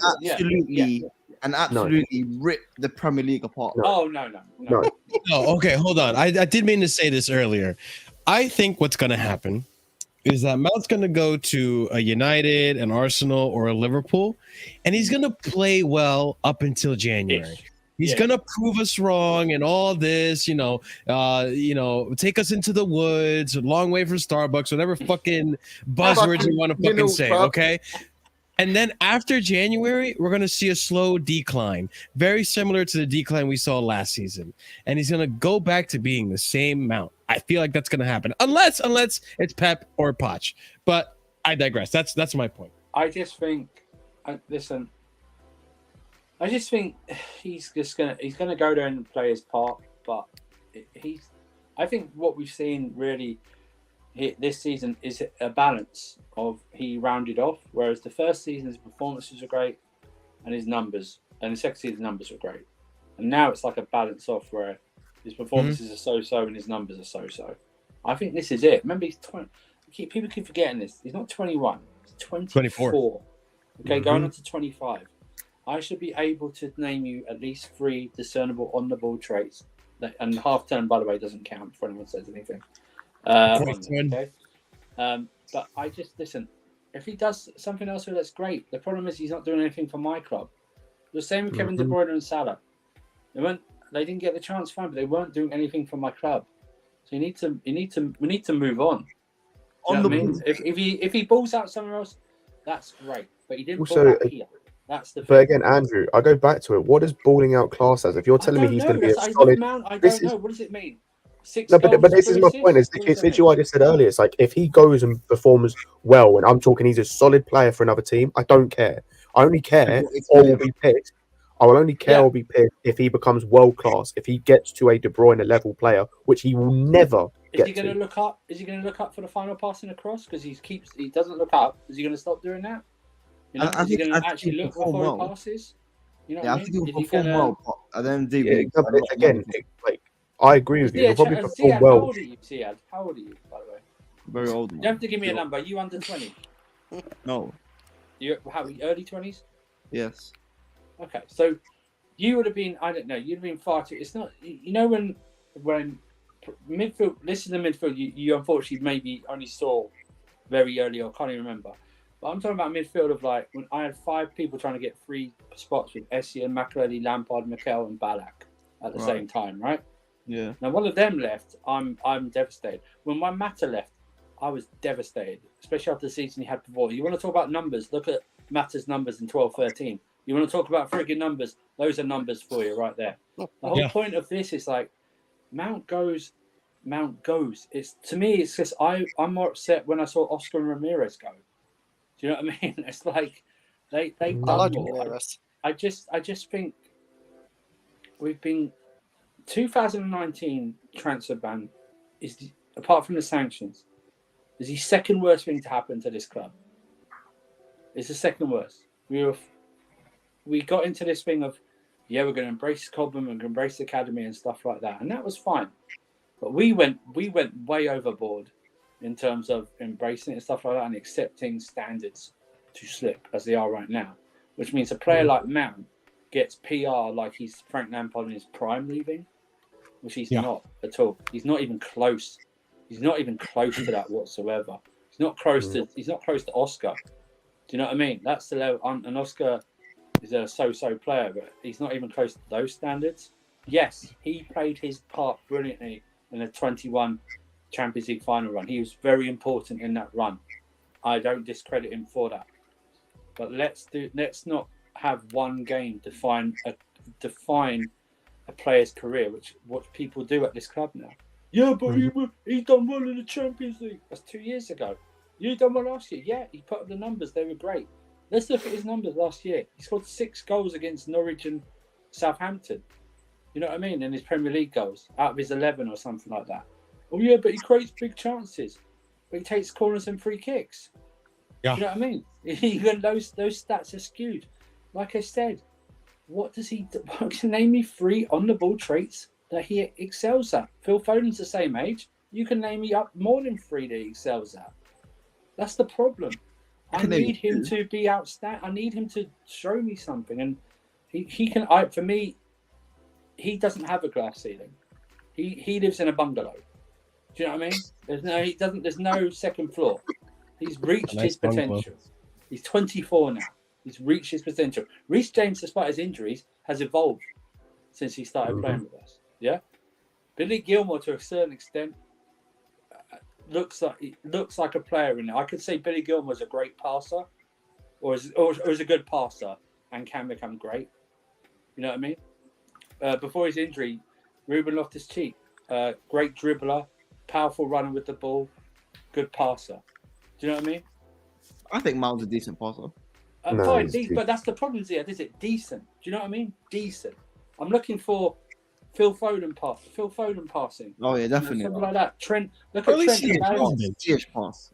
and absolutely rip the Premier League apart? Oh, no. No. No, okay, hold on. I did mean to say this earlier. I think what's going to happen is that Mount's going to go to a United, an Arsenal, or a Liverpool, and he's going to play well up until January. Ish. He's Yeah. gonna prove us wrong and all this, take us into the woods, a long way from Starbucks, whatever fucking buzzwords you want to fucking say, okay? And then after January, we're gonna see a slow decline, very similar to the decline we saw last season. And he's gonna go back to being the same Mount. I feel like that's gonna happen, unless it's Pep or Poch. But I digress. That's my point. I just think, listen, I just think he's gonna go there and play his part, but I think what we've seen really this season is a balance of he rounded off, whereas the first season his performances were great and his numbers, and the second season his numbers were great, and now it's like a balance off where his performances are so-so and his numbers are so-so. I think this is it. Remember, he's 20. People keep forgetting this. He's not 21. He's 24. Okay, going on to 25. I should be able to name you at least 3 discernible on-the-ball traits. And half-turn, by the way, doesn't count if anyone says anything. Okay. But I just, listen, if he does something else, that's great. The problem is he's not doing anything for my club. The same with Kevin De Bruyne and Salah. they didn't get the chance, fine, but they weren't doing anything for my club. So we need to move on. Do you know what I mean? If he balls out somewhere else, that's great. But he didn't ball out here. That's the thing. But again, Andrew, I go back to it. What does balling out class as? If you're telling me he's going to be a solid, I don't know. What does it mean? No, but this is my point. It's literally what I just said earlier. It's like if he goes and performs well, and I'm talking he's a solid player for another team, I don't care. I only care or will be picked. I will only care or be picked if he becomes world class. If he gets to a De Bruyne level player, which he will never get to. Is he going to look up? Is he going to look up for the final passing across? Because he doesn't look up. Is he going to stop doing that? You know, is he going to actually look before he passes? You know what I mean? I think he'll perform well. But then again, like I agree with you. He'll probably perform Ziad, well. How old are you, Ziad? How old are you, by the way? Very old. You don't have to give me a number. Are you under 20? No. You early 20s? Yes. Okay, so you would have been, I don't know, you'd have been far too. It's not, you know, when midfield, this is the midfield you unfortunately maybe only saw very early, or can't even remember. But I'm talking about midfield of like when I had 5 people trying to get 3 spots with Essien, Makelele, Lampard, Mikel, and Ballack at the same time, right? Yeah. Now one of them left, I'm devastated. When my Mata left, I was devastated, especially after the season he had before. You want to talk about numbers? Look at Mata's numbers in 12-13. You want to talk about frigging numbers? Those are numbers for you right there. The whole point of this is like Mount goes. It's to me. It's just I'm more upset when I saw Oscar and Ramirez go. Do you know what I mean? It's like they done more. I just think we've been 2019 transfer ban is apart from the sanctions is the second worst thing to happen to this club. It's the second worst. We got into this thing of we're going to embrace Cobham and embrace the academy and stuff like that, and that was fine. But we went way overboard in terms of embracing it and stuff like that and accepting standards to slip as they are right now, which means a player like Mount gets PR like he's Frank Lampard in his prime leaving, which he's not at all. He's not even close. He's not even close to that whatsoever. He's not close to Oscar. Do you know what I mean? That's the level. And Oscar is a so-so player, but he's not even close to those standards. Yes, he played his part brilliantly in the 21 Champions League final run. He was very important in that run. I don't discredit him for that. But let's not have one game define a player's career, which what people do at this club now. Yeah, but he done well in the Champions League. That's 2 years ago. You done well last year. Yeah, he put up the numbers. They were great. Let's look at his numbers last year. He scored 6 goals against Norwich and Southampton. You know what I mean? In his Premier League goals, out of his 11 or something like that. Oh yeah, but he creates big chances. But he takes corners and free kicks. Yeah. You know what I mean? Even those stats are skewed. Like I said, what does he do? Name me 3 on-the-ball traits that he excels at. Phil Foden's the same age. You can name me up more than 3 that he excels at. That's the problem. I need him to be outstanding. I need him to show me something. And he can. For me, he doesn't have a glass ceiling. He lives in a bungalow. Do you know what I mean? There's no second floor. He's reached his potential. He's 24 now. He's reached his potential. Reece James, despite his injuries, has evolved since he started playing with us. Yeah. Billy Gilmore, to a certain extent, looks like a player in it. I could say Billy Gilmore is a great passer, or is a good passer and can become great. You know what I mean? Before his injury, Ruben Loftus-Cheek, great dribbler, powerful runner with the ball, good passer. Do you know what I mean? I think Mount's a decent passer. Fine, but that's the problem, Ziad, is it? Decent. Do you know what I mean? Decent. I'm looking for Phil Foden passing. Oh yeah, definitely. Something like that. Trent. Look at Trent. Ziyech pass.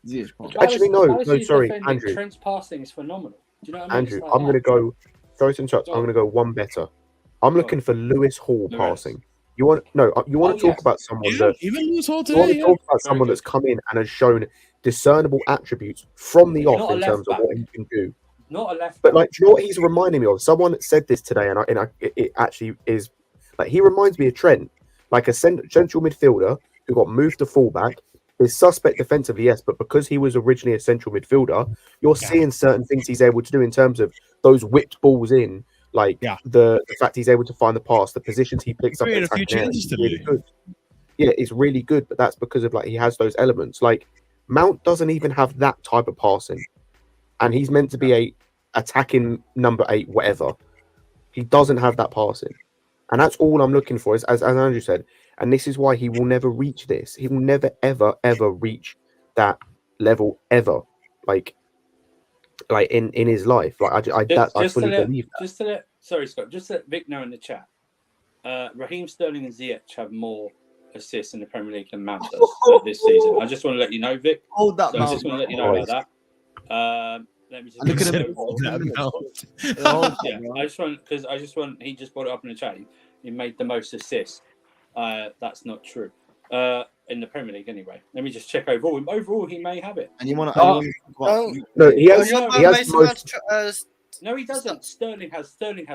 Actually, no. Sorry, Andrew. Trent's passing is phenomenal. Do you know what I mean? Andrew, I'm going to go. Sorry to interrupt. I'm going to go one better. I'm looking for Lewis Hall passing. You want to talk about someone that even Lewis Hall today. You want to talk about someone that's come in and has shown discernible attributes from the off in terms of what he can do. Not a left. But like, do you know what he's reminding me of? Someone said this today, and it actually is like he reminds me of Trent, like a central midfielder who got moved to fullback. Is suspect defensively, yes, but because he was originally a central midfielder, you're seeing certain things he's able to do in terms of those whipped balls in. Like Yeah. the fact he's able to find the pass, the positions he picks up, Created a few attacking areas changes is really today. good. Yeah, it's really good, but that's because of like he has those elements. Like Mount doesn't even have that type of passing, and he's meant to be a attacking number 8, whatever. He doesn't have that passing, and that's all I'm looking for. Is as Andrew said, and this is why he will never reach this. He will never, ever reach that level ever. Like in his life. Like I fully believe that. Sorry, Scott. Just to let Vic know in the chat. Raheem Sterling and Ziyech have more assists in the Premier League than Mount does this season. I just want to let you know, Vic. Hold that So I mouth. just want to let you know about that. Let me just Look at Said him. I just want he just brought it up in the chat. He made the most assists. That's not true. In the Premier League anyway. Let me just check overall. Overall, he may have it. And you want to? No, he has Mason most. Mount, No, he doesn't. Sterling has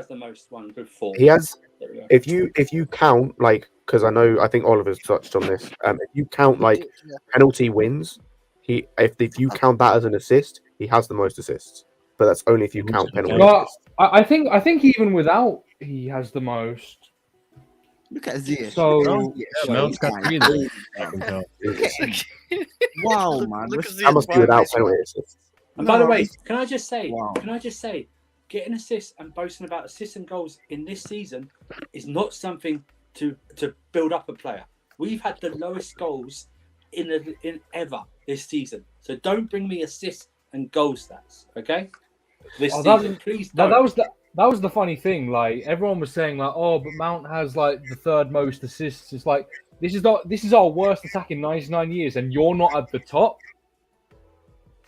the most one with 4. He has. There we go. If you count like, because I think Oliver's touched on this. If you count like penalty wins, if you count that as an assist, he has the most assists. But that's only if you count penalty Well, assists. I think even without, he has the most. Look at Ziyech. So Mount's got 3 there. I can tell. Wow, man. Look at That must be without penalty assists. And by the way, it's- can I just say, Wow. getting assists and boasting about assists and goals in this season is not something to build up a player. We've had the lowest goals in ever this season. So don't bring me assists and goal stats, okay? This season, please don't. That was the funny thing. Like everyone was saying, like, oh, but Mount has like the 3rd most assists. It's like this is our worst attack in 99 years, and you're not at the top.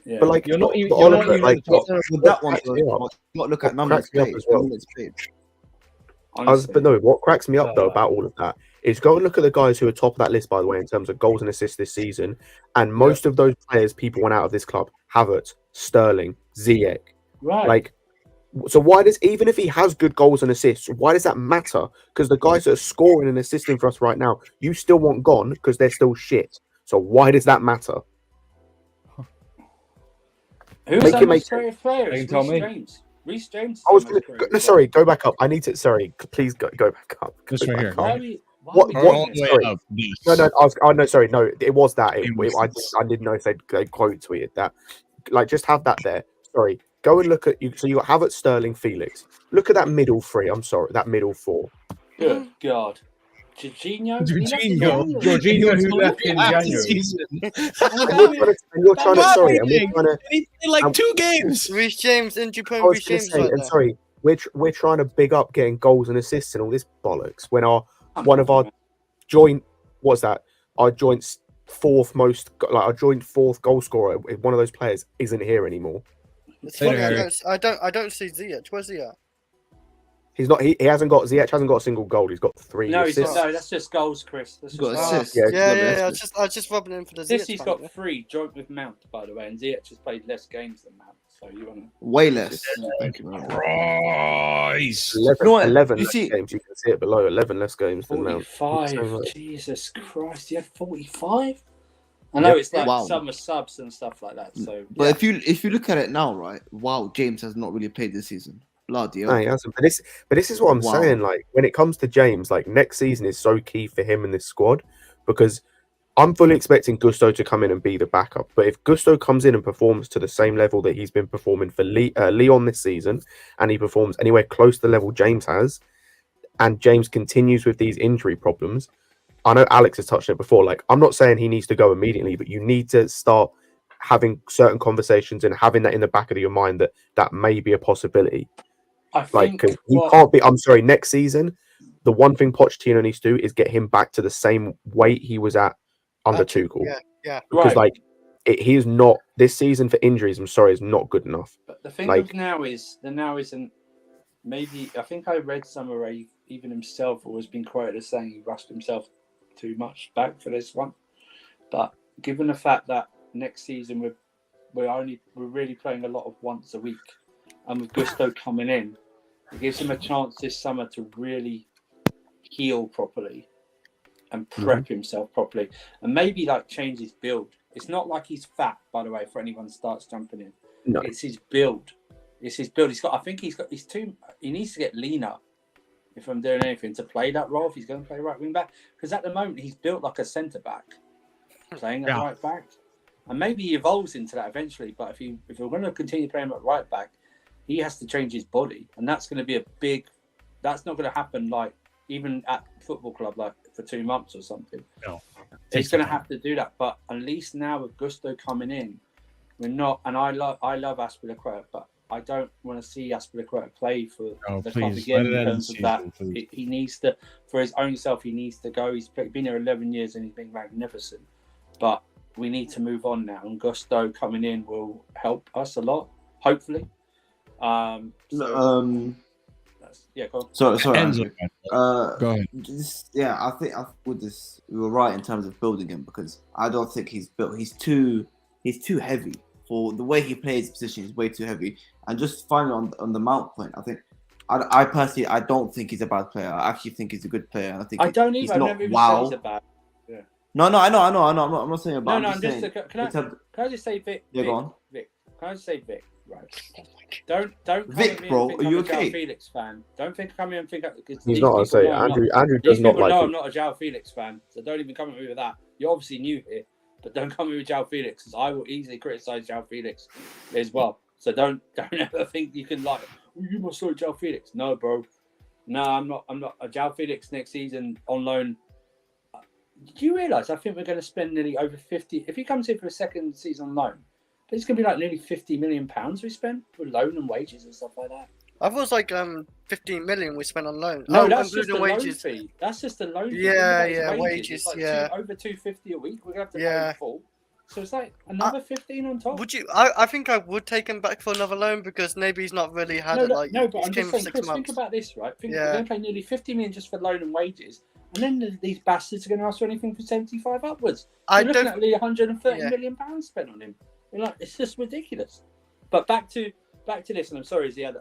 Yeah. But like You're not even- but you're not Oliver, even like, at the top. With that one, cracks me up- you got to look at what numbers cracks me up played. as well. Minutes played. Honestly. But no, what cracks me up though about all of that is go and look at the guys who are top of that list, by the way, in terms of goals and assists this season. And most of those players people went out of this club: Havertz, Sterling, Ziyech. Right. Like, so why does, even if he has good goals and assists, why does that matter? Because the guys that are scoring and assisting for us right now, you still want gone because they're still shit. So why does that matter? Who's Make our it make most creative players? You can tell me. James. Reece James. I was is the most gonna, creative sorry, go back up. I need to. Sorry, please go back up. This Go right back here. up. Why are we? Why What- are we All doing the this? way Sorry. up. This. No, sorry, no, it was that. Famous. I didn't know if they quote tweeted that. Like, just have that there. Sorry, go and look at you. So you got Havertz, Sterling, Felix. Look at that middle 3. I'm sorry, that middle 4. Good God. Jorginho? Jorginho, who left in January. And you're trying to. Sorry, and we're trying to. He played like 2 games. Reece James, injury I prone was Reece going to James say, right and there. sorry, we're trying to big up getting goals and assists and all this bollocks when one of our joint, what's that? Our joint 4th most, like our joint 4th goal scorer, one of those players isn't here anymore. It's Later, funny, Harry. I don't see Ziyech. Where's he at? He's not. He hasn't got. Ziyech hasn't got a single goal. He's got 3 No, he's assists. not. No, that's just goals, Chris. That's He's just got goals. assists. Yeah, Yeah. I was just rubbing in for the Assists, Ziyech. he's fan, got 3 joint with Mount, by the way, and Ziyech has played less games than Mount. So you want to? Way less. Thank you. Christ. 11, You know what? 11 You less see- games. You can see it below. 11 less games than Mount. 45. Jesus Christ, you have 45. I know it's like Wow. summer subs and stuff like that. So, But if you look at it now, right? Wow, James has not really played this season. Bloody hell. No, he hasn't. But this is what I'm Wow. saying. Like, when it comes to James, like, next season is so key for him in this squad because I'm fully expecting Gusto to come in and be the backup. But if Gusto comes in and performs to the same level that he's been performing for Leon this season, and he performs anywhere close to the level James has, and James continues with these injury problems, I know Alex has touched on it before. Like, I'm not saying he needs to go immediately, but you need to start having certain conversations and having that in the back of your mind that may be a possibility. I Like, think because he can't be. I'm sorry. Next season, the one thing Pochettino needs to do is get him back to the same weight he was at under Tuchel. Yeah. Because Right. he is not this season for injuries. I'm sorry, is not good enough. But the thing like- of now isn't. Maybe I think I read somewhere even himself has been quoted as saying he rushed himself too much back for this one. But given the fact that next season we're really playing a lot of once a week, and with Gusto coming in, it gives him a chance this summer to really heal properly and prep himself properly, and maybe like change his build. It's not like he's fat, by the way, for anyone that starts jumping in. No. It's his build. It's his build. He's too. he needs to get leaner. If I'm doing anything to play that role, if he's going to play right wing back, because at the moment he's built like a centre back, playing at right back, and maybe he evolves into that eventually. But if we're going to continue playing him at right back, he has to change his body, and that's going to be a big. That's not going to happen like even at football club like for 2 months or something. No, he's going to have to do that. But at least now with Gusto coming in, we're not. And I love Aspilicueta, but I don't want to see Aspilicueta play for the club again in terms of that. He needs to, for his own self, he needs to go. He's been here 11 years and he's been magnificent. But we need to move on now. And Gusto coming in will help us a lot, hopefully. Yeah, go on. Sorry. Go ahead. I think with this, we were right in terms of building him because I don't think he's built. He's too heavy. For the way he plays his position, he's way too heavy. And just finally on the Mount point, I think I personally don't think he's a bad player. I actually think he's a good player. I think I don't he's either. not I've never even wow. said he's a bad. Yeah. No, I know. I'm not saying about. No, I'm just saying, can I just say Vic? Yeah, go on. Vic. Can I just say Vic? Right. Don't come Vic, at me bro. and think Are I'm you a João okay? Felix fan. Don't think come here and think He's not. I say Andrew does not like. I'm not a João Felix fan, so don't even come at me with that. You're obviously new here, but don't come at me with João Felix because I will easily criticize João Felix as well. So don't ever think you can like. Oh, you must like João Felix. No, bro. No, I'm not. A João Felix next season on loan. Do you realise? I think we're going to spend nearly over 50. If he comes in for a second season on loan, it's going to be like nearly £50 million we spent for loan and wages and stuff like that. I thought it was like 15 million we spent on loan. No, that's just the wages. Loan fee. That's just the loan fee. Yeah, wages. Like over $250 a week. We're going to have to pay in full. So it's like another 15 on top. Would you? I think I would take him back for another loan because maybe he's not really had but I'm came just for saying, 6 Chris, months. think about this, right? We're going to pay nearly 50 million just for loan and wages, and then these bastards are going to ask for anything for 75 upwards. We're looking at nearly 130 million pounds spent on him. Like, it's just ridiculous. But back to this, and I'm sorry, Ziad.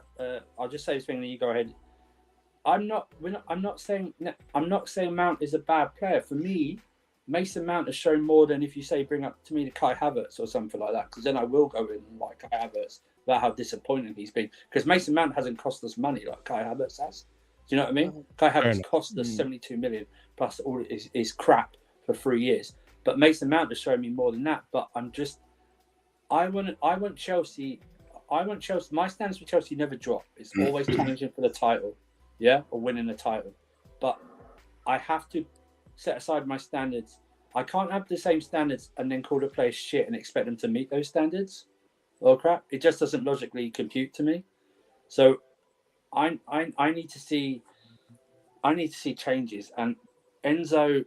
I'll just say this thing, and you go ahead. I'm not saying Mount is a bad player. For me, Mason Mount has shown more than if you say bring up to me the Kai Havertz or something like that, because then I will go in like Kai Havertz about how disappointing he's been. Because Mason Mount hasn't cost us money like Kai Havertz has. Do you know what I mean? Kai Havertz cost us 72 million plus all is crap for 3 years. But Mason Mount has shown me more than that. But I want Chelsea. My standards for Chelsea never drop. It's always challenging for the title, or winning the title. But I have to set aside my standards. I can't have the same standards and then call the players shit and expect them to meet those standards. Oh crap! It just doesn't logically compute to me. So I need to see changes. And Enzo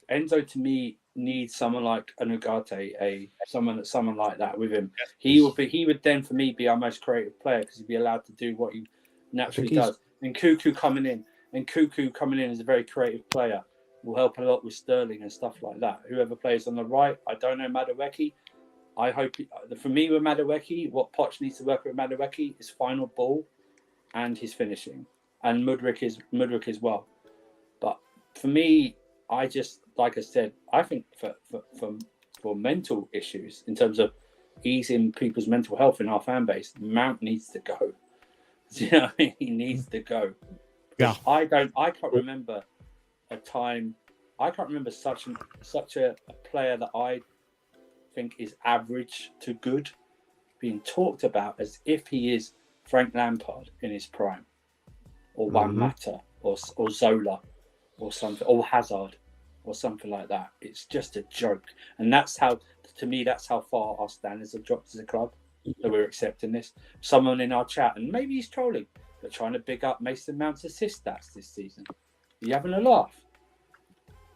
to me needs someone like an Ugarte, someone like that with him. He would then for me be our most creative player because he'd be allowed to do what he naturally does. And Cuckoo coming in as a very creative player will help a lot with Sterling and stuff like that. Whoever plays on the right, I don't know Madueke. I hope for me with Madueke, what Poch needs to work with Madueke is final ball and his finishing, and Mudryk as well. But for me, I just like I said, I think for mental issues in terms of easing people's mental health in our fan base, Mount needs to go. You know what I mean? He needs to go. Yeah. I can't remember a time. I can't remember such a player that I think is average to good being talked about as if he is Frank Lampard in his prime, or Juan Mata, or Zola, or something, or Hazard, or something like that. It's just a joke, and that's how far our standards have dropped as a club that we're accepting this. Someone in our chat, and maybe he's trolling, but trying to big up Mason Mount's assist stats this season. Are you having a laugh?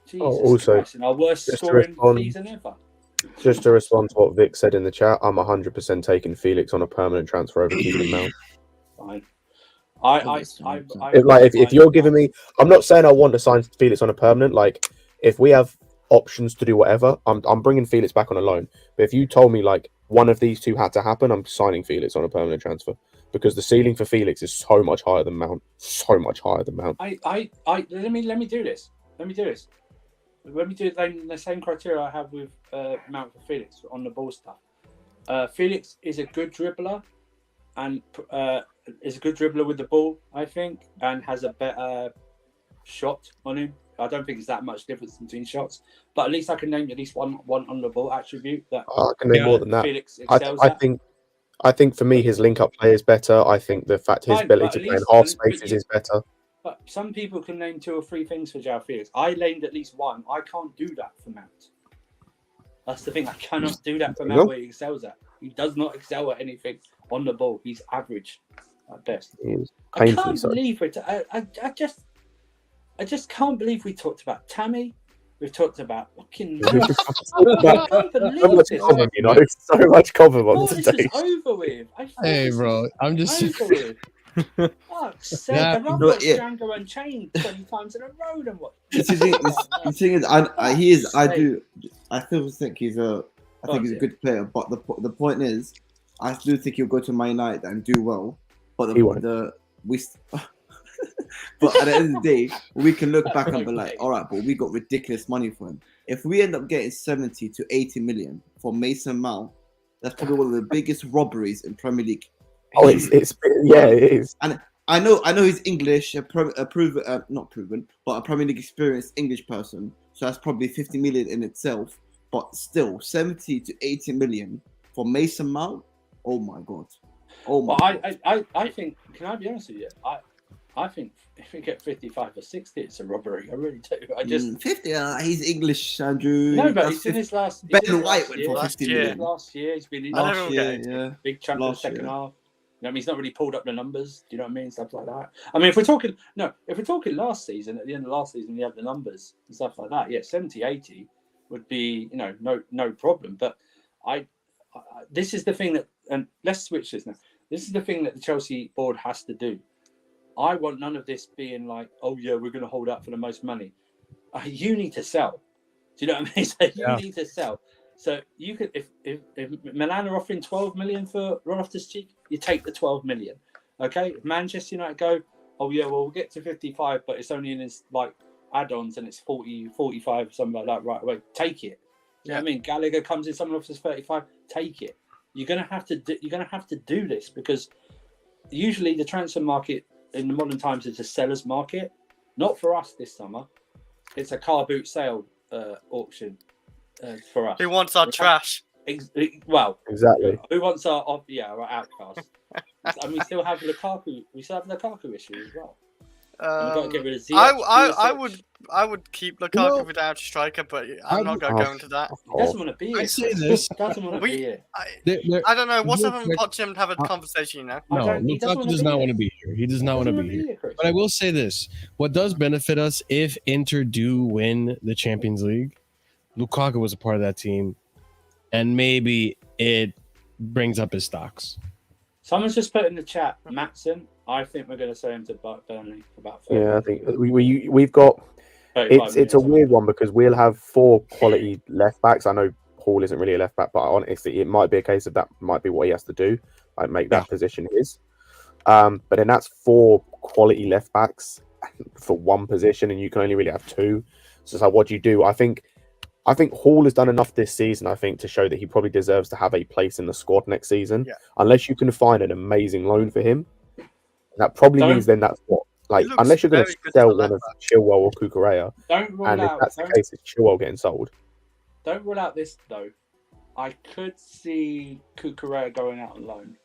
Jesus also, Christ, and our worst scoring season ever. Just to respond to what Vic said in the chat, I'm 100% taking Felix on a permanent transfer over keeping Mount. Fine. If you're giving me, I'm not saying I want to sign Felix on a permanent. Like, if we have options to do whatever, I'm bringing Felix back on a loan. But if you told me like one of these two had to happen, I'm signing Felix on a permanent transfer because the ceiling for Felix is so much higher than Mount. So much higher than Mount. Let me do this. Let me do the same criteria I have with Mount for Felix on the ball stuff. Felix is a good dribbler, and is a good dribbler with the ball, I think, and has a better shot on him. I don't think it's that much difference between shots, but at least I can name at least one on the ball attribute that I can name more than that. Felix I, excels I at. think I think for me his link up play is better. I think the fact his Fine, ability but to at play in least- half but spaces you- is better. But some people can name 2 or 3 things for João Felix. I named at least one. I can't do that for Mount. That's the thing. I cannot do that for Mount where he excels at. He does not excel at anything on the ball. He's average at best. He's I painfully can't so. believe it. I just can't believe we talked about Tammy. We've talked about fucking. I can't So believe much this. cover, you know. So much cover on Oh, this today. is over with. I thought Hey, this bro, was I'm just. over with. Fuck's sake, Yeah. I've No, watched yeah. Django Unchained 20 times in a row and what? The thing is, I still think he's a good player. But the point is, I still think he'll go to Man United and do well. But He won't. but at the end of the day, we can look back and be like, all right, but we got ridiculous money for him. If we end up getting 70 to 80 million for Mason Mount, that's probably one of the biggest robberies in Premier League. Oh, it is. I know he's English, not proven, but a Premier League experienced English person. So that's probably 50 million in itself. But still, 70 to 80 million for Mason Mount. Oh my god. Oh my. Well, I think. Can I be honest with you? I think if we get 55 or 60, it's a robbery. I really do. I just 50. He's English, Andrew. no, but That's he's in his last. Ben he's in his White last went year. for Last 50 year. million. Last year, he's been in Last year, getting yeah. big chunk in the Last second year. half. You know, I mean, he's not really pulled up the numbers. Do you know what I mean? Stuff like that. I mean, if we're talking last season, at the end of last season, we have the numbers and stuff like that. Yeah, 70, 80 would be, you know, no problem. But I this is the thing that, and let's switch this now. This is the thing that the Chelsea board has to do. I want none of this being like, oh yeah, we're going to hold out for the most money. You need to sell. Do you know what I mean? So you need to sell. So you could, if Milan are offering 12 million for Loftus-Cheek, you take the 12 million. Okay, if Manchester United go, oh yeah, well we'll get to 55, but it's only in his like add-ons and it's 40, 45, something like that. Right away, take it. You know what I mean? Gallagher comes in, someone offers 35, take it. You're gonna have to do this because usually the transfer market in the modern times is a seller's market. Not for us this summer. It's a car boot sale auction for us. Who wants our trash? Well, Exactly. who wants our outcast? And we still have Lukaku. We still have the Lukaku issue as well. And we've got to get rid of Ziyech. I would keep Lukaku without a striker, but I'm not going to go into that. He doesn't want to be here. I say this. He doesn't want to be here. I don't know. What's real up and quick- watch him have a conversation, you know? No, He doesn't Lukaku wanna does be not here. want to be here. He does not want to be here. Chris. But I will say this: what does benefit us if Inter do win the Champions League, Lukaku was a part of that team, and maybe it brings up his stocks. Someone's just put in the chat, Matson. I think we're going to sell him to Burnley for about 30. Yeah, I think we've got. 35 It's a million. weird one because we'll have 4 quality left backs. I know Paul isn't really a left back, but honestly, it might be a case of that might be what he has to do, like make that position his. But then that's 4 quality left backs for one position, and you can only really have 2. So it's like, what do you do? I think Hall has done enough this season, I think, to show that he probably deserves to have a place in the squad next season. Yeah. Unless you can find an amazing loan for him, that probably means then that's what. Like, looks unless you're going very to good sell for one left of back. Chilwell or Cucurella, Don't rule and if out. that's the case, it's Chilwell getting sold. Don't rule out this though. I could see Cucurella going out on loan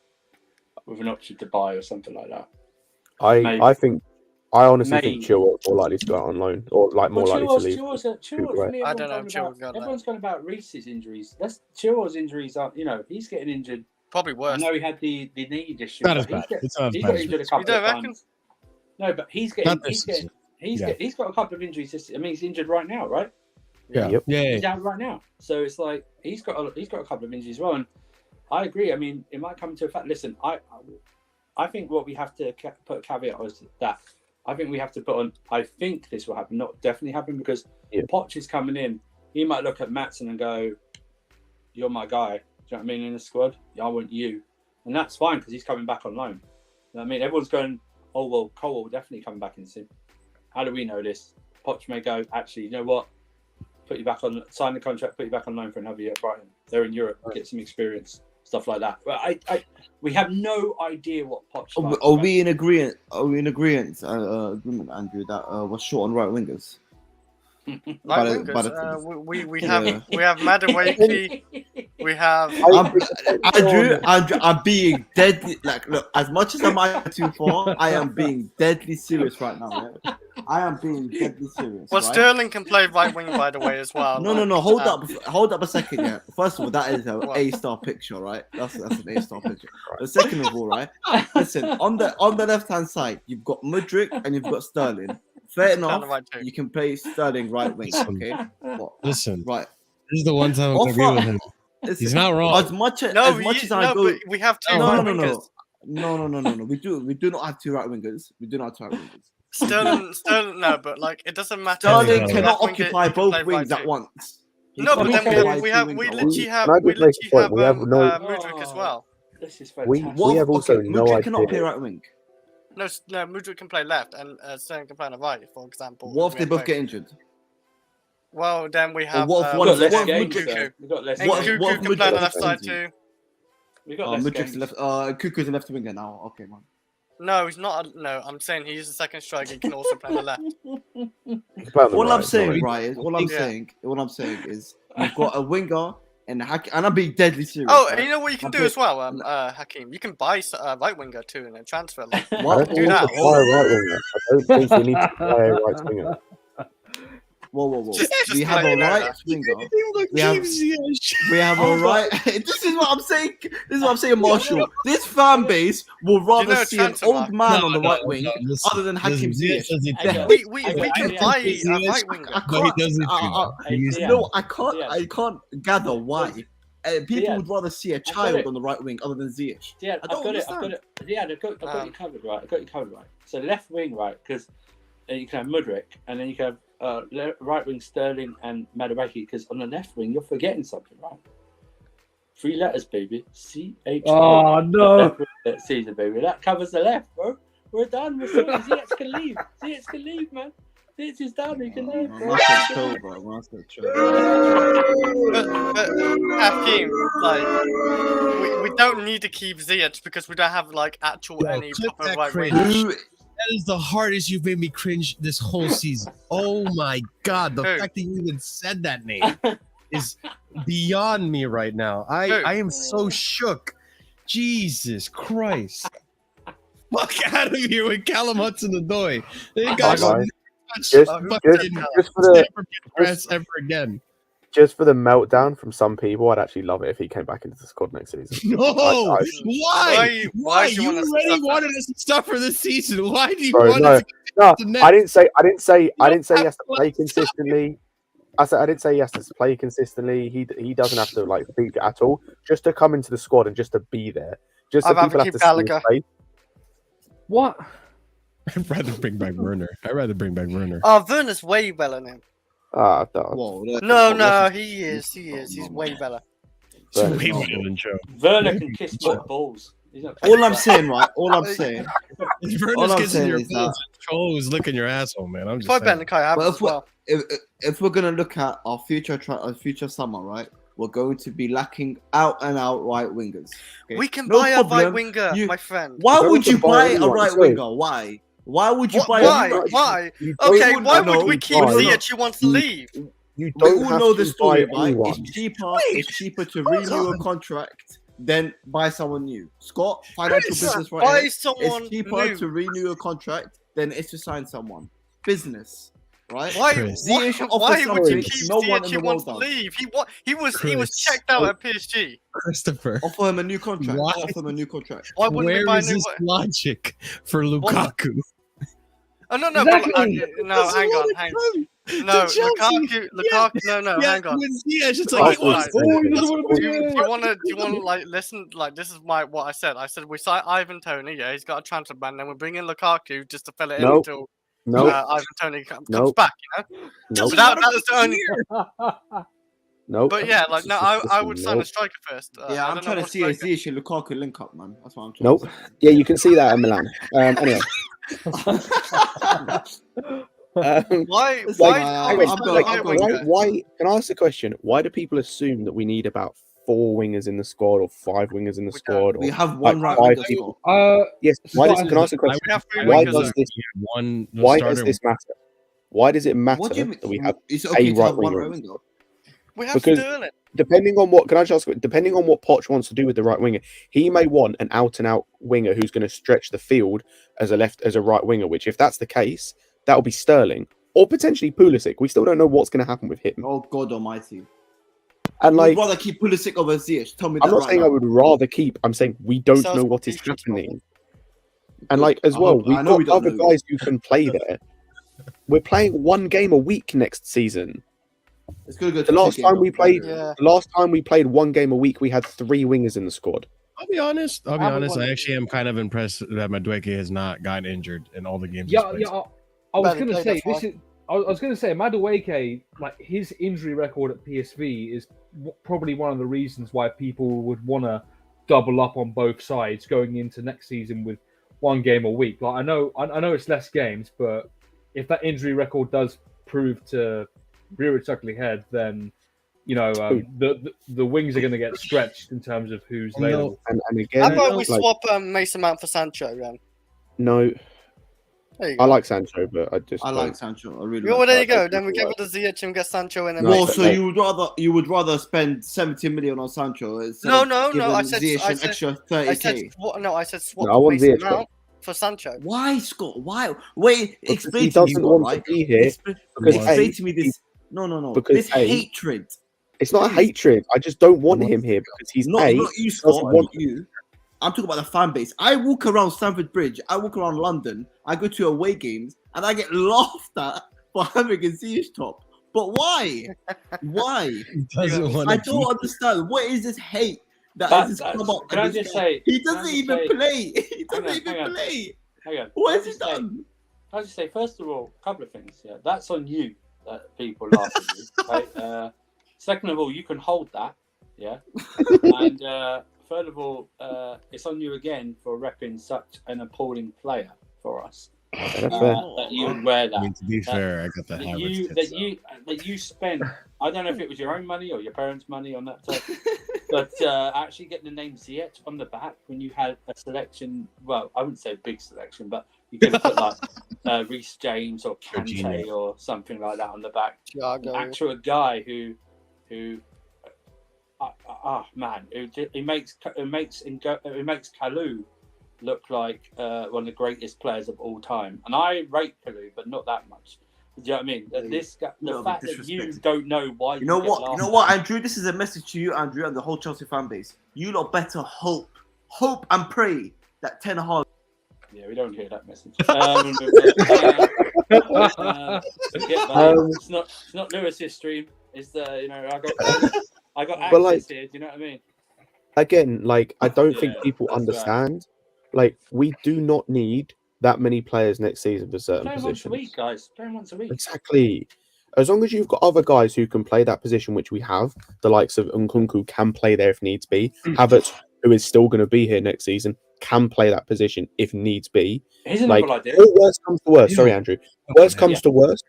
with an option to buy or something like that. Maybe. I honestly think Maybe. Chilwell more likely to go out on loan, or like more likely to leave. Chilwell's I don't know if Chilwell's got that. everyone's gone about Reese's injuries. Chilwell's injuries are, he's getting injured. Probably I worse. know he had the knee issue. Not as but bad. It's not as He bad got as injured a this. couple You of don't reckon? times. No, but he's getting. Not this season. He's got a couple of injuries. He's injured right now, right? Yeah. Yep. Yeah. He's out right now. So it's like he's got a couple of injuries as well. And I agree. I mean, it might come to a fact. Listen, I think what we have to put a caveat is that I think we have to put on. I think this will happen, not definitely happen, because Poch is coming in. He might look at Matson and go, "You're my guy." Do you know what I mean? In the squad, I want you, and that's fine because he's coming back on loan. You know what I mean, everyone's going, "Oh well, Cole will definitely come back in soon." How do we know this? Poch may go, actually, you know what? Put you back on, sign the contract, put you back on loan for another year at Brighton. They're in Europe, get some experience. stuff like that. But we have no idea what Poch. Are we in agreement? Are we in agreement, Andrew, that we're short on right wingers? Right wingers. We have Madueke. We have Andrew, I'm being deadly. Like, look, as much as I might too far, I am being deadly serious right now. Yeah? I am being deadly serious. Well, right? Sterling can play right wing, by the way, as well. No. Hold up a second. Yeah. First of all, that is an A-star picture, right? That's an A-star picture. But second of all, right? Listen, on the left-hand side, you've got Mudryk and you've got Sterling. Fair enough. You can play Sterling right wing. Okay. Listen. Right. This is the one time I agree with him. He's not wrong. As much as I go, but we have two right wingers. No. We do not have two right wingers. We do not have two right wingers. Sterling, no, but like it doesn't matter. Sterling cannot occupy both wings at once. No, but then we literally have Mudryk as well. This is fantastic. We have also no Mudryk idea. cannot play right wing. No, Mudryk can play left, and Sterling can play on the right, for example. What if they both get injured? Well, then we have. What if Cuckoo? What Cuckoo if can play on the Mudryk left side too. Mudryk's left. Cuckoo's a left winger now. Okay, man. No, he's not. No, I'm saying he's a second striker. He can also play on the left. All I'm saying, right, is what I'm saying is you've got a winger and I'm being deadly serious. Oh, right? and you know what you can do as well, Hakeem? You can buy right winger too and then transfer. Like, I don't do that. I don't think we need to play a right winger. Whoa. Just We have a right winger. We have a right. This is what I'm saying. Marshall. This fan base will rather see an old man on the right wing other than Hakim Ziyech. We can buy a right winger. I can't gather why. People would rather see a child on the right wing other than Ziyech. Yeah, I've got it. Yeah, I've got you covered, right? I've got you covered, right? So left wing, right? Because you can have Mudryk, and then you can have right wing Sterling and Madueke, because on the left wing you're forgetting something, right? 3 letters, baby. CH. Oh no! Season, baby. That covers the left, bro. We're done. We're sorted. Ziyech can leave. Ziyech can leave, man. Ziyech is done. He can leave, bro. But Hakeem, like, we don't need to keep Ziyech because we don't have like any proper right wing. That is the hardest you've made me cringe this whole season. Oh my god, the fact that you even said that name is beyond me right now. I am so shook. Jesus Christ. Fuck out of here with Callum Hudson-Odoi. They got ever again. Just for the meltdown from some people, I'd actually love it if he came back into the squad next season. No, why? You already wanted us to suffer this season. Why do you want us to No, I didn't say yes to play consistently. I didn't say yes to play consistently. He doesn't have to like feed at all. Just to come into the squad and just to be there. Just so people have to see his face. What? I'd rather bring back Werner. Oh, Werner's way better than him. No, he is. He's way better. Way better than Joe. Werner can kiss my balls. All I'm saying Werner's kissing your balls. Joe is licking your asshole, man. I'm just saying. If we're gonna look at our future summer, right, we're going to be lacking out and out right wingers. Okay? We can buy a right winger, my friend. Why would you buy a right winger? Why? Why would you buy? Why? Okay, why would we keep Ziyech? He wants to leave. You don't all know the story, right? Anyone. It's cheaper to renew a contract than buy someone new. Scott, financial business, right? It's cheaper to renew a contract than it's to sign someone. Business, right? Why would you keep Ziyech? He wants to leave. He was checked out at PSG. Christopher, offer him a new contract. Why wouldn't we buy Where is this logic for Lukaku? Oh no, exactly. Hang on. No, Lukaku. No, hang on. It's like, do you want to like listen? Like, this is what I said. I said we sign Ivan Toney. Yeah, he's got a transfer ban. Then we bring in Lukaku just to fill it in until Ivan Toney comes back. You know. That was the only. Nope. But yeah, like I would sign a striker first. I'm trying to see a Ziyech and Lukaku link up, man. That's what I'm trying. Nope. To say. Yeah, you can see that in Milan. Anyway. Why? Can I ask a question? Why do people assume that we need about 4 wingers in the squad or 5 wingers in the squad. We Or, have one like, right 5 winger. people. Scott. Yes. Why does, can I ask a I question? We have 3 Why wingers. does though. this? one Why starter. does this matter? Why does it matter What do you mean? that we have It's okay a to right have one winger? right winger. We have Because- Sterling. Depending on what, can I just ask? Depending on what Poch wants to do with the right winger, he may want an out-and-out winger who's going to stretch the field as a right winger. Which, if that's the case, that'll be Sterling or potentially Pulisic. We still don't know what's going to happen with him. Oh God Almighty! And I'd like, rather keep Pulisic over Ziyech. Tell me that I'm not right saying now. I would rather keep. I'm saying we don't know what is Substitutions happening. And like as well, I know we we've don't got other know. guys who can play there. We're playing 1 game a week next season. It's gonna go. The last time we played, Yeah. the last time we played 1 game a week, we had 3 wingers in the squad. I'll be honest. I haven't I won- actually am kind of impressed that Madueke has not gotten injured in all the games. Yeah, he's yeah. played. I was Better going to play, say that's this is. I was going to say Madueke, like his injury record at PSV is probably one of the reasons why people would want to double up on both sides going into next season with 1 game a week. Like I know it's less games, but if that injury record does prove to rear its ugly head, then the wings are going to get stretched in terms of who's available. And How again, about we like, swap Mason Mount for Sancho then? no, There you I go. like Sancho, but I just I don't. like Sancho. I really. Well, like there you Sancho. go. Then we get rid of Ziyech and get Sancho in. And No, Well, but so like- you would rather spend 70 million on Sancho instead No, of no, giving I said- Ziyech I an said- extra I said 30k. I said swap No, I want Mason Ziyech back. Mount for Sancho. Why, Scott? Why? Wait, Because explain he to me, doesn't Scott, want right? to be here. Because Explain A, to me this. No. because This A, hatred. it's not a Please. hatred. I just don't want him here because he's Not you, doesn't Scott. want Not you. I'm talking about the fan base. I walk around Stamford Bridge. I walk around London. I go to away games, and I get laughed at for having a Ziyech top. But why? Why? He doesn't want I to don't understand. What is this hate that That's- is come up? can I against just guy? say- He can I doesn't just even say- play. He doesn't hang even on. play. Hang on. What Can I has he just say- done? Can I just say, first of all, a couple of things. Yeah, that's on you that people laugh at you. Right? Second of all, you can hold that. Yeah. And third of all, it's on you again for repping such an appalling player for us. Okay, that's fair. That you would wear I that. mean, to be fair, I got the That Havertz that you spent. I don't know if it was your own money or your parents' money on that type, but actually getting the name Ziyech on the back when you had a selection. Well, I wouldn't say a big selection, but you could have put like Reece James or Kante Jorginho. or something like that on the back. Thiago. Actual guy who man, he makes Kalou look like one of the greatest players of all time, and I rate Kalou, but not that much. Do you know what I mean? This guy, the No, fact but that you disrespect. don't know why. You know get what? You laughed know at. what, Andrew? This is a message to you, Andrew, and the whole Chelsea fan base. You lot better hope and pray that Ten Hag. Yeah, we don't hear that message. It's not Lewis's stream. It's I got access But, like, here. Do you know what I mean? Again, like I don't think Yeah, people that's right. understand. Like we do not need that many players next season for certain Play him once a positions. week, guys. Play him once a week. Exactly. As long as you've got other guys who can play that position, which we have, the likes of Nkunku can play there if needs be. Havertz, who is still going to be here next season, can play that position if needs be. Here's Like, another idea. or worst comes to worst. Sorry, Andrew. Worst comes to worst.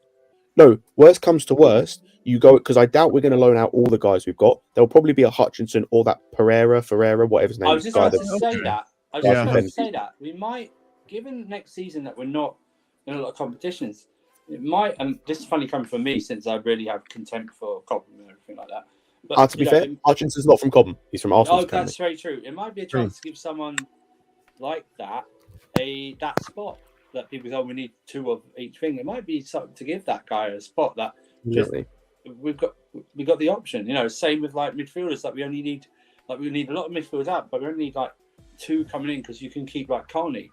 No, worst comes to worst. You go because I doubt we're going to loan out all the guys we've got. There'll probably be a Hutchinson or that Ferreira, whatever his name I is. was just guy about to that- say that. I was Yeah. just about to say that. We might, given next season that we're not in a lot of competitions, it might, and this is funny coming from me since I really have contempt for Cobham and everything like that. But to be fair, Hutchinson's not from Cobham. He's from Arsenal. that's very true. It might be a chance to give someone like that that spot that people say, oh, we need 2 of each thing. It might be something to give that guy a spot that Exactly. we've got the option. You know, same with like midfielders. Like we need a lot of midfielders out, but we only need like 2 coming in because you can keep like Carney,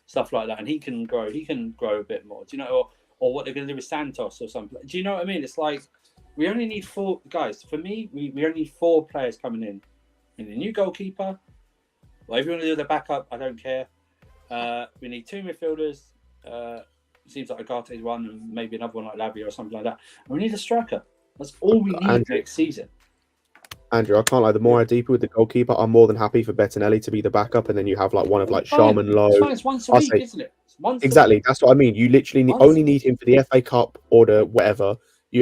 stuff like that, and he can grow a bit more. Do you know, or what they're going to do with Santos or something? Do you know what I mean? It's like we only need 4 guys. For me, we only need 4 players coming in. And the new goalkeeper. Well, if you want to do the backup, I don't care. We need 2 midfielders. Seems like Agate's one, and maybe another one like Lavia or something like that. And we need a striker. That's all we need Andrew. next season. Andrew, I can't lie. The more I deeper with the goalkeeper, I'm more than happy for Bettinelli to be the backup, and then you have like one of like Sharman Lowe. It's fine. It's once a I week, say- isn't it? It's once Exactly, that's what I mean. You literally Once- only need him for the FA Cup or the whatever.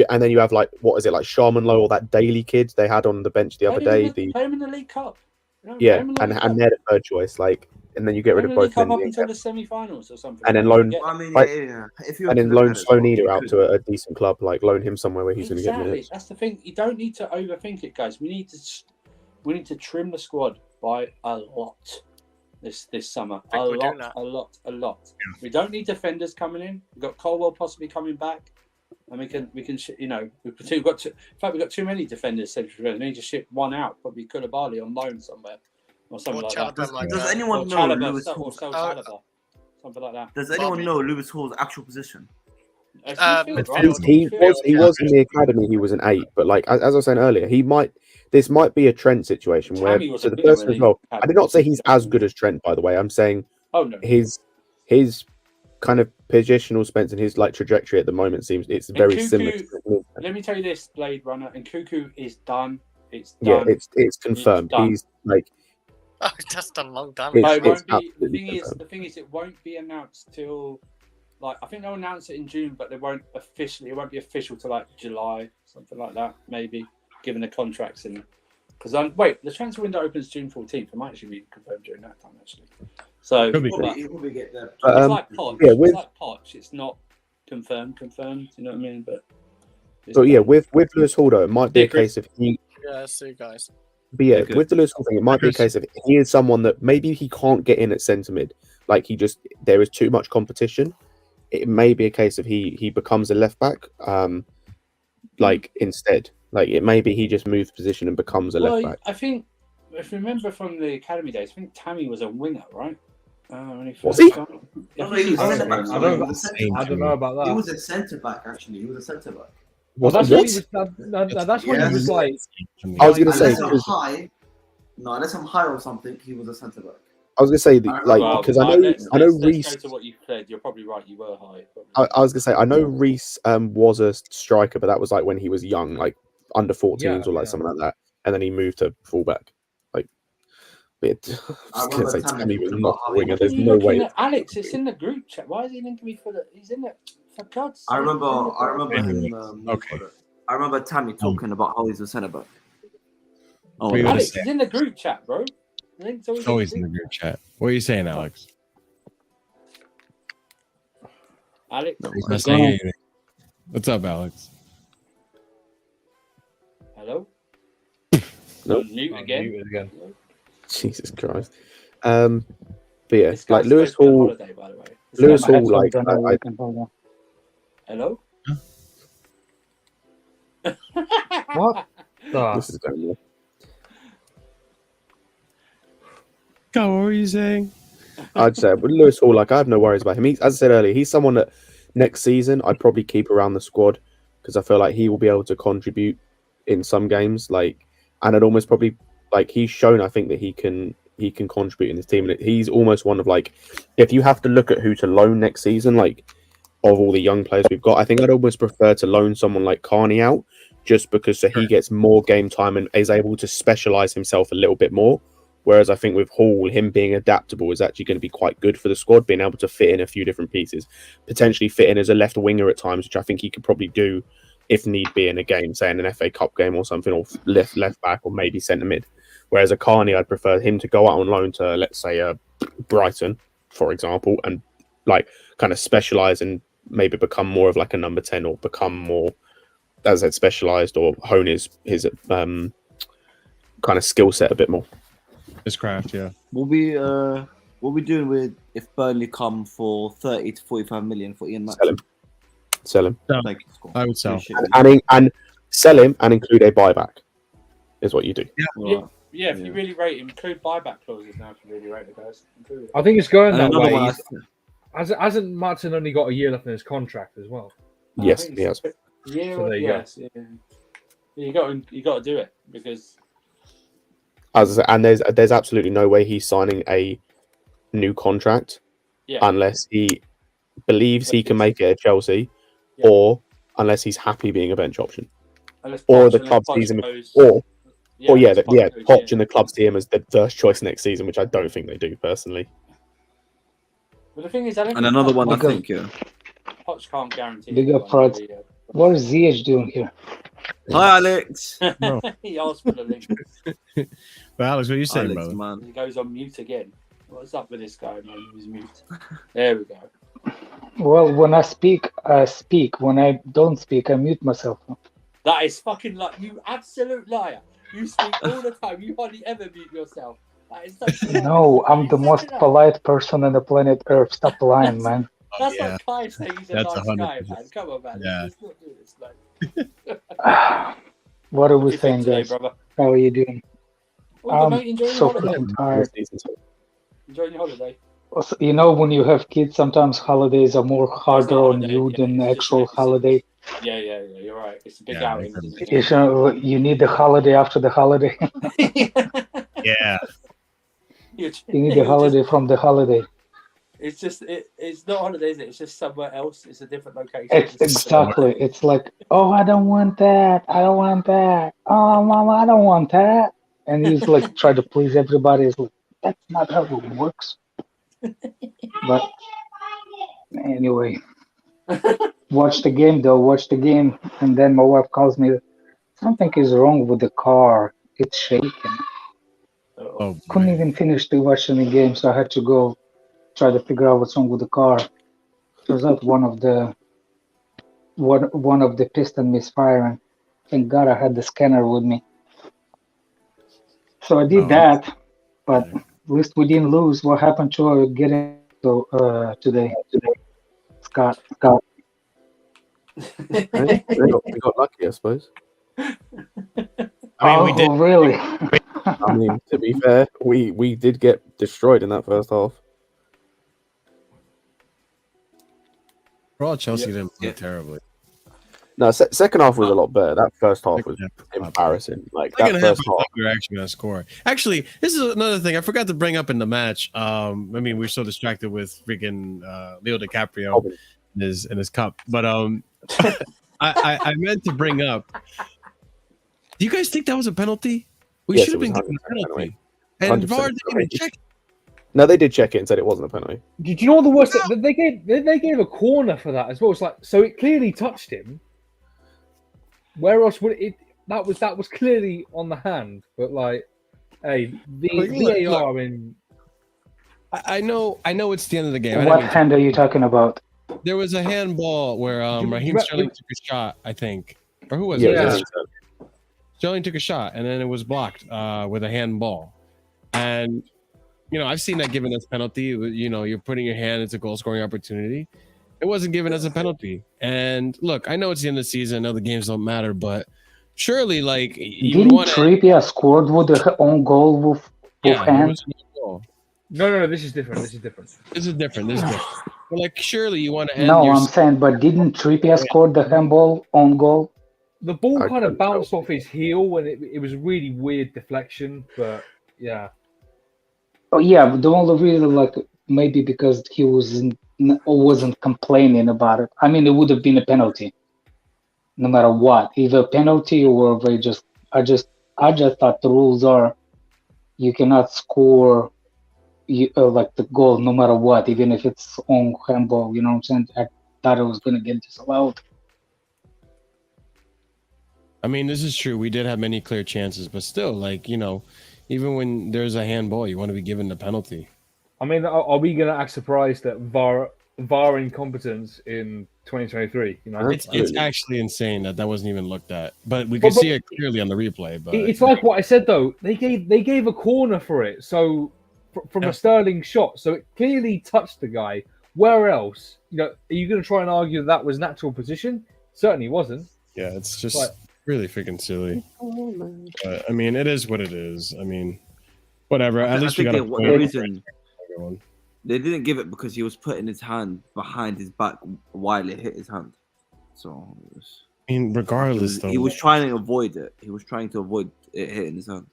And then you have like, what is it, like Sharman Lowe or that Daly kid they had on the bench the other day? Play him in the League Cup. You know, Yeah, play him in the League Cup. and they're the third choice. Like, and then you get rid of Play him in the both League Cup Lindsay up and until Kev. the semi-finals or something. And then like loan- that. I mean, Like- yeah. If you And then loan Sloanida out to a decent club, like loan him somewhere where he's going to get Exactly. minutes. That's the thing. You don't need to overthink it, guys. We need to trim the squad by a lot this summer. think A we're doing lot. that. We don't need defenders coming in. We've got Colwell possibly coming back, and we can you know we've got too many defenders. Central defenders. We need to ship one out. Probably Koulibaly on loan somewhere or something Or like that. Chalobah, like Does that. anyone Or know Chalobah, Lewis or Hall's? sell Chalobah, something like that. Does anyone Bobby. know Lewis Hall's actual position? Midfield. He was in the academy. He was an 8, but like as I was saying earlier, this might be a Trent situation where Tammy was to a the bit of person a as well. lead I did not say he's as good as Trent, by the way. I'm saying Oh no. his kind of positional Spence and his like trajectory at the moment seems it's very Cuckoo- similar. To Let me tell you this, Blade Runner, and Cuckoo is done. It's yeah, done. it's confirmed. done. He's like Oh, that's done a long time It's- ago. But it won't be. The absolutely thing is, confirmed. the thing is, it won't be announced till like I think they'll announce it in June, but they won't officially. It won't be official till like July, something like that, maybe. Given the contracts in, because the transfer window opens June 14th. It might actually be confirmed during that time, actually. So Could be. but He'll probably get there. it's like Poch. yeah, with- it's like Poch. It's not confirmed. You know what I mean? But it's so yeah, done. with Lewis Hall though, it might be Yeah, a case of he. Yeah, see you guys. But yeah, Okay. with the Lewis Hall thing, it might be a case of he is someone that maybe he can't get in at centre mid. Like there is too much competition. It may be a case of he becomes a left back. Like instead, like it may be he just moves position and becomes a left back. I think if you remember from the academy days, I think Tammy was a winger, right? When he Was first he? started. No, I no, think he was was a a centre back. winger. I don't- He was a centre I back. don't know about He that. was a centre back, actually. He was a centre back. Well, that's What? when he was. That's when he was like. I was gonna say Unless I'm because high. No, unless I'm high or something, he was a centre back. I was gonna say like Well, because I know let's Reece. go to what you said. You're probably right. You were high. I was gonna say I know Reece was a striker, but that was like when he was young, like under 14s or like something like that, and then he moved to fullback. Like, I was gonna say Tammy was not a winger. There's no way. Alex, it's in the group chat. Why is he linking me for the? He's in it. For God's sake. I remember him. Okay. I remember Tammy talking about how he's a centre back. Oh, What are you no. gonna Alex, say? he's in the group chat, bro. Link's always Always in the group chat. What are you saying, Alex? Alex, He's not saying anything. What's up, Alex? hello. Nope. Mute again. Muted again. Jesus Christ. But yeah, This guy's like Lewis supposed to be on Hall. holiday, by the way. This Lewis guy- Hall, like Hello. What? this is going on. God, what were you saying? I'd say with Lewis Hall, like I have no worries about him. As I said earlier, he's someone that next season I'd probably keep around the squad because I feel like he will be able to contribute in some games. Like, and I'd almost probably like he's shown I think that he can contribute in this team. And he's almost one of like if you have to look at who to loan next season, like of all the young players we've got, I think I'd almost prefer to loan someone like Carney out just because so he gets more game time and is able to specialize himself a little bit more. Whereas I think with Hall, him being adaptable is actually going to be quite good for the squad, being able to fit in a few different pieces, potentially fit in as a left winger at times, which I think he could probably do if need be in a game, say in an FA Cup game or something, or left back or maybe centre mid. Whereas a Carney, I'd prefer him to go out on loan to, let's say, Brighton, for example, and like kind of specialise and maybe become more of like a number 10 or become more, as I said, specialised or hone his kind of skill set a bit more. His craft, yeah. What we doing with if Burnley come for 30 to 45 million for Ian Matson? Sell him. Thank you, Scott. I would sell. Appreciate it. And sell him and include a buyback is what you do. Right. Yeah, if you really rate him, include buyback clauses now. If you really rate the guys, include it. I think it's going And that another way. one, Hasn't Martin only got a year left in his contract as well? Yes, I think he has. Yeah, So there you yes, yeah. You got to do it because As I said, and there's absolutely no way he's signing a new contract unless he believes he can make it at Chelsea, or unless he's happy being a bench option, or the club sees him, or Poch and the club see him as the first choice next season, which I don't think they do personally. But the thing is, I don't And think another one, I Poch- think, yeah. Poch can't guarantee. Big up, anyone Fred. What is ZH doing here? Hi, Alex. No. He asked for the link. But Alex, what are you saying, Alex, brother? man. He goes on mute again. What's up with this guy, man? He's mute. There we go. Well, when I speak, I speak. When I don't speak, I mute myself. That is fucking like you absolute liar. You speak all the time. You hardly ever mute yourself. That is such a lie. No, I'm You the said most it up. polite person on the planet Earth. Stop lying, man. That's yeah. like Kai saying he's a That's nice guy, 100%. man. Come on, man. Yeah. Let's not do this, man. What are What we do you think saying, today, guys? brother? How are you doing? Well, mate, enjoying So your holiday. fucking tired. Enjoying your holiday. Also, you know, when you have kids, sometimes holidays are more harder on holiday, you yeah, than it's just actual it's a- holiday. Yeah, you're right. It's a big Yeah, outing. makes Isn't You it? know, you need the holiday after the holiday. Yeah. You're You need the you're holiday from the holiday. It's just it's not holiday, is it? It's just somewhere else. It's a different location. It's exactly. It's like, oh, I don't want that. I don't want that. Oh, mama, I don't want that. And he's like, try to please everybody. It's like, that's not how it works. But anyway, watch the game though. Watch the game, and then my wife calls me. Something is wrong with the car. It's shaking. Oh, Couldn't man. even finish to watch the game, so I had to go try to figure out what's wrong with the car. Turns out one of the piston misfiring. Thank God I had the scanner with me. So I did that, but at least we didn't lose. What happened to getting today? Scott. We got lucky, I suppose. I mean, we did. Really? I mean, to be fair, we did get destroyed in that first half. For all Chelsea didn't play terribly. No, second half was a lot better. That first half was embarrassing. Like that Second half, first I half. thought we were actually going to score. Actually, this is another thing I forgot to bring up in the match. I mean, we were so distracted with freaking Leo DiCaprio in his cup, but I meant to bring up. Do you guys think that was a penalty? We Yes, should have it was been given a 100% penalty, penalty. and VAR 100% didn't even check. No, they did check it and said it wasn't a penalty. Did you know what the worst? They gave a corner for that as well. It's like, so it clearly touched him. Where else would it? That was clearly on the hand. But like, hey, the VAR in. I know it's the end of the game. What hand are you talking about? There was a handball where Raheem Sterling took a shot, I think, or who was Yeah, it? yeah. Sterling took a shot, and then it was blocked with a handball. And I've seen that given as penalty. You're putting your hand into goal scoring opportunity. It wasn't given as a penalty. And look, I know it's the end of the season. I know the games don't matter, but surely, like, didn't Trippier scored with the own goal with hand? No, this is different. This is different. But like, surely you want to end. No, I'm saying, but didn't Trippier score the handball on goal? The ball kind of bounced off his heel when it was a really weird deflection, but yeah. Oh yeah, but the only reason, like, maybe because he wasn't complaining about it. I mean, it would have been a penalty, no matter what, either penalty or they just. I just thought the rules are, you cannot score, like the goal no matter what, even if it's on handball. You know what I'm saying? I thought it was gonna get disallowed. I mean, this is true. We did have many clear chances, but still, like, even when there's a handball, you want to be given the penalty. I mean, are we going to act surprised that VAR incompetence in 2023? It's actually insane that wasn't even looked at, but we could see it clearly on the replay. But it's like what I said though. They gave a corner for it, so from a Sterling shot, so it clearly touched the guy. Where else? Are you going to try and argue that was natural position? Certainly wasn't. Yeah, it's just really freaking silly. But, I mean, it is what it is. I mean, whatever. At least we got a point. They didn't give it because he was putting his hand behind his back while it hit his hand. So, I mean, regardless, though, he was trying to avoid it. He was trying to avoid it hitting his hand.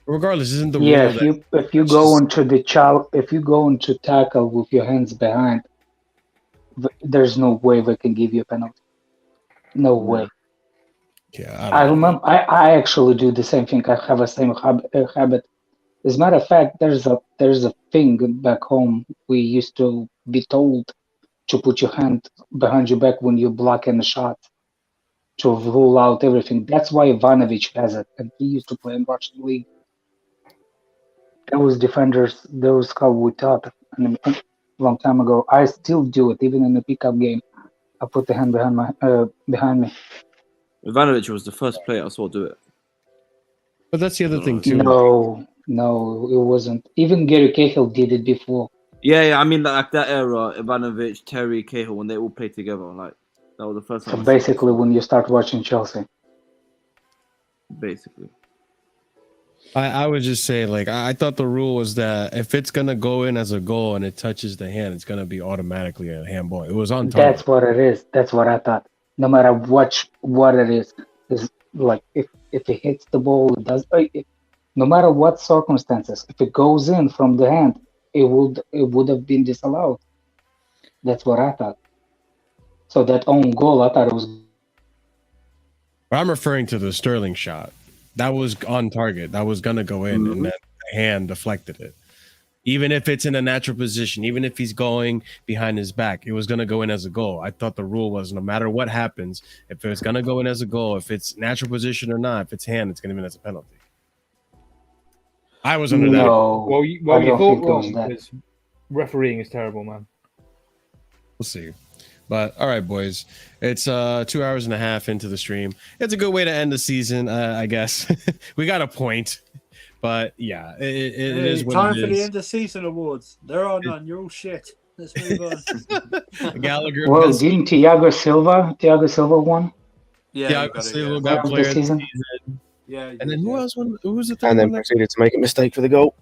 Regardless, isn't the yeah? rule If you go into tackle with your hands behind, there's no way they can give you a penalty. No way. Yeah, I remember. I actually do the same thing. I have the same habit. As a matter of fact, there's a thing back home we used to be told to put your hand behind your back when you're blocking a shot, to rule out everything. That's why Ivanovic has it, and he used to play in Russian league. Those defenders, those how we taught a long time ago. I still do it, even in the pickup game. I put the hand behind me. Ivanovic was the first player I saw do it. But that's the other thing too. No, it wasn't. Even Gary Cahill did it before. Yeah, I mean like that era, Ivanovic, Terry, Cahill, when they all played together, like that was the first time. So basically, when you start watching Chelsea, basically. I would just say, like, I thought the rule was that if it's gonna go in as a goal and it touches the hand, it's gonna be automatically a handball. It was on target. that's what it is. That's what I thought. No matter what it is like if it hits the ball, it does. No matter what circumstances, if it goes in from the hand, it would have been disallowed. That's what I thought. So that own goal, I thought it was. I'm referring to the Sterling shot. That was on target. That was gonna go in, and that hand deflected it. Even if it's in a natural position, even if he's going behind his back, it was gonna go in as a goal. I thought the rule was no matter what happens, if it's gonna go in as a goal, if it's natural position or not, if it's hand, it's gonna be as a penalty. I was under that. No, Well, you I don't thought think it was wrong that. because refereeing is terrible, man. We'll see. But all right, boys, it's 2 hours and a half into the stream. It's a good way to end the season, I guess. We got a point, but yeah, it is what time it for the is. end of season awards. There are none. You're all shit. Let's move on. Gallagher. Well, didn't Thiago Silva won? Yeah, Yeah, you got it, Silva yeah. got Of the player of the season? season. Yeah, And then who else won? Who was the third And then one? proceeded to make a mistake for the goal.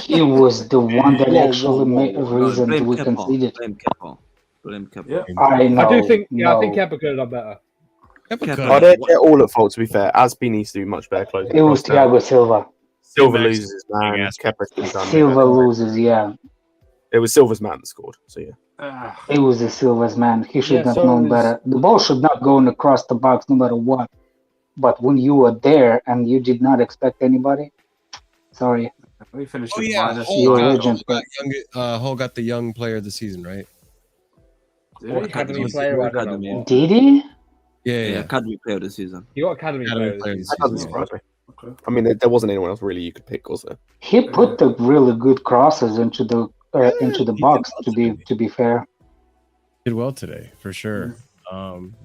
He was the one that Whoa, actually made a No, reason blame we Kepa. conceded. Blame Kepa. Blame Kepa. Yeah. I know. I do think, no. I think Kepa could have done better. Kepa Kepa. could. They're all at fault, to be fair. Aspi needs to do much better closing. It was across now. Thiago Silva. Silva Max- loses his man. Yes. Kepa should have done way Silva better. loses, yeah. It was Silva's man that scored. So yeah. It was the Silva's man. He should Yeah, have so known it was- better. The ball should not go across the box no matter what. But when you were there and you did not expect anybody, sorry. We finished Oh with yeah, minus Hull You're a got, legend, Hull got the young player of the season, right? Or academy Academy player, I don't Academy. know what. Did he? Yeah. Academy player of the season. You got academy Academy players. player of the That doesn't season. surprise me. Okay. I mean, there wasn't anyone else really you could pick, was there? He put the really good crosses into the he did box. well To be fair, Did well today for sure.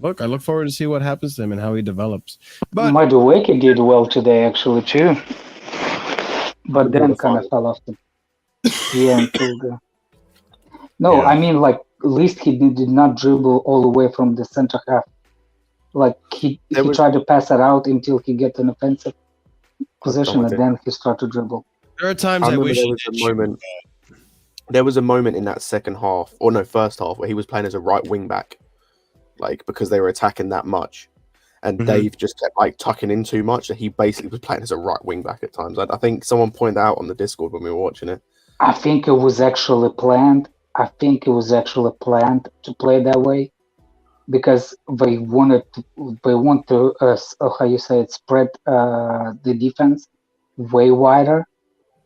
Look, I look forward to see what happens to him and how he develops. But Madueke did well today actually too, but then kind of fell off the until the. No, Yeah. I mean like at least he did not dribble all the way from the center half. Like he tried to pass it out until he gets an offensive position, and then he started to dribble. there are times I I remember wish there he was a did shoot. moment. There was a moment in that second half, or no, first half, where he was playing as a right wing back, like because they were attacking that much, and Mhm. Dave just kept like tucking in too much, and he basically was playing as a right wing back at times. I think someone pointed out on the Discord when we were watching it. I think it was actually planned. To play that way because they want to how you say it, spread the defense way wider,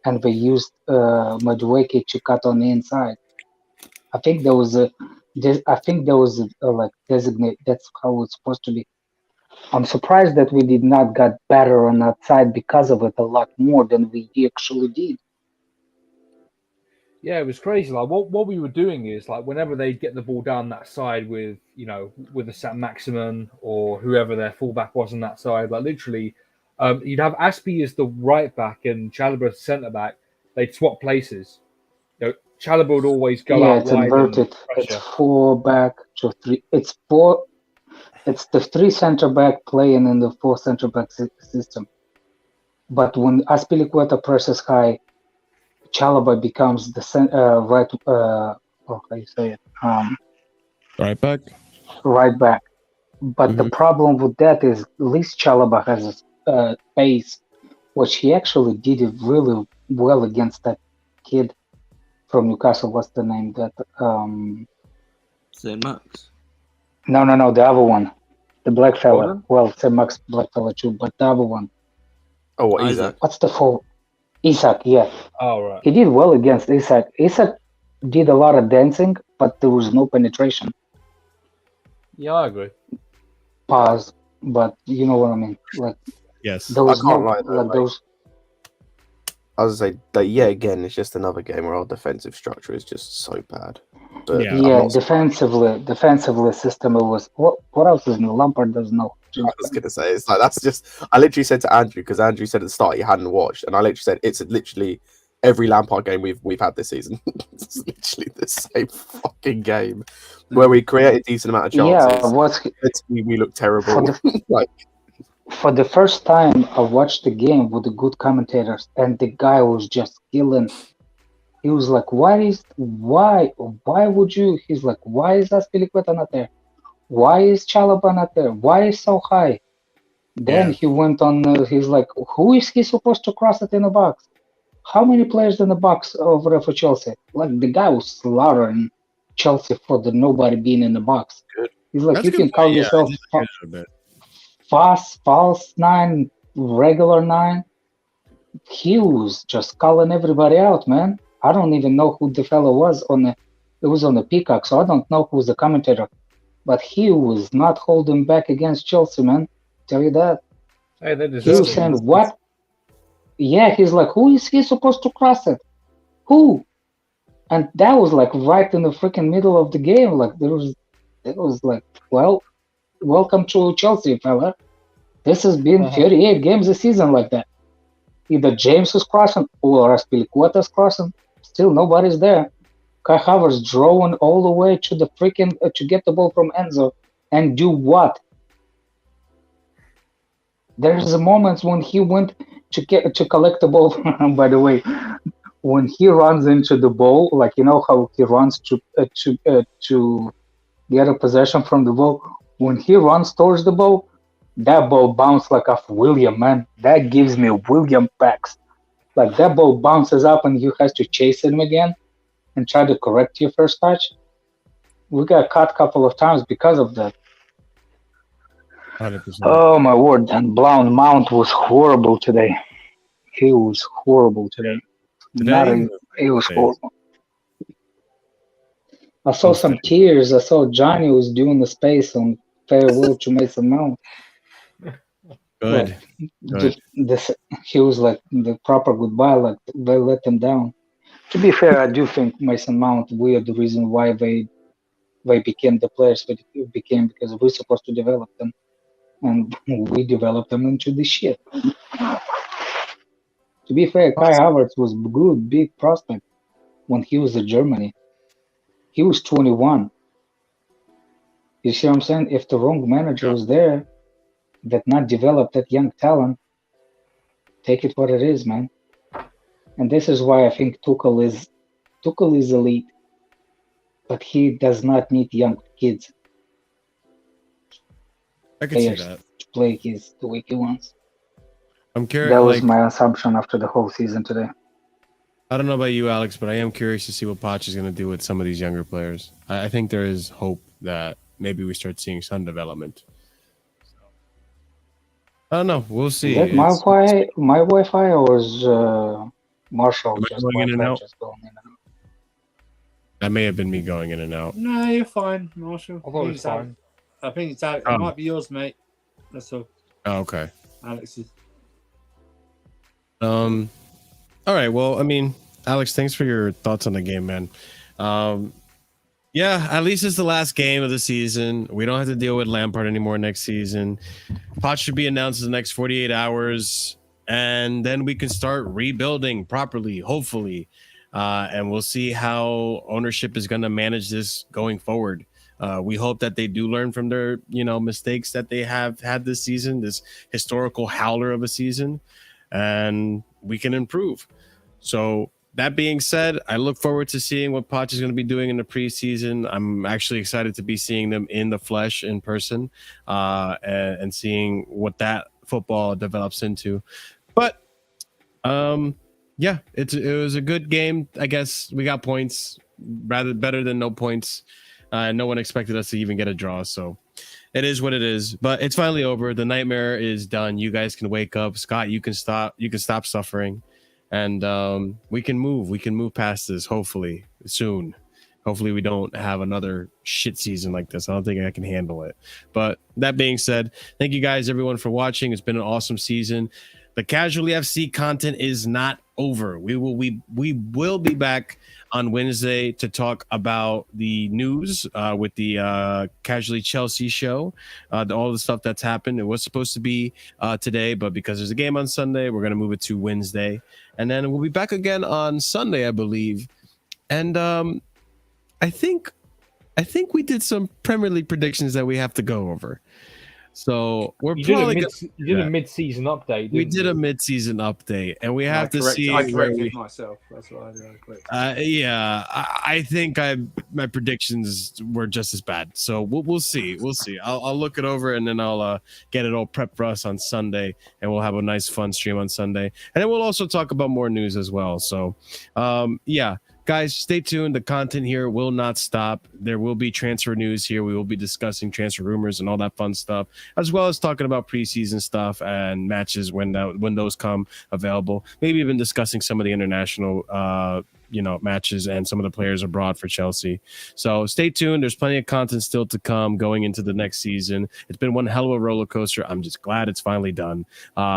and they used Madueke to cut on the inside. I think there was a like designate. That's how it's supposed to be. I'm surprised that we did not get better on that side because of it a lot more than we actually did. Yeah, it was crazy. Like what we were doing is like whenever they'd get the ball down that side with with the Saint Maximin or whoever their fullback was on that side, like literally, you'd have Aspie as the right back and Chalobah as centre back. They'd swap places. Chalobah would always go out It's wide. inverted. And It's 4 back to 3. It's 4. It's the 3 center back playing in the 4 center back system. But when Aspilicueta presses high, Chalobah becomes the right. How you say it? Right back. Right back. But the problem with that is at least Chalobah has a pace, which he actually did it really well against that kid from Newcastle. What's the name? That St. Max. No, the other one, the black fella. Gordon? Well, Sam Max black fella too, but the other one. Oh, what Isaac. What's the full? Isak, yeah. oh right. He did well against Isak. Isak did a lot of dancing, but there was no penetration. Yeah, I agree. Pause. But you know what I mean. Like Yes. there was I can't no lie, though, like there was. I was say that yet again, it's just another game where our defensive structure is just so bad. But Yeah. I'm Yeah, not- defensively system. It was what else is new? Lampard doesn't know. I was gonna say it's like that's just. I literally said to Andrew because Andrew said at the start he hadn't watched, and I literally said it's literally every Lampard game we've had this season. It's literally the same fucking game where we create a decent amount of chances. Yeah, We look terrible. Like for the first time I watched the game with the good commentators, and the guy was just killing. He was like, why would you? He's like, why is Aspilicueta not there? Why is Chalaba not there? Why is so high? Then Yeah. he went on. He's like, who is he supposed to cross it in the box? How many players in the box over for Chelsea? Like the guy was slaughtering Chelsea for the nobody being in the box. Good. He's like, That's you a good can call point, yeah, I yourself did hear that a bit. fast, false nine, regular nine. He was just calling everybody out, man. I don't even know who the fellow was on the. It was on the Peacock, so I don't know who's the commentator. But he was not holding back against Chelsea, man. Tell you that. Hey, they He deserve was it. saying, what? Yeah, he's like, who is he supposed to cross it? Who? And that was like right in the freaking middle of the game. Like it was like, well, welcome to Chelsea, fella. This has been 38 games a season like that. Either James was crossing or Aspilicueta's crossing. Still nobody's there. Kai Havertz drawing all the way to the freaking to get the ball from Enzo and do what? There's a moment when he went to collect the ball. By the way, when he runs into the ball, like you know how he runs to get a possession from the ball. When he runs towards the ball, that ball bounced like off William, man. That gives me William packs. Like that ball bounces up and you have to chase him again and try to correct your first touch. We got caught a couple of times because of that. 100%. Oh my word! And Brown Mount was horrible today. He was horrible today. Today? He was Okay. horrible. I saw some tears. I saw Johnny was doing the space on farewell to Mason Mount. Good. Good. He was like the proper goodbye. Like they let him down. To be fair, I do think Mason Mount. We are the reason why they became the players that they became because we're supposed to develop them, and we developed them into this shit. To be fair, Kai Havertz was good, big prospect when he was in Germany. He was 21. You see what I'm saying? If the wrong manager was there that not developed that young talent, take it what it is, man. And this is why I think Tuchel is elite, but he does not need young kids. I can see that. To play the way he wants. I'm curious. That was my assumption after the whole season today. I don't know about you, Alex, but I am curious to see what Poch is going to do with some of these younger players. I think there is hope that maybe we start seeing some development. I don't know. We'll see. Is that my Wi-Fi or is Marshall Am I just going in and Wi-Fi out? just going in and out? That may have been me going in and out. No, you're fine, Marshall. I thought it was fine. I think it's Alex. Oh. It might be yours, mate. That's all. Oh, okay. Alex's. All right. Well, I mean, Alex, thanks for your thoughts on the game, man. Yeah, at least it's the last game of the season. We don't have to deal with Lampard anymore next season. Poch should be announced in the next 48 hours, and then we can start rebuilding properly, hopefully. And we'll see how ownership is going to manage this going forward. We hope that they do learn from their, mistakes that they have had this season, this historical howler of a season, and we can improve. So that being said, I look forward to seeing what Poch is going to be doing in the preseason. I'm actually excited to be seeing them in the flesh, in person, and seeing what that football develops into. But yeah, it was a good game. I guess we got points, better than no points. No one expected us to even get a draw, so it is what it is. But it's finally over. The nightmare is done. You guys can wake up. Scott, you can stop suffering, and we can move past this. Hopefully, soon. Hopefully we don't have another shit season like this. I don't think I can handle it. But that being said, thank you guys, everyone, for watching. It's been an awesome season. The Casually FC content is not over. We will be back on Wednesday to talk about the news with the Casually Chelsea show, all the stuff that's happened. It was supposed to be today, but because there's a game on Sunday, we're gonna move it to Wednesday, and then we'll be back again on Sunday, I believe. And I think we did some Premier League predictions that we have to go over. So we're You probably did a mid-season update. we did a mid-season update, and we have to correct- see I where corrected we. myself. That's what I did. I corrected. Yeah, I think my predictions were just as bad. So we'll see. We'll see. I'll look it over, and then I'll get it all prepped for us on Sunday, and we'll have a nice fun stream on Sunday, and then we'll also talk about more news as well. So yeah. Guys, stay tuned. The content here will not stop. There will be transfer news here. We will be discussing transfer rumors and all that fun stuff, as well as talking about preseason stuff and matches when those come available. Maybe even discussing some of the international matches and some of the players abroad for Chelsea. So stay tuned. There's plenty of content still to come going into the next season. It's been one hell of a roller coaster. I'm just glad it's finally done.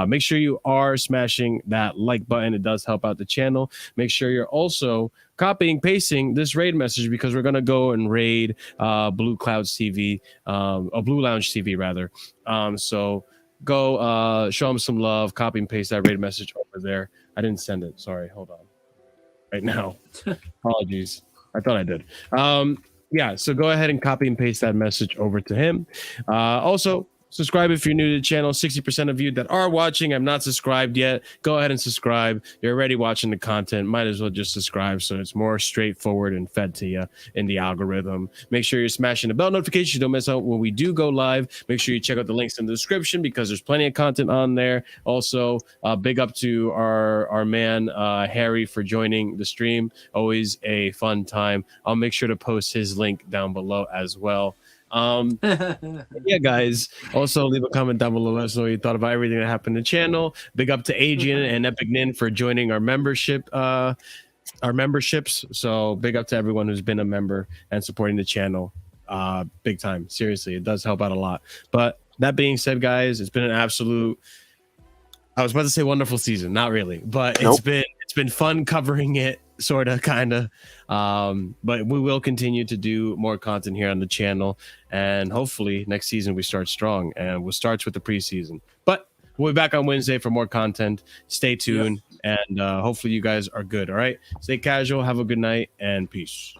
Make sure you are smashing that like button. It does help out the channel. Make sure you're also copying, pasting this raid message, because we're going to go and raid Blue Clouds TV, or Blue Lounge TV rather. So go show them some love, copy and paste that raid message over there. I didn't send it. Sorry. Hold on. Right now. Apologies. I thought I did. Yeah, so go ahead and copy and paste that message over to him. Also, subscribe if you're new to the channel. 60% of you that are watching have not subscribed yet. Go ahead and subscribe. You're already watching the content. Might as well just subscribe so it's more straightforward and fed to you in the algorithm. Make sure you're smashing the bell notification. Don't miss out when we do go live. Make sure you check out the links in the description, because there's plenty of content on there. Also, big up to our man, Harry, for joining the stream. Always a fun time. I'll make sure to post his link down below as well. Yeah, guys, also leave a comment down below. Let us know what you thought about everything that happened to the channel. Big up to Adrian and Epic Nin for joining our memberships. So big up to everyone who's been a member and supporting the channel. Big time. Seriously, it does help out a lot. But that being said, guys, it's been an absolute, I was about to say wonderful season, not really, but it's been fun covering it, sort of, kind of. But we will continue to do more content here on the channel, and hopefully next season we start strong, and we'll start with the preseason. But we'll be back on Wednesday for more content. Stay tuned, and hopefully you guys are good. All right, stay casual, have a good night, and peace.